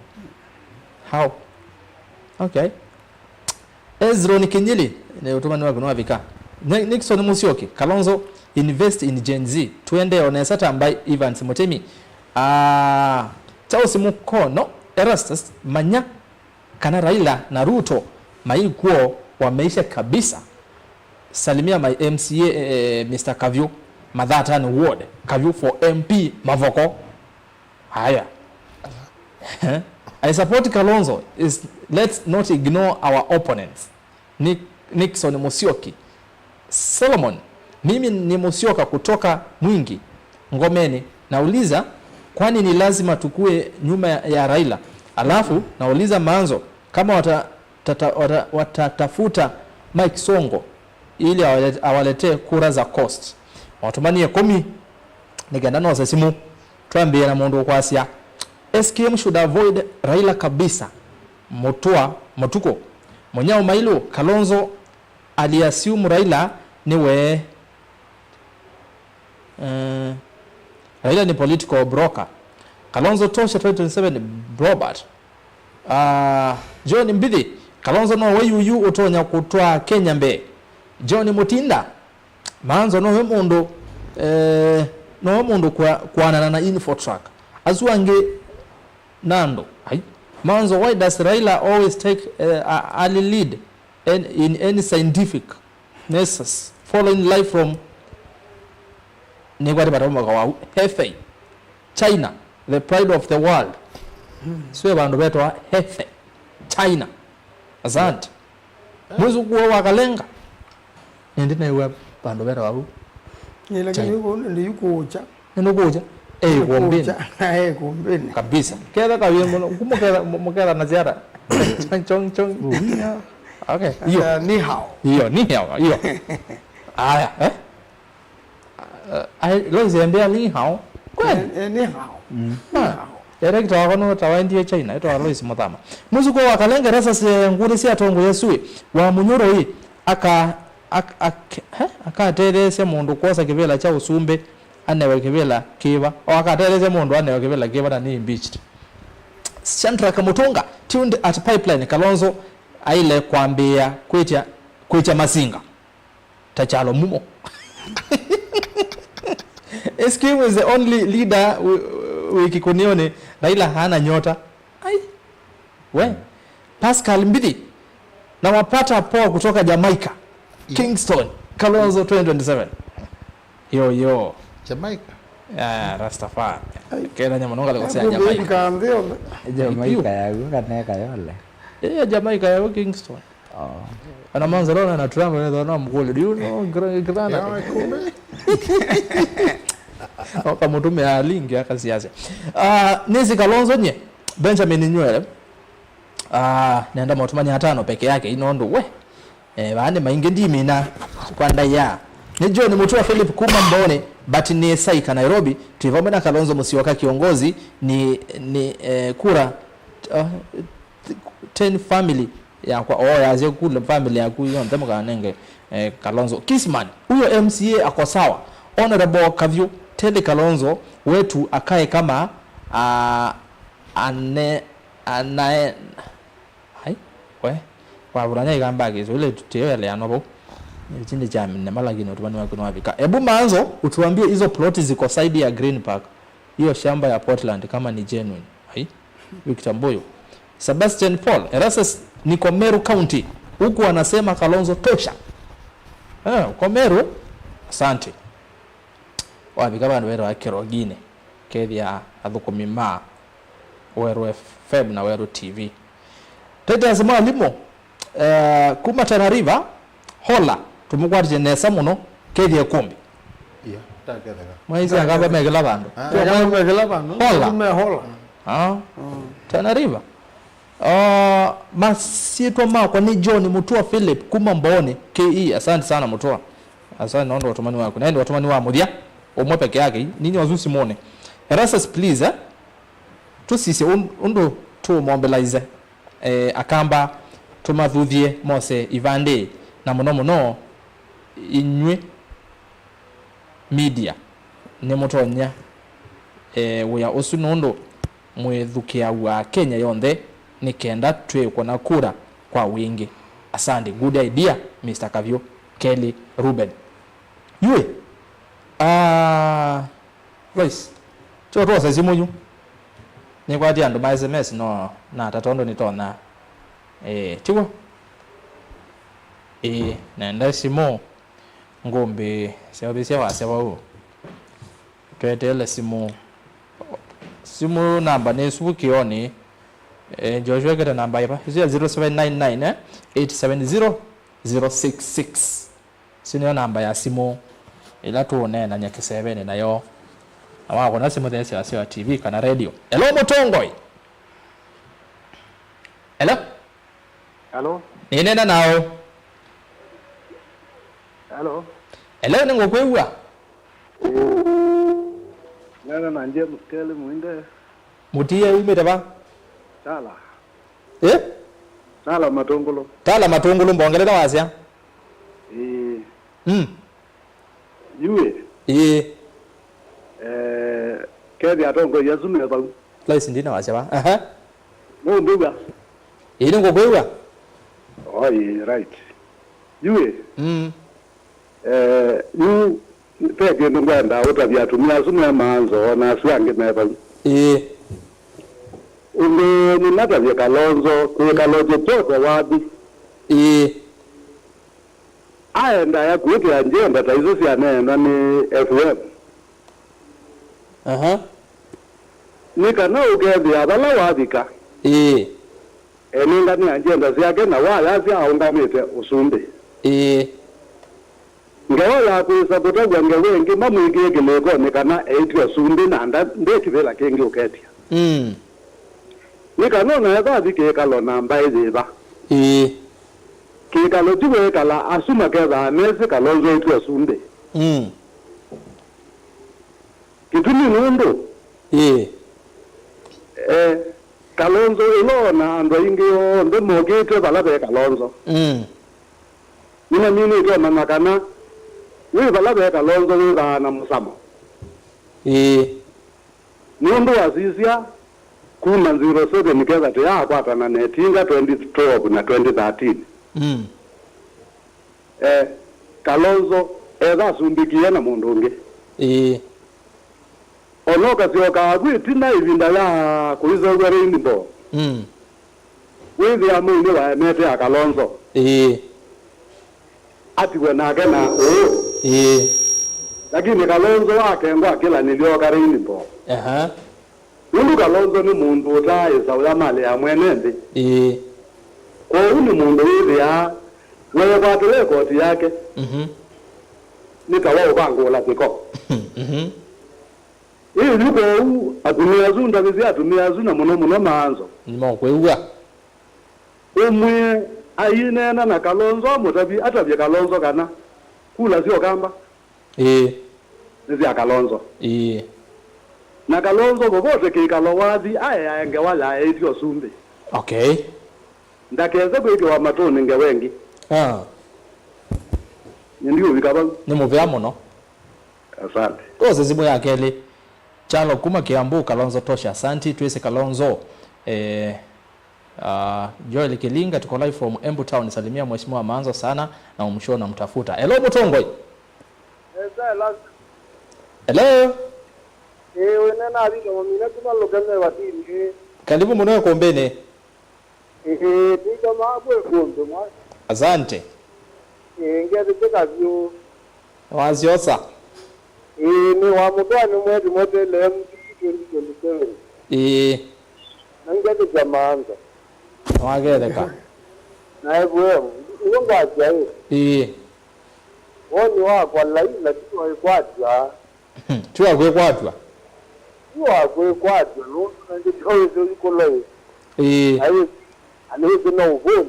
How? Okay. Ezron Kinyili ni utumani wa kunua vika. Nixon Musyoki, Kalonzo invest in Gen Z. Tuende onesata ambaye Evans Motemi. Charles Mukono Erastus Manya kana Raila na Ruto maikuo wameisha kabisa. Salimia my MCA Mr. Kavyu Madhatani Ward Kavyu for MP Mavoko. Haya. I support Kalonzo is let's not ignore our opponents. Nixon Musyoki. Solomon, mimi ni Musyoka kutoka Mwingi Ngomeni. Nauliza kwani ni lazima tukue nyuma ya Raila? Alafu nauliza Manzo kama watatafuta Mike Songo ili awaletee kura za cost. Watumanie 10 nigandano wasasimu tuambie na mundu kwa Asia. SKM should avoid Raila kabisa. Motuko Monyao Mailu Kalonzo aliassume Raila niwe Raila ni political broker. Kalonzo tosha 2027 Robert. John Mbidi Kalonzo no weyuyu utonya kutwa Kenya mbe. John Mutinda Manzo no mundu kwa na Infotrack azuange Nando hai Manzo, why does Raila always take early lead in any scientific nexus following life from Hefei China, the pride of the world? Sio bandu betu wa Hefei China asante mwezu kuwa wakalenga ndina iwe bandu betu wa lakini yuko ndio kuocha kuombeni kabisa kera kawie mukera na ziara chong okay hiyo ni hao aya leo ziambia ni hao kweli ni hao direct wako tawaendie China ito Alois Muthama muzuko wakalenga rasa se nguri sia tongo Yesui wa munyoro hii akaterese mundu kosa kivela cha usumbe anewe kivela kiva akaterese mundu anewe kivela kiva na ni impeached. Shantra Kamutunga tuned at pipeline Kalonzo aile kwambia kwecha masinga tachalo mumo. SKM is the only leader wikikunione Raila hana nyota. We Pascal Mbidi na wapata poa kutoka Jamaica Kingston Kalonzo 2027 yo Jamaica Rastafari kena nyama nonga lekosea Jamaica ya kaneka yole Jamaica ya Kingston ana Manzo lona na Trump na mkole do you know grana kama mutume alingi akasiasa nisi Kalonzo nye Benjamin Nywele nenda motumani hatano peke yake inondo we bande mainge ndimina kwanda ya ni John Mutua Philip Kuma Mbone but ni Saika Nairobi tulivomena Kalonzo Musyoka kiongozi ni kura 10 family ya kwa yaze kule family ya kuyo ndemo kanenge Kalonzo Kisman huyo MCA ako sawa. Honorable Kavyo tele Kalonzo wetu akae kama anae hai we kwa buranya igambage so ile tutele anobo chinde jam na malagino tubani wako nwabika. Ebu manzo utuambie hizo plot ziko side ya Green Park hiyo shamba ya Portland kama ni genuine hai Victor Mboyo. Sebastian Paul Erastus niko Meru County huku wanasema Kalonzo tosha. Kwa Meru asante wabika bandu wero akirogine kethia athukumima Weru FM na Weru TV tete asema limo kuma Tana River hola tumugwarije nesa muno kethia kumbi takethega maizi ngaba megela bandu megela bandu hola Tana River masitwa mako ni John Mutua Philip Kuma Mbone KE asante sana Mutua asante naomba watumani wako naende watumani wa mudia omwe peke yake nini wazusi muone Erastus please tusisi undo tu mobilize akamba tumathuthie Mose Ivande na muno inywe media ne mutonya we usu nundo mwethukia wa Kenya yonthe ni kenda twekwa na kura kwa wingi. Asante, good idea Mr. Kavyo Kelly Ruben yue Lois choto sasa simunyu ni kwa dia ndo ma SMS no na tatondo ni tona chiko nenda simo ngombe sebabisia waseba ho twetele simo namba ne subukioni Joshua get a number 0799 870 066 sino namba ya simo ila tuone na nyake 7 nayo awa kona simo desi ya TV kana radio. Hello Mutongoi. Hello nina nao hello ningo kwewa nana nanje mukele muinde mutie umete ba tala tala matongolo mbongelera wasya yue kedi atongo yazumwe ba place ndina wasya ba no nduga ningo kwewa right yue yu peke ndunganda utaviatumia sumwe manzo na swange neba ni nata vya Kalonzo kwa Kalonzo toka wapi aenda ya kuweke agenda taizo si anena ni FM nikana ugethi abala wabika eninga ni agenda siake na wala si aungamite usumbe ngewala kuisapota gwange wengi mamwingie kileko nikana eitwa sumbe na ndeti vela kengi uketia nikanona yabathi ke kalona mbai ziba ke kalo tiwe kala asuma ke ba nese Kalonzo itu asunde kituni nundo Kalonzo ilona ando ingio ndo mogete bala be Kalonzo nina mimi to manakana we bala be Kalonzo we bana musamo nundo azizia kuna 07 nikeza te kwata na netinga 2012 na 2013 Kalonzo eza sumbikia na mundunge onoka sioka agwitina ivinda ya kuizo gwere indimbo wewe amu ni wa mete ya Kalonzo ati wena gena lakini Kalonzo wake ngwa kila nilioka indimbo Ulu Kalonzo ni mundu utaisa ula mali ya mwenende kwa uni mundu hivi ya wewe batule koti yake nika wao bango la tiko hii yuko atumia zunda vizi atumia zuna muno maanzo nimo kwewa umwe ainena na Kalonzo mutabi atabye Kalonzo kana kula sio kamba nzi ya Kalonzo na Kalonzo bobote ke Kalowazi aya ngewala aitio sumbe okay ndakeze kwike wa matoni ngewengi ndio bikaba ni muvya muno asante toze zimu yakele chalo kuma Kiambu Kalonzo tosha asante twese Kalonzo Joel Kilinga tuko live from Embu Town salimia mheshimiwa Manzo sana na umshona mtafuta hello Mutongoi hello wenena abika mwamina tunalogana watini karibu muno kombene tika mabwe kondo mwa asante ngeze tekavyo waziosa ni wa mutwani mwezi motele M2027 ngeze jamanza wagereka na ebwe uongo ajaye woni wa kwa laila tuwa kwatwa tuwa kwatwa tuwa kwatwa no nje tozo ikolo ayi aniwe no uvuni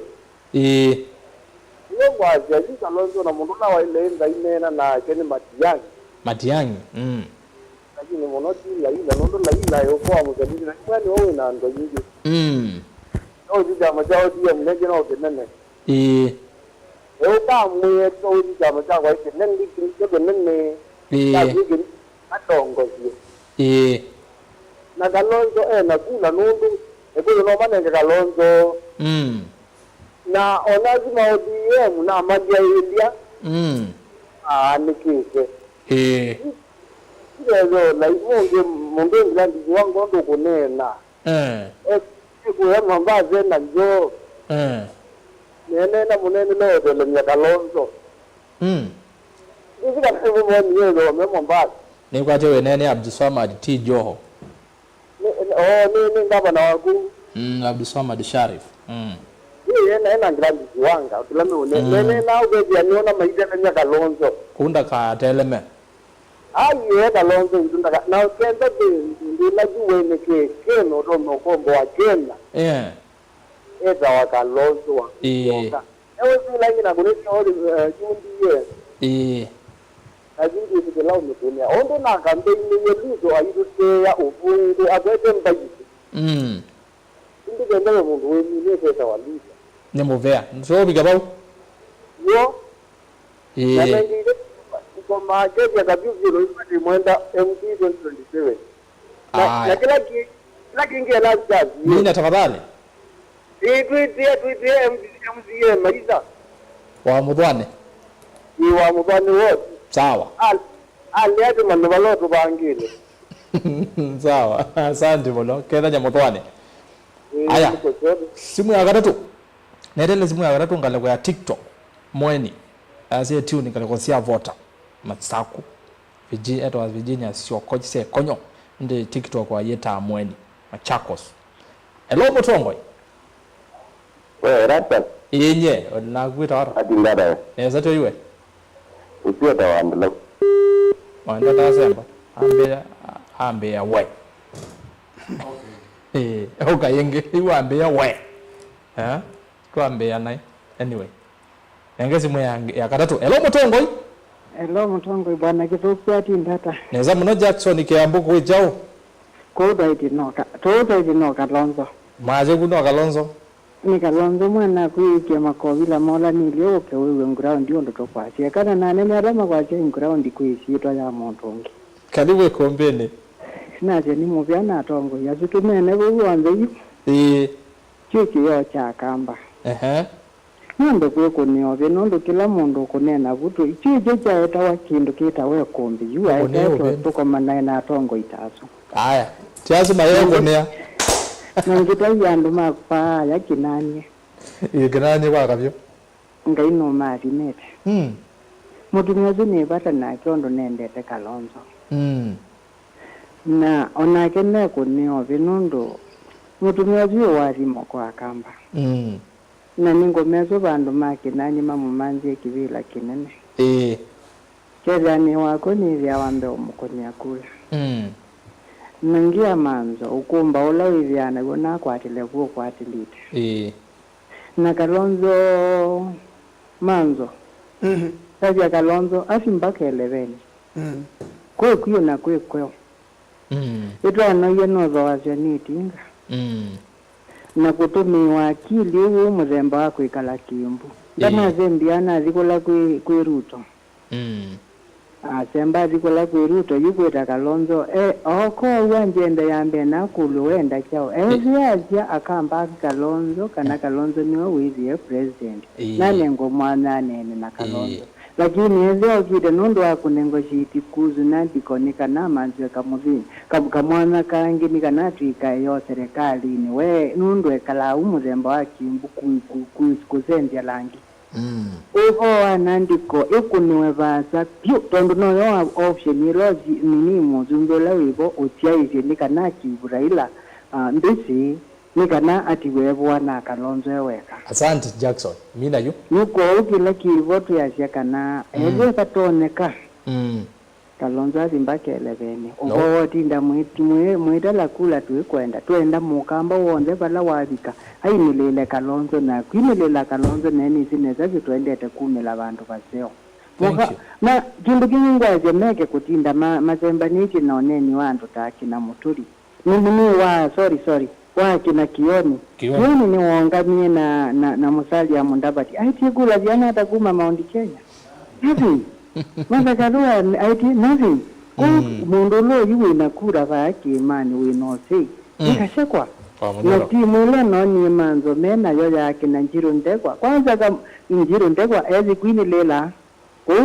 uongo ajaye Kalonzo na mundu na wa ile ndainena na kene Matiang'i lakini monoti laila nondo laila yokuwa muzabiri na kwani wewe na ndo nyingi chama chao dia mnege na okenene mwe to chama chao wa kenene ndi kenene kabigi atongo na Kalonzo na kuna nundu ekuyo no manenge Kalonzo na onazima ODM na magia ilia nikise lelo la imonge mundu ngilandi wangu ndo kunena kuya mambaze na njo nene munene no dele nya Kalonzo hivi kama mwani yelo memombaze ni kwaje wenene Abdulswamad T Joho ni ngaba na wangu Abdulswamad Sharif yena ngilandi wanga tulame nene na ubeji aniona maisha nya Kalonzo kunda ka teleme Kalonzo ndaka na kenda ndila juwene keno rono kombo akena wa Kalonzo wa ewe silangi na kunesi odi jundi ajindi sikela umetumia ondo na kambe nyelizo ayidute ya ufungu abete mbajizi ndi kenda mundu weni nese waliza ni movea so bigabau yo kama keje ya kabiuzi loifati mwenda M2027 na kila kingi ya lazazi nina tafadhali tuitie MCA maisha wa mudwane wote sawa aliati manuvaloto bangile sawa asante muno kenda nya mudwane aya simu ya gatatu nedele simu ya gatatu ngale kwa TikTok mweni asie tune ngale kwa sia voter Matsaku Virginia sio kochise konyo ndi TikTok wa yeta mweni Machakos hello Mutongoi rata yenye na kwita waro adingara zato iwe usio tawandala wanda tasemba ambe ya we yenge iwa ambe ya we kwa ambe ya nai anyway ngezi mwe ya katatu hello Mutongoi hello Mutongoi bwana kitokea ati ndata neza muno Jackson Kiambu kujao koda itinoka toto itinoka Kalonzo maje kuno Kalonzo ni Kalonzo mwana kuikia makovila mola nilioke wewe ground ndio ndo tokwasia kana nane marama kwa ground kuisiitwa ya Montongi kaliwe kombene sinaje ni muvyana atongo yazitumene wewe wanze chiki yo cha kamba Nondo kweko niove nondo kila mundu kunena vutu ichije chaeta wa kindu kita we kombi yu aeto tuko manae na atongo itaso aya tiazi mayongo nea nangita yandu makpa ya kinani kinani wakavyo ngaino mari nete mutu nyozi nebata na kiondo nendete Kalonzo na onake neko niove nondo mutu nyozi warimo kwa kamba na ningomezo bandu makinani mamumanzie kivila kinene kezani wako nivya wambe umukonya kula nangia manzo ukumba ula wivyana gona kwatile kuo kwatilite na Kalonzo manzo sasa Kalonzo asimbaka 11 kwe kuyo na kwe kweo ito anaye nozo wazanitinga na kutumiwa akili huu mzemba wako ikala Kiumbu ndana zembiana zikola kwe Ruto semba zikola kwe Ruto yukweta Kalonzo oko wanjenda yambe nakulu wenda chao ezia akamba Kalonzo kana Kalonzo niwe wizi president nanengo mwana nene na Kalonzo lakini ezio kide nondo akunengo shiti kuzu nandikonika na manzwe kamuzini kamwana kangi nikanatwika yo serikali ni we nondo ekala umuzemba wa Kiumbu kuzendia langi uko anandiko ikuniwe basa pyo tondo no option ilozi nini muzundola wibo utiaije nikanaki Raila ndisi nikana atiwebwa na Kalonzo weka. Asante Jackson. Mina yu nuko ukila kivoto ya shakana ewe katoneka Kalonzo zimbake 11 uko tinda mwitala kula tuikwenda tuenda mukamba wonde bala wabika ayimilele Kalonzo na kwimilela Kalonzo neni sineza zitwendete kumela bantu baseo na kindu kingwaje meke kutinda mazemba niki naoneni wantu taki na muturi mimi wa sorry wakina Kioni ni waangamie na musali ya Mundabati aitigula jana atakuma Mount Kenya hivi manda kadua aiti nothing mundu lo yuwe nakura baki imani we no say ikashekwa na timu ile no ni manzo mena yo yake na Njiro Ndegwa kwanza kama Njiro Ndegwa ezi kwini lela kwa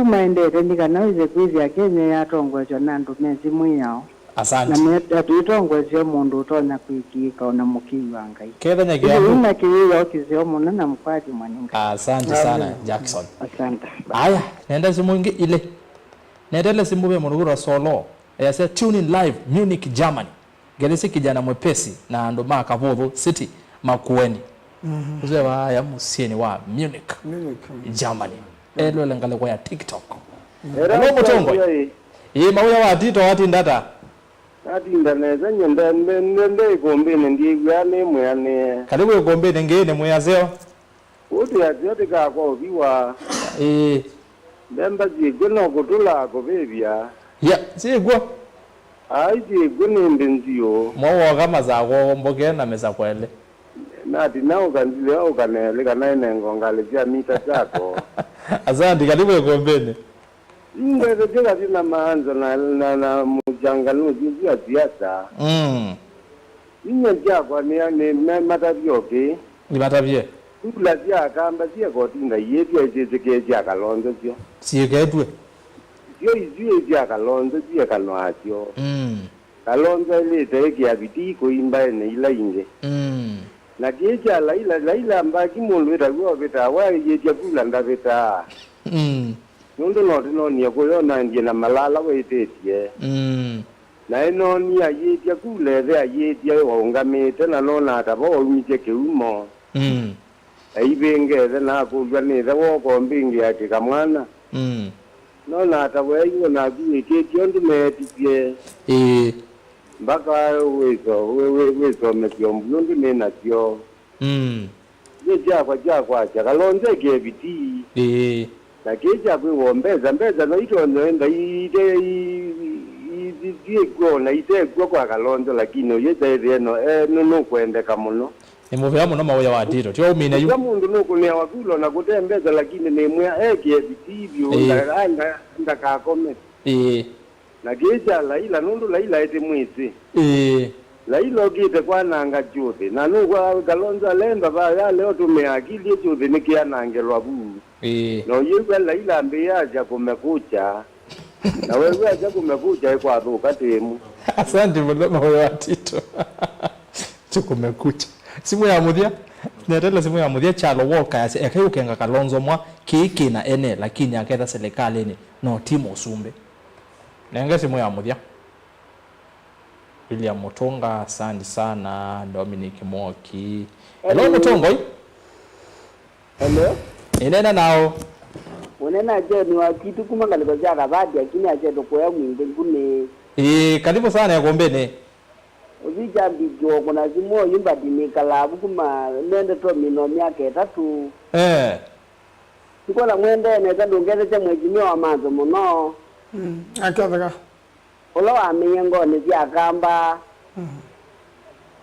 maendete ndikanaweze kwizi ya Kenya yatongozwa nandu mezi mwiyao. Asante. Na tuitongozwe mundu utona kwikika ona mukiwa ngai. Ketha nyagiamu. Ina kiyo kizio muna na mkwati mwaninga. Asante sana Jackson. Asante. Aya, nenda simu ingi ile. Nendele simu be munugura solo. Yase tune in live Munich Germany. Gelesi kijana mwepesi na ndo Makavovo City Makueni. Uze wa ya musieni wa Munich Germany. Elo lengale kwa ya TikTok. Hello Mutongo. Mauya wa Tito wati ndata. Ati ndaneza nyenda nende ikombene ndiye mwane. Karibu ikombene ngene mwazeo. Uti ati ka kwa biwa. Bemba zigona kutula ko bebya. Ya, zigwa. Ai zigona ndenzio. Mwa kama za kwa mboge na meza kwele. Nati nao kanzile au kanele kana nengo ngale vya mita zako. Asante karibu ikombene. Ngeze tega zina maanza na mujangano juzi ya siasa. Inye jakwa ni matavyoke. Ni matavye. Kula zia kamba zia kotinda yetu ezeke zia Kalonzo zio. Sieketwe. Zio izue zia Kalonzo zia kanwatio. Kalonzo ile teki ya bitiko imba ene ila inge. Na keja laila mbaki mundu etakuwa beta wa yeja kula ndabeta. Nundo no ni ko na ndiye na malala wetetie na eno ni ayetia kule the ayetia waungamete na nona atabo umije keumo aibenge na kulwa ni the woko mbingi yake kamwana nona atabo ayo na bi ketio ndimetie mbaka wezo mekiombu ndi na tio ye jakwa Kalonzo gebiti na keja kuombeza mbeza no ito nenda ide gona ide kwa Kalonzo lakini yeza eno no kwendeka muno nimuvya muno mauya wa Tito tio umine yu kama mundu no kunia wakulo na kutembeza lakini nemwa gebitibyo ndaka kome na keja laila nundu laila ete mwisi laila gite kwa nanga jote na nugwa Kalonzo lenda ba ya leo tumeakili jote nikianangelwa bu no yuko laila mbia aja kumekucha na wewe aja kumekucha kwa dhuka temu. Asante mlema wa Tito. Tukumekucha. Simu ya mudia netela simu ya mudia chalo woka yase ekayukenga Kalonzo mwa kiki na ene lakini aketha serikali ni no timo sumbe. Nenga simu ya mudia. William Mutonga, asante sana. Dominic Moki. Hello Mutongo. Hello. Inena nao. Unena je ni wakitu kuma ngaliko jaka badi lakini aje to kwa mwingi ngune. Karibu sana ya Gombene. Uzija mbijo kuna zimo yumba dimikala bukuma nende to mino myake 3. Sikola mwende neza ndongeze cha mwejimio wa manzo muno. Akathaka. Ola wa miyengo ni zia kamba.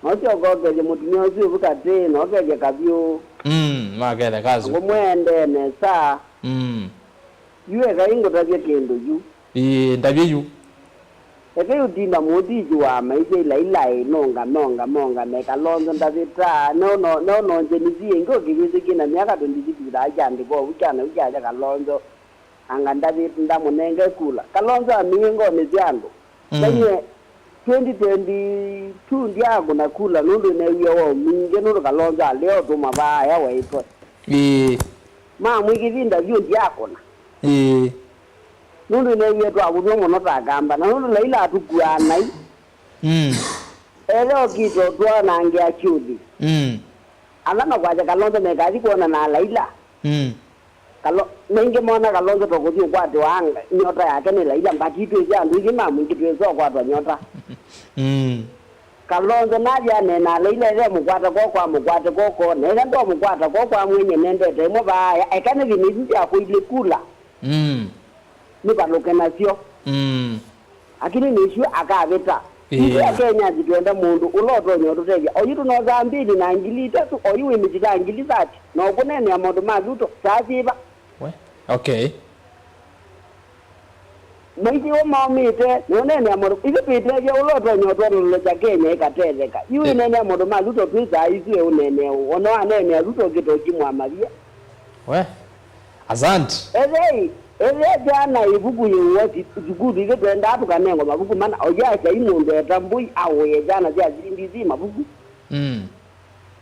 Nocho gogeje mutumio zi ubukate nogeje kabyo. Magele kazu. Ngomwende nesa. Yue kaingo tabye kendo yu. Ndabye yu. Eke udima modiji wa maise ilailai nonga meka lonzo ndavita no njenizie ngo gigize kina miaka 22 da jandi go ujaja kalonzo anga ndavita ndamunenge kula kalonzo amingo neziando kanye 2022 ndiago na kula nundu neyo minge nundu kalonzo leo tuma baya waito ma mwikivinda vyo ndiakona nundu neyo to abuno mono tagambana na nundu laila atugwana elo kito twana ange achudi alama kwaje kalonzo mekazi kuona na laila kalo nenge mona kalonzo to kuzi kwate wanga nyota yake ni laila mbatitu ya ndugi mamu kitwezo kwatwa nyota kalonzo nadia nena laila ile mukwata kwa mukwata koko nenda ndo mukwata kwa mwenye nende demo baya ekane vinisi ya kuile kula nikaloke nasio akini nishu akaveta iya Kenya zitwenda mundu uloto nyoto teja oyitu no zambili na ngilita tu oyiwe mitita ngilizati no kunene ya mondo mazuto sasiba okay maiji o maomite nonene ya mondo ibe pite ya uloto nyoto lo ja Kenya ikatezeka iwe nene ya mondo mazuto pisa izwe unene ono anene ya zuto kito kimwa mavia asante jana ibuku yewati zugudu iketenda atu kanengo mabuku mana ojacha imundu etambui awoye jana zia zindizi mabuku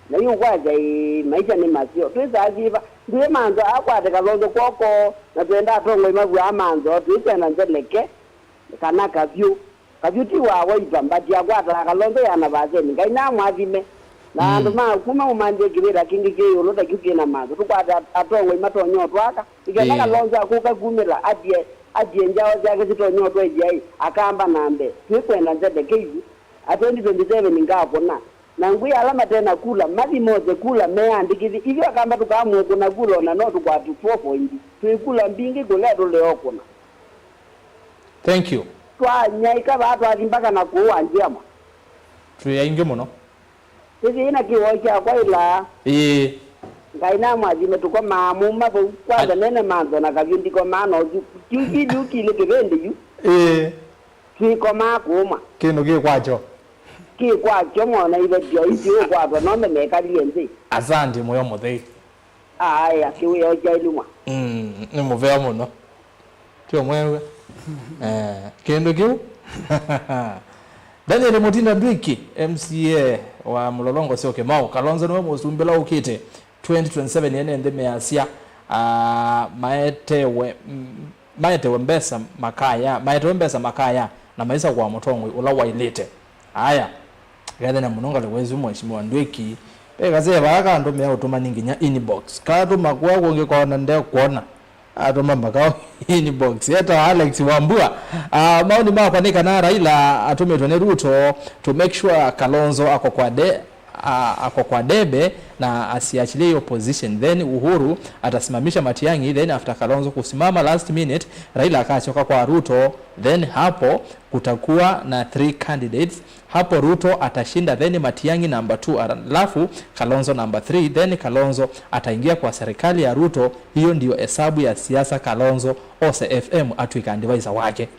na hiyo kwaja maisha ni masio tweza aziva ndiye manzo akwate kalonzo koko na twenda atongo imagu amanzo twitena nzeleke kana kavyu ti wawo ibambati akwata kalonzo yana bazeni ngaina mwavime na ndoma kuma umanje kibera kingi ke yolota kugena manzo tukwata atongo imatonyo twaka ikenda kalonzo akuka gumira adie njawo zake zitonyo twejai akamba nambe twikwenda nzeleke hivi 2027 ngapo na ngui alama tena kula madi moze kula meandikidi hivyo akamba tukaamua kuna kula na no tukwatu 4 tuikula mbingi goleto leo kuna thank you kwa nyaika watu atimbaka na kuwa njema tuyainge muno hivi ina kiwocha kwa ila ngaina mwazime tuko maamu mabu kwanza nene manzo na kavindiko mano kiukili ukile kivende yu tuiko makuma kino kie kwacho kwa chomona ile dio isio kwa nome mekalienzi asante moyo muthei aya kiwe ojailuma ni muvea muno tio mwewe kendo kiu Daniel Mutinda Ndwiki MCA wa Mlolongo sio Kemau Kalonzo niwe musumbela ukite 2027 yene ndeme asia maete wembesa makaya na maisa kwa mutongwe ula wailete aya gathana na munonga lewezi mheshimiwa Ndwiki pekaze baka ndo mya utuma ninginya inbox katu makwa kuonge kwaona nde kuona atoma makao inbox eta Alex Wambua maoni mako ni kana Raila atume tone Ruto to make sure Kalonzo ako kwa debe na asiachilie hiyo position, then Uhuru atasimamisha Matiang'i, then after Kalonzo kusimama last minute Raila akachoka kwa Ruto, then hapo kutakuwa na 3 candidates. Hapo Ruto atashinda, then Matiang'i number 2 alafu Kalonzo number 3, then Kalonzo ataingia kwa serikali ya Ruto. Hiyo ndio hesabu ya siasa Kalonzo Ose FM atwika advisor wake.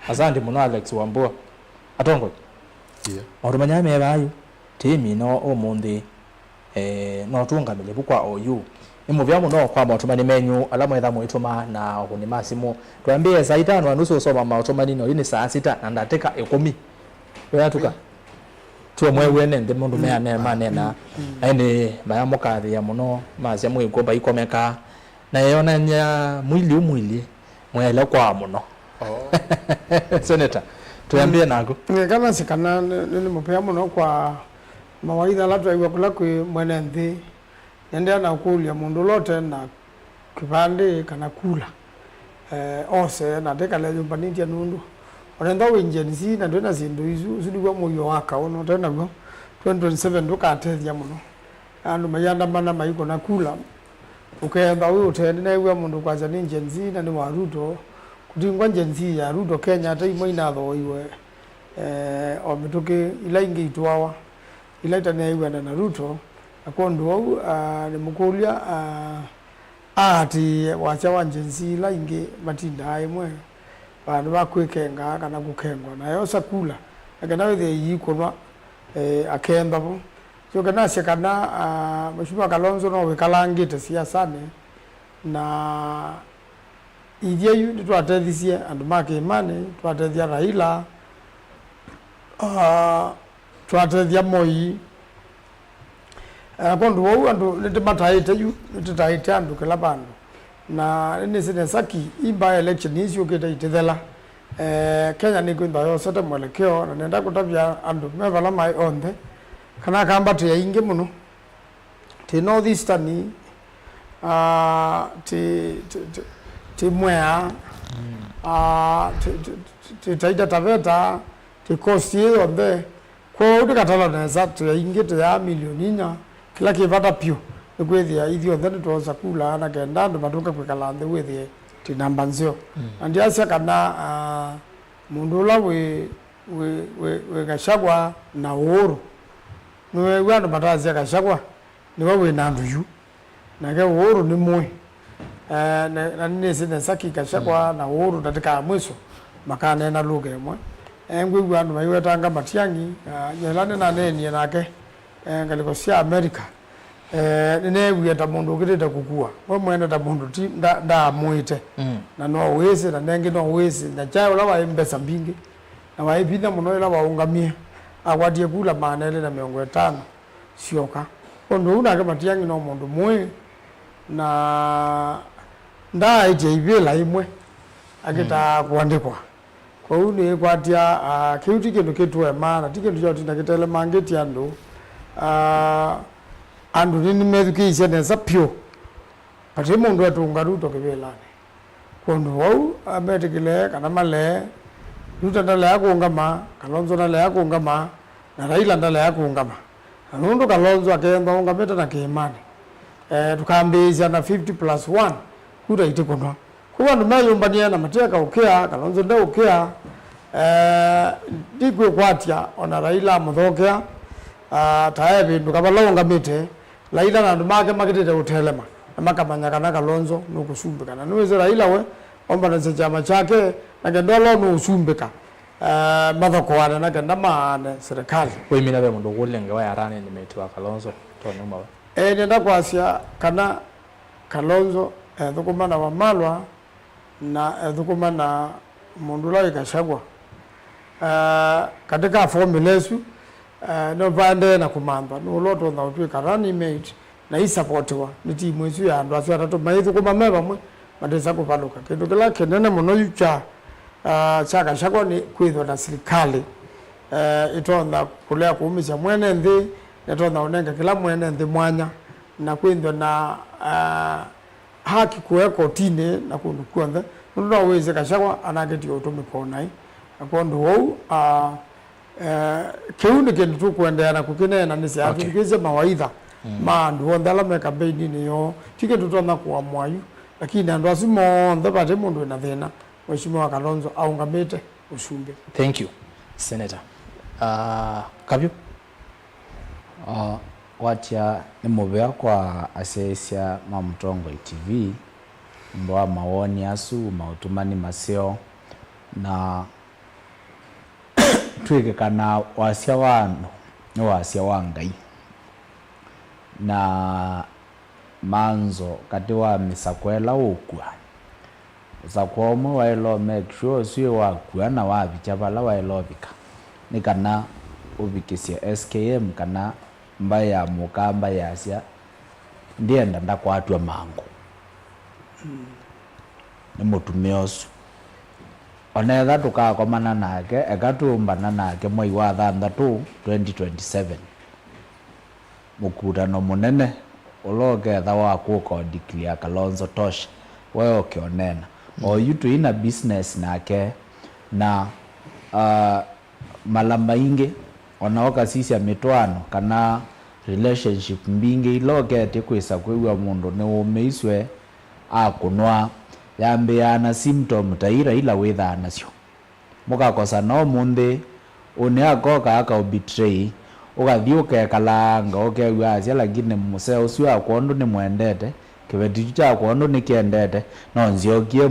Asante muno Alex Wambua atongo orumanyame bayo timi no omundi no tungamile bukwa oyu imuvya muno kwa matumani menyu alamo etha mwituma na huni masimu tuambie saa 5 anusu usoma matumani no ini saa 6 na ndateka 10 yatuka tuwe mwene ndi mundu meane manena ene mayamukathi ya muno mazya mwigomba ikomeka na yona nya mwili mwele kwa muno Senator tuambie nako kama sikana ni mupea muno kwa mawaidha la tuwa kula kwe mwene nthi nendea na kulia mundu lote na kipande kana kula ose na teka le nyumbani tia nundu onenda wenjenzi na ndona zindu izu zidugwa moyo waka ono tena go 2027 ndukatethia muno andu mayanda mana maiko na kula ukenda uyu utende na iwe mundu kwaza ni njenzi na ni wa Ruto kutingwa njenzi ya Ruto Kenya ata imwe inatho iwe omituke ila ingi itwawa ila itania iwe na Ruto akondu wau ni mukulia ati wacha wa njenzi ila ingi matinda imwe bandu bakwekenga kana gukengwa nayo sakula akana wethe yikunwa akemba bo so kana sekana Mheshimiwa Kalonzo no wikalangite siasane na ithie yu twatethie andu make imani twatethia Raila twatethia Moi kondu wau andu nitimataite yu nititaite andu kila bandu na nene saki imba election hizo kita itethela Kenya ni kwenda yo sote mwelekeo na nenda kutabia andu mevala mai onde kana kamba tu ya inge muno ti North Eastern ti Mwea ti Taita Taveta ti Coast onde kwa utikatala na tu ya inge tu ya milioni nya kila kivata pio kwethia ithio thani twoza kula na kenda andu matuka kwikala nthi withie ti namba nzio andi asia kana mundu ula we Gachagua na Uhuru niwe wandu matazia Gachagua niwe we na nduyu na ke Uhuru ni mwe na nene saki Gachagua na Uhuru tatika mwiso makane na lugha imwe engwe wandu maiwetanga Matiang'i yelane na neni nake ngaliko sia America nene wiyeta mundu ukirita kukua we mwene ta mundu ti nda muite na no wese na nengi no wese na chao la wa mbesa mbingi na wa ibina muno la waungamia agwadie kula manele na 500 sioka kondo una kama Matiang'i no mundu mwe na nda ije ibela imwe akita kuandikwa kwa une kwatia kiuti kindu kitwe mana tikindu joti na kitele mangeti andu andu nini medukisha nesa pio pati mundu atunga Ruto kibelane kondo wau ametikile kana male Ruto ndale yakungama Kalonzo ndale yakungama na Raila ndale yakungama nundu Kalonzo akenda ungameta na kiimani tukambizia na 50+1 kura itikunwa kuwa ndumayumbania na Matiaka ukea Kalonzo nda ukea digwe kwatia ona Raila muthokea tae bindu kabalonga mite Raila na andu make makitete utelema na makamanya kana Kalonzo nukusumbikana niweze Raila we omba na chama chake na kendolo nusumbika mathoko wana na kenda maane serikali we mina be mundu gulenge wa yarane ni meti wa Kalonzo to nyuma we nenda kwasia kana Kalonzo thukumana wa Malwa na thukumana mundu la Gachagua katika formulesu no vande na kumamba no loto na utwe karani mate na isupportwa ni timu isu ya andu asia tatu maithu kumame bamwe madesa kuvaluka kindu kila kenene muno yucha cha Gachagua ni kwithwa na serikali itonda kulea kuumisha mwene nthi netonda unenga kila mwene nthi mwanya na kwithwa na haki kuweko tine na kundu kuanthe nundu aweze Gachagua anageti utumikona akondo wau kiundi kindu tukuendeana kukinena nisi atukize mawaidha mandu ondala meka beini niyo tikindu tona kuwa mwayu lakini andu asimo ndapate mundu na thina Mheshimiwa Kalonzo aungamite usumbe. Thank you Senator Kabyu watia ni mubea kwa asesia Mamutongo TV mboa mawoni asu mautumani maseo na twike kana wasia wano ni wasia wa Ngai na manzo kati wa misakwela ukwa zakwomo wailo make sure sio wakwa na wabicha bala wailovika ni kana ubikisia SKM kana mbaya mukamba yasia ndienda ndakwatwa mango ni mutumiosu onetha tukakomana nake ekatumbana nake mwai wa 6 2027 mukutano munene uloketha wa kukodiklia Kalonzo tosha wewe ukionena o yutu ina business nake na malamba ingi onaoka sisi amitwano kana relationship mbingi ilokete kwisa kwewa mundu ni umeiswe akunwa yambeana symptom taira ila witha nasyo mukakosa no munthi une akoka akaubetray ugathii ukekalanga ukewa asia lakini museo ucio akondu ni mwendete kibeti cha kondu ni kiendete no nziokie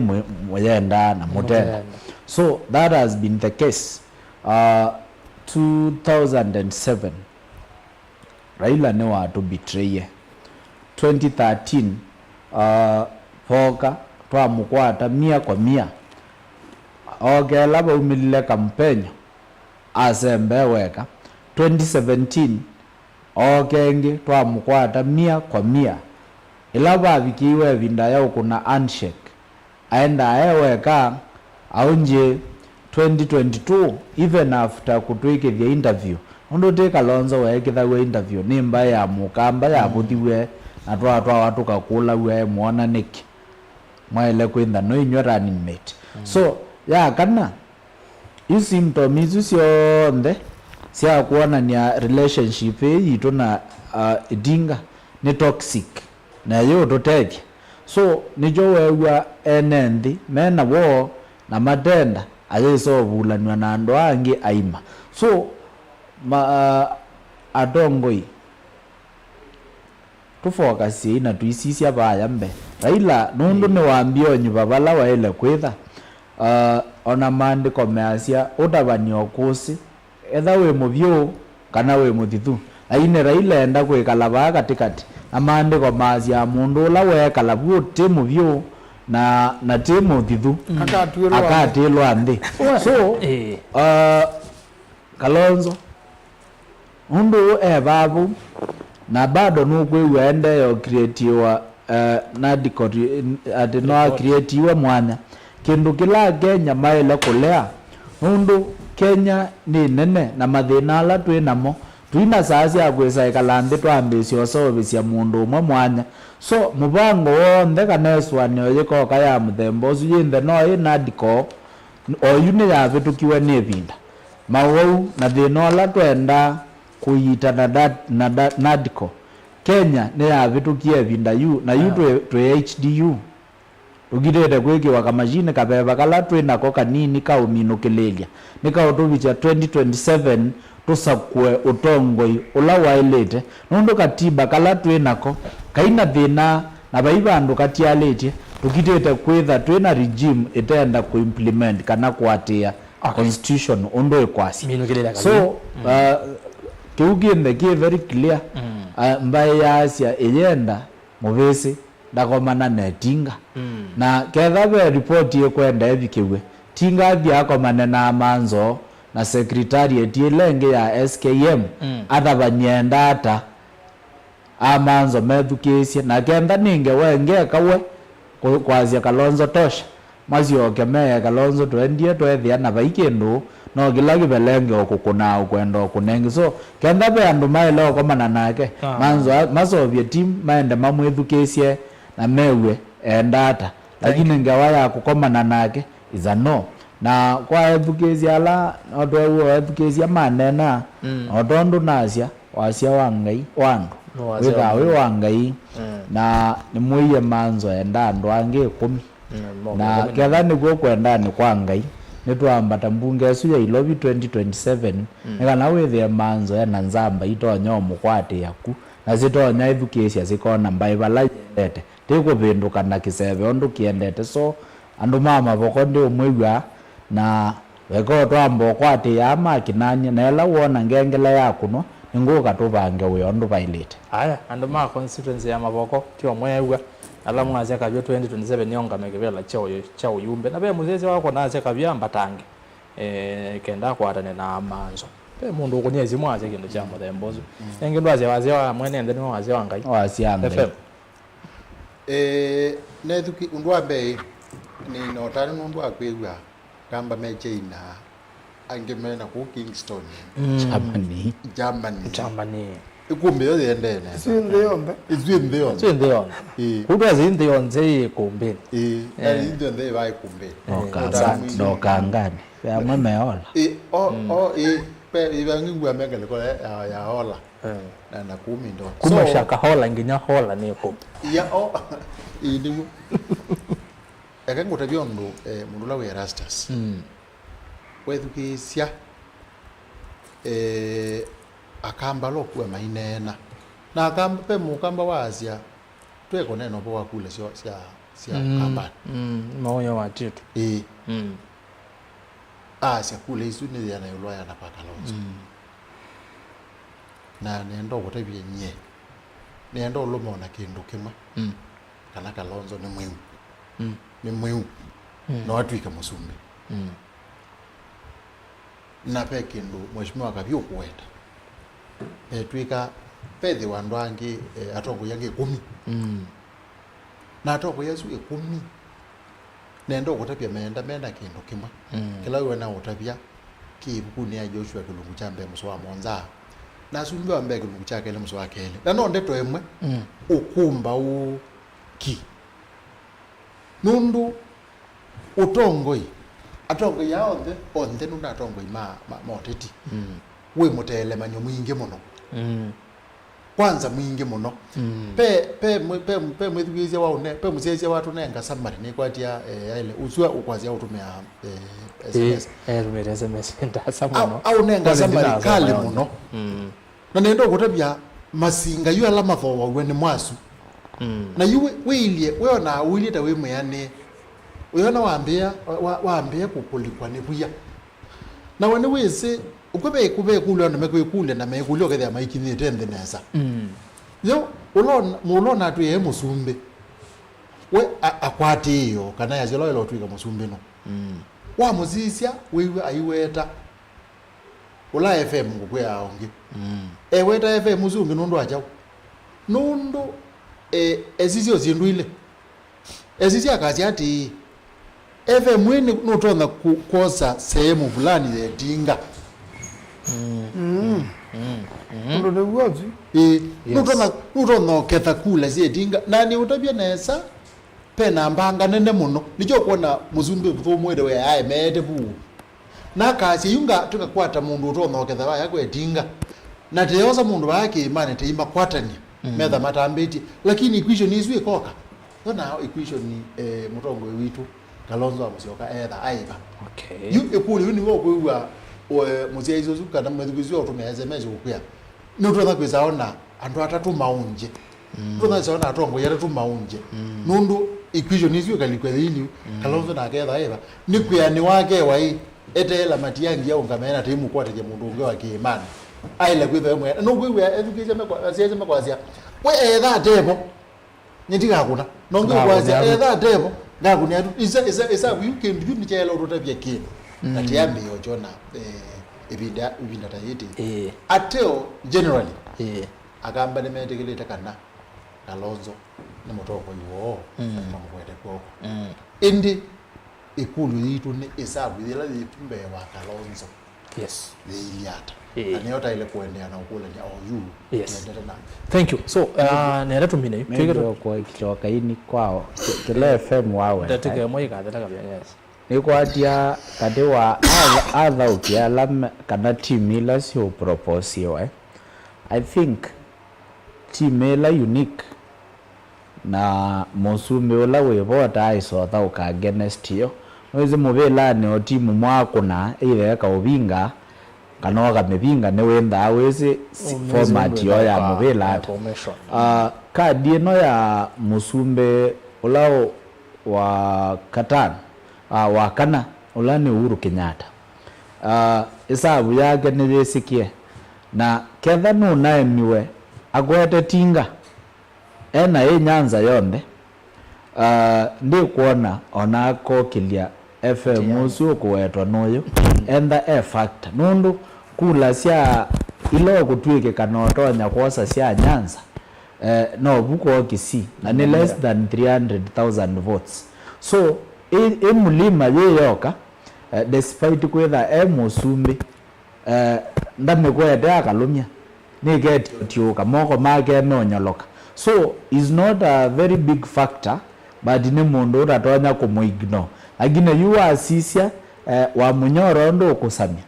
muyenda na mutenda. So that has been the case. 2007 Raila ni watu betray. 2013 Foka twamukwata 100%. Okay, laba umilile kampenyo asembe weka 2017 okengi twamukwata 100%. Ilaba vikiwe vinda yao kuna handshake aenda weka aunje 2022 even after kutwike the interview ondo te Kalonzo wekitha we interview nimba ya mukamba ya buthiwe na twa watu kakula we muona niki mwaile kwenda no inyo running mate. So ya kana you symptom izu sionde sia kuona ni relationship yitu na idinga ni toxic na yo toteke. So nijo wewa enendi mena wo na matenda ayeso bulanwa na ndo angi aima. So adongoi tufokasi na tuisisia baya mbe Raila nundu ni waambio nyubabala waile kwitha ona maandiko measia utabanio kusi etha we muvyo kana we muthithu aine Raila enda kwikala katikati na maandiko maasia mundu ula wekala bwo ti muvyo na ti muthithu akatilwa nthi. So Kalonzo undu babu na bado nukwe ende yo creatiwa nadiko atino creatiwa mwanya kindu kila Kenya maile kulea undu Kenya ni nene na mathina ala twinamo twina sasi akwisa ikalanthi twambisio service mundu umwe mwanya. So mubango wonde kaneswanio yikoka ya muthemba ucio yinthe no nadiko oyuni ya vitukiwe ni vinda mawau na thina ala twenda kuyita na nadiko Kenya ni ya vitukie vinda yu na yu twe HDU ugirete kwekiwa kamashine kabeba kala twina ko kanini ka uminukilelia nika utubicha 2027 tusakwe utongoi ula wailete nundu katiba kala twinako kaina thina na baibandu katialetie tukitete kwitha twina regime itenda kuimplement kana kuatia constitution ondo ekwasi. So kiuginde ki very clear mbaye ya Asia eyenda muvesi ndakomana netinga na ketha be report ye kwenda ebikiwe tinga byakomane na manzo na secretariat yelenge ya SKM atabanyenda ata amanzo methukesie na kenda ninge wenge kawe kwazia Kalonzo tosha mazio kemeye Kalonzo twendie twethia na baikindu no gilagi belenge okukuna ukwenda kunengi. So kenda be andu maile okomana nake manzo masovie team maende mamwethukesie na mewe endata lakini ngawaya kukomana nake is a no na kwa ethukesia ala otwe ethukesia manena otondu nasia wasia wangai wandu withawi wangai na nimuiye manzo enda andu angi 10 na ketha niguo kwenda ni kwa ngai nitwambata mbunge esu ya Ilobi 2027 nikana withie manzo ena nzamba itonyo mukwati yaku na zitonya ethukesia zikona mbaibala yete tikupinduka na kiseve ondu kiendete. So andu mama boko ndi umwiwa na weko twambo kwati ya makinanya na ela wona ngengela yaku no ninguka tubange we ondu bailete aya andu ma constituency ya maboko tio mwewa ala mwaze kabyo 2027 nyonga mekebela chao yumbe na be muzezi wako naze kabya mbatange kenda kwatane na manzo pe mundu kunyezi mwaze kindu cha muthembozo engendo aze wa mwene ndeni waze wangai wasianga nethuki undu ambe ni notani nundu akwigwa kamba mecheina angemena ku Kingston Germany ikumbi yo yende ne Swinde yonde. izwinde yo Swinde yonde. Kutwa zinde yonze ikumbini. na izwinde ba ikumbi Dokangani. Ya memeola. Pe ibangi ngwa mengele ko ya hola. Na kumi ndo. Kuma shaka hola nginya hola ni ko. Ya indimu. Akango tabiondo mundu la we Erastus. Wethukisia akamba lokwe mainena na akamba pe mukamba wazia tweko neno bo wakule sia kamba moyo wa titu sia kule isu ni yana yolwa yana pakalonzo na nendo gotabye nye nendo lomona kindu kimwe kana kalonzo ni mwiu na watu ikamusumbi na pekindu mheshimiwa akabyo kuweta twika pedhi wandwangi atongo yange 10 na atongo yesu 10 nendo gutapia menda kindu kimwe kila wewe na utapia kibukuni ya Joshua kilungu chambe muswa monza na sumbe wambe kilungu chake ile muswa kele na no ndeto emwe ukumba u ki nundu utongoi atongo yaonde onde nuna atongo ima moteti we mutele manyo mwingi muno kwanza mwingi muno pe mwithugizia waune pe musiesia watu nenga samari ni kwatia ile uswa ukwazia utumia SMS rumere SMS ndasa muno au nenga samari kali muno na nendo gutabia masinga yu ala mathowa wene mwasu na yu wilie we na wilie ta we muyane uyona waambia kukulikwa ni buya na wene wese ukube kulwa na mekulwa na mekulwa kethe maikini tende nesa yo ulona tu ye musumbe we akwati iyo kana ya zelo ilo twika musumbe no wa muzisia wewe ayiweta ula FM ngukwe aonge weta FM muzungu nundu ajawo nundu ezizio zindwile ezizio akazi ati FM wini nutona kukosa sehemu fulani ya dinga Ndo de wazi. Nutona ketha kula zie dinga nani utabia nesa pena mbanga nene muno nicho kuona muzumbe butho mwede we aye mede bu na kasi yunga tukakwata mundu utona ketha baya kwe dinga na teyoza mundu wake imane teimba kwatania medha matambeti lakini equation izwe koka na equation ni mutongo witu Kalonzo amusioka aiba okay yu ekuli uni wo kwewa muzia izo zuka na mwezugizwa utumia SMS ukuya nutona kwezaona andu atatu maunje nutona zaona atongo yatatu maunje nundu equation izwe kalikweli Kalonzo na ketha aiba nikuya ni wake wai etela matiyangi ya ungamena timu kwate je mundu unge wake imani aile kwitha mwe no kwewa education mekwa siaje mekwazia we etha demo nyitika kuna nonge kwazia etha demo ngaku ni isa weekend you nichela utotabia kino ati yambe yojona ibinda tayiti ateo generally agamba ne metekeleta kana Kalonzo ne motoko yiwo mamkwete koko indi ikulu yitu ne isabu yela yitumbe wa Kalonzo yes yiliata anayota ile kuendea na ukula ya yes thank you so nera tumine twigero kwa kichoka ini kwao kile FM wawe tatike moyi kadala kabya yes nikwatia kadewa adha ukiala kana timila sio proposio I think timela unique na musume ola webota aisotha ukagenest yo weze mubela ne otimu mwakuna ile ka ubinga kanoga mebinga ne wenda aweze format yo ya mubela kadi no ya musumbe ulao wa Katan wa kana ulani Uhuru Kenyatta isabu yake ne besikie na ketha no naemiwe agwete tinga ena Nyanza yonde ndi kuona onako kilia FM usu kuwetwa noyo enda factor nundu kula sia ilo kutwike kanotonya kosa sia Nyanza no buko kisi na ni less than 300,000 votes so mulima yeyoka despite kwetha musumbi ndamekwete akalumya ni getioka moko make meonyoloka. So is not a very big factor, but ni mundu uratonya kumuignore. Lakini yu asisia wa munyoro ndo kusamia.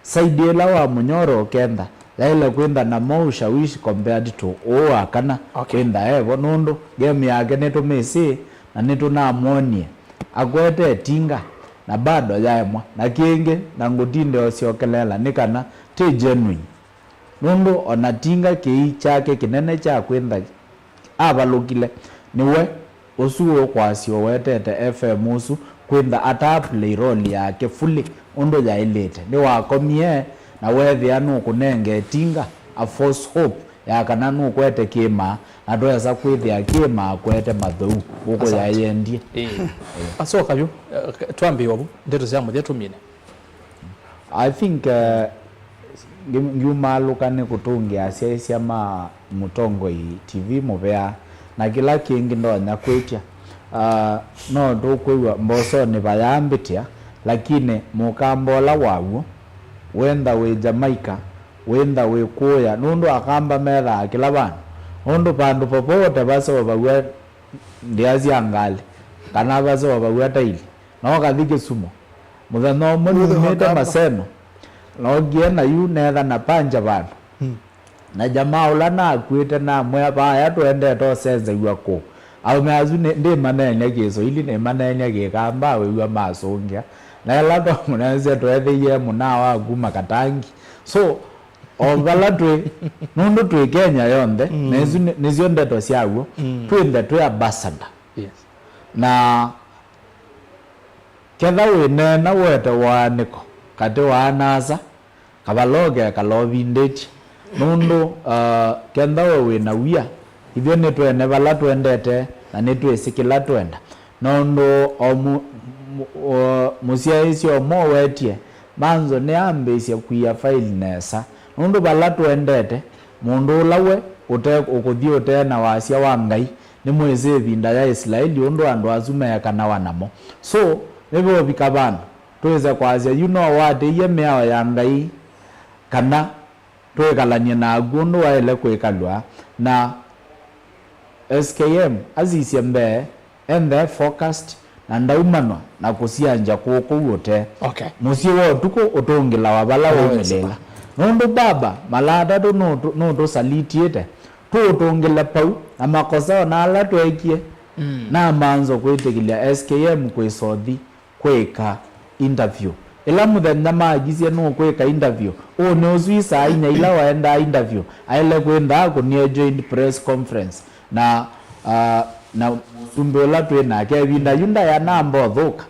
Saidela wa munyoro kenda laila kwenda na mo ushawishi compared to akana kwenda nundu game yake neto mesi na neto na amonie agwete tinga na bado yaemwa na kingi na ngutinde osiokelela nikana te genuine nundu ona tinga kii chake kinene cha kwenda abalukile niwe usuo kwasio wetete FM usu kwenda ataplay role yake fully undo yailete ni wakomie na wethi anu kunenge tinga a false hope ya kana nu kwete kima na doza kwithia kima kwete mathau uko ya yendie asoka byo twambiwa bu ndeto cia muthia tumine. I think ngumaalukane kutungia cia ma Mutongoi TV mubea na kila kingi ndonya kwitia no ndukwiwa mboso ni bayambitia lakini mukambola wawo wenda we Jamaica wenda we kuya nundu akamba metha kila bana nundu pandu popote baso bagwe ndiazi angali kana baso bagwe taili no kathike sumo muthano mundu meta maseno no giena yu netha na panja bana na jamaa ulana akwite na mwe baya twende to senze yuako au meazu ndi manene gezo ili ne manene gekamba we yu masongia na lato muneze twethiye munawa guma katangi so ogalatwe nundu twi Kenya yonde nezio ndeto ciaguo twinde twi ambassador na ketha wine na wete waniko kati wa NASA kabaloge kalovindeti nundu ketha wina wia ivyo ni twene bala twendete na ni twisikila twenda nundu musiaisio mo wetie manzo ni ambisia kuya file nesa nundu bala twendete mundu lawe ukuthio tena wasia wa ngai ni mweze vinda ya Israeli undu andu azume kana wanamo so nibo bikabana tuweza kwazia you know what ye meao ya ngai kana twekalanye na gundu waile kwekalwa na SKM azisia mbe and they focused na ndaumanwa na kusianja kuko wote musio wo tuko utongela wabala womelela nundu baba malada do no salitiete tu utongela pau na makosa na ala twekie na manzo kwetekilia SKM kwesothi kweka interview ila muthenya magizie no kweka interview no zwisa inya ila waenda interview aile kwenda kunie joint press conference na tumbela twena kevinda yunda ya namba thuka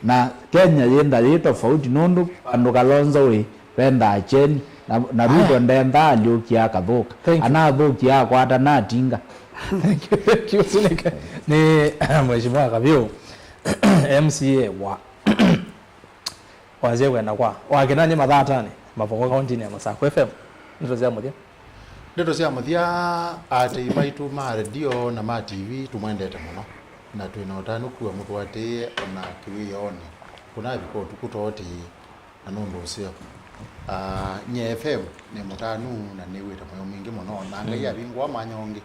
na Kenya yenda tofauti nundu andu Kalonzo we penda acheni na Ruto ndenda aliokia kathuka ana thukia kwata na tinga. Thank you Sunika ni mheshimiwa Kabio MCA wa wazie kwenda kwa wakinani mathatani maboko county ya Masako FM ndio cia muthia ndeto cia muthia ati maitu ma radio na ma TV tumwendete muno na twina utanu kuwa mutwati ona kiwioni kuna biko tukutoti na nundu ucio nye FM ni mutanu na ni wita moyo mwingi muno na ngai abingwa manyongi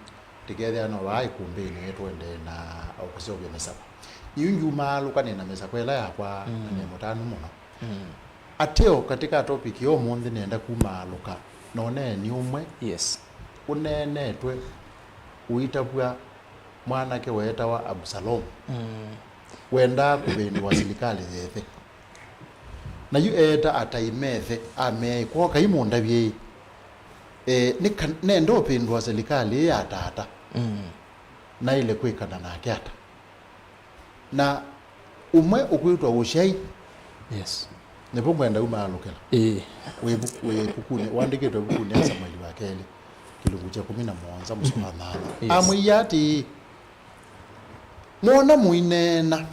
tikethe no vai kumbini twende na okusobya mesa yungu malukane na mesa kwela yakwa ni mutanu muno ateo katika topic yo mundi nenda kumaluka none ni umwe unenetwe uitabwa mwanake weta wa Absalom wenda kubeni wa serikali yethe na yu eta ataimethe ame kwa kaimunda bye ne ndo pindu wa serikali ya tata na ile kwikana na kyata na umwe ukwitwa ushai nebo mwenda umalukela we bukune wandiketwe bukune ya Samueli wa Keli kilungu cha 11 musoma nana amuyati mona muinena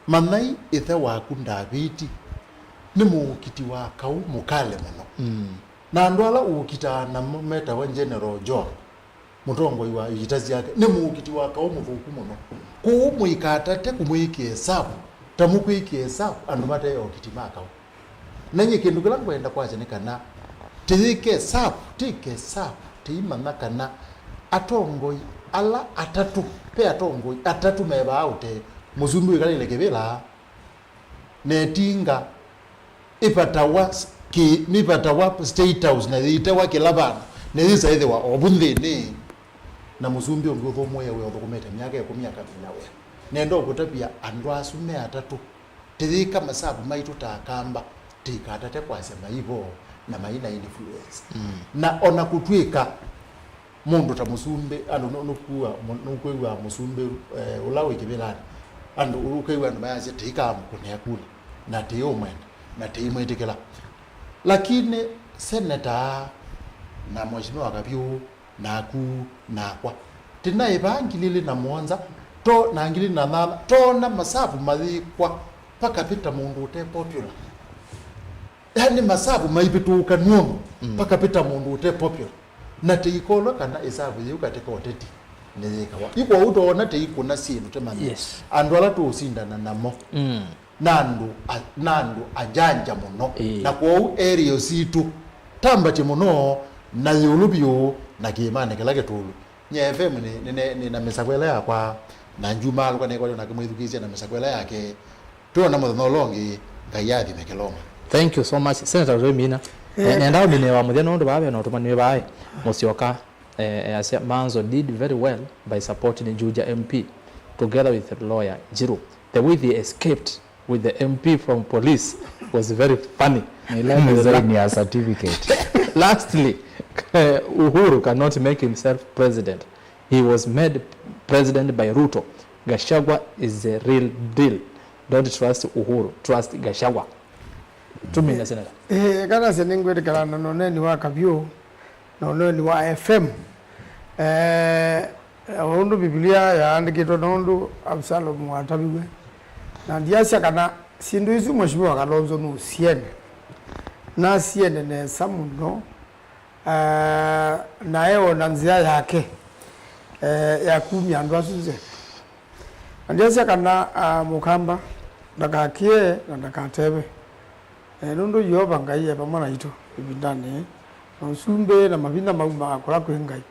manai ithe waku Davidi ni mukiti wa kau mukale muno na ndwala ukita na meta wa General John Mutongoi wa itazi yake ni mukiti wa kau muthuku muno kumuikatate kumuikie sabu tamukuikie sabu andu mate yo kitimaka nanyi kindu kila kwenda kwaje nikana tike sapu tiimana kana atongoi ala atatu pe atongoi atatu meba aute musumbi kalile kebela netinga ipatawa ki mipatawa state house na itawa kilabana neza either wa obunthini na musumbi ongo moya we odokumete myaka 10 nawe nendo kutapia andu asume atatu tirika masabu maitu takamba tikatate kwasema hivyo na maina influence na ona kutwika mundu ta musumbe andu nukuwa musumbe ulawe kibelani andu urukewa ndo mayazi tika mkune kule na tiyo mwenda na tiyo mwetekela lakini seneta na mheshimiwa Kabio na kwa tina ibangilile na mwanza to na ngili na nana to na masabu mathikwa paka pita mundu ute popular yani masabu maibituka nuomo paka pita mundu ute popular na teikolo kana isabu yuka teka oteti nizikawa iko utoona teikuna sindu temana yes. Andu ala tusindana namo nandu ajanja muno na kwa area situ tamba muno na yulubyo na kimane kala ketulu nye FM ni na mesakwela yakwa na njuma alikuwa neko na kimwithukizia na mesakwela yake tuona mutho longi ngayathi mekeloma. Thank you so much Senator Remina. Nenda bine wa muthia no ndo babe no tumani bae Musyoka as Manzo did very well by supporting Juja MP together with the lawyer Jiru. The way they escaped with the MP from police was very funny. Nilemezeni certificate. Lastly, Uhuru cannot make himself president. He was made president by Ruto. Gachagua is the real deal. Don't trust Uhuru, trust Gachagua. 2 minutes Senator. Kana senengwe kala none ni wa Kabio none ni wa FM. Ondo Biblia ya andikito nondo Absalom watabiwe. Na ndiasha kana sindu isu mheshimiwa Kalonzo no siene. Na siene ne samuno na yeo na nzia yake ya kumi andu asuze. Ndiasha kana Mukamba ndakakie na ndakatebe. Nondo yoba ngai eba mwana ito ibindane. Nsumbe na mabina mauma akora kwengai.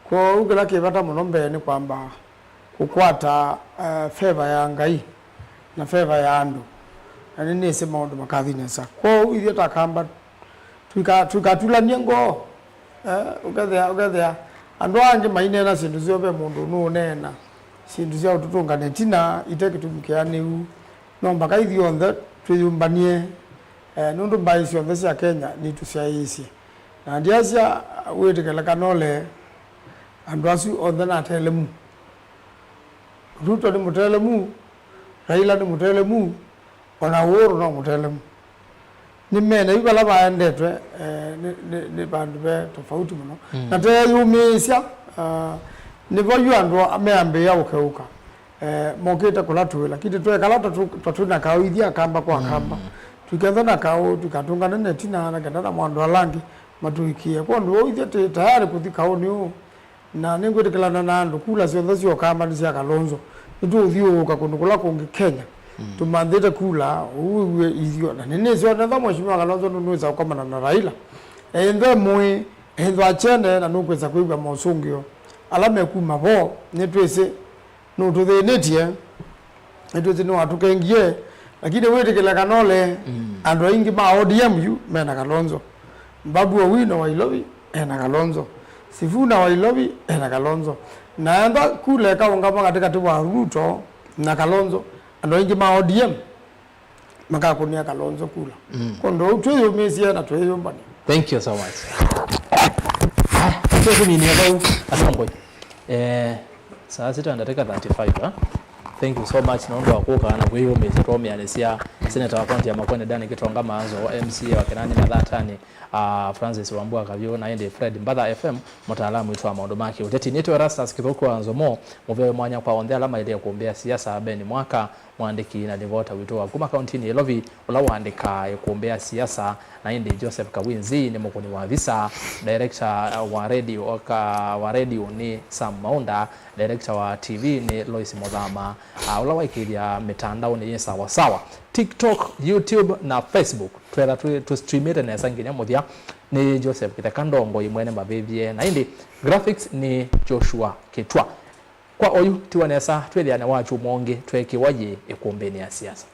Ko ugala ke bata munombe ni kwamba kukwata favor ya ngai na favor ya andu ani nese maundu makathi nesa ko ithio takamba tukatula nyengo ugathia andu anje maine na sindu ziobe mundu no nena sindu cia ututunga netina itekitumikea niu no mbaka ithio nthe twiyumbanie nundu mbai cio nthe cia Kenya ni tuciaisi na ndiacia witikela kanole andu asu onthe na telemu Ruto ni mutelemu Raila ni mutelemu ona Uhuru no mutelemu ni mena ibala baendetwe ni bandu be tofauti muno na te yumisya ni boyu andu ameambe ya ukeuka mokete kulatu lakini twe kalata tutuna kawithia kamba kwa kamba tuketha na kawo tukatungana netina na gandana mwandu alangi matuikie kwa ndu ithete tayari kuthika oni na ningwetekelana na andu kula cio cio kamba ni cia Kalonzo ndu thiuka kundu kula kungi Kenya tumanthite kula uwe ithio na nene cio na mheshimiwa Kalonzo nuweza kukomana na Raila ende mwe endo achene na nukweza kuigwa mosungio alame kuma bo netwese no tuthinetie netwese no atukengie lakini wetekela kanole andu aingi ma ODM yu mena Kalonzo Babu Owino wa Ilobi ena Kalonzo Sifuna wa Ilobi ena Kalonzo naenda kule kaungama katika tiwa Ruto na Kalonzo ando ingi ma ODM makakunia Kalonzo kula kondo tweyo mesia na tweyo mbani. Thank you so much. Sasa mimi niambao asante. Saa sita ndateka 35 Thank you so much naomba wakuka na kwa hiyo mezitomi alesia Senator wa kaunti ya Makwene Dani Kitonga Manzo MCA wa Kenani na Thatani Francis Wambua Kabio na ende Fred Mbadha FM mtaalamu wetu wa maondo maki uteti neto Rastas Kithoko Anzomo muvewe mwanya kwa ondea alama ile ya kuombea siasa Ben mwaka mwandiki na devota wito wa kuma kaunti ni Elovi ulawaandika ya kuombea siasa na ende Joseph Kawinzi ni mkoni wa visa director wa radio ni Sam Maunda director wa TV ni Lois Modhama ulawaikiria mitandao ni sawa sawa TikTok, YouTube na Facebook twera tu streamire na sanginya muthia ni Joseph Kitakandongo imwene mabebie na indi graphics ni Joshua Kitwa. Kwa oyu tiwanesa twethiane wachu monge twekiwaye ikumbeni ya siasa.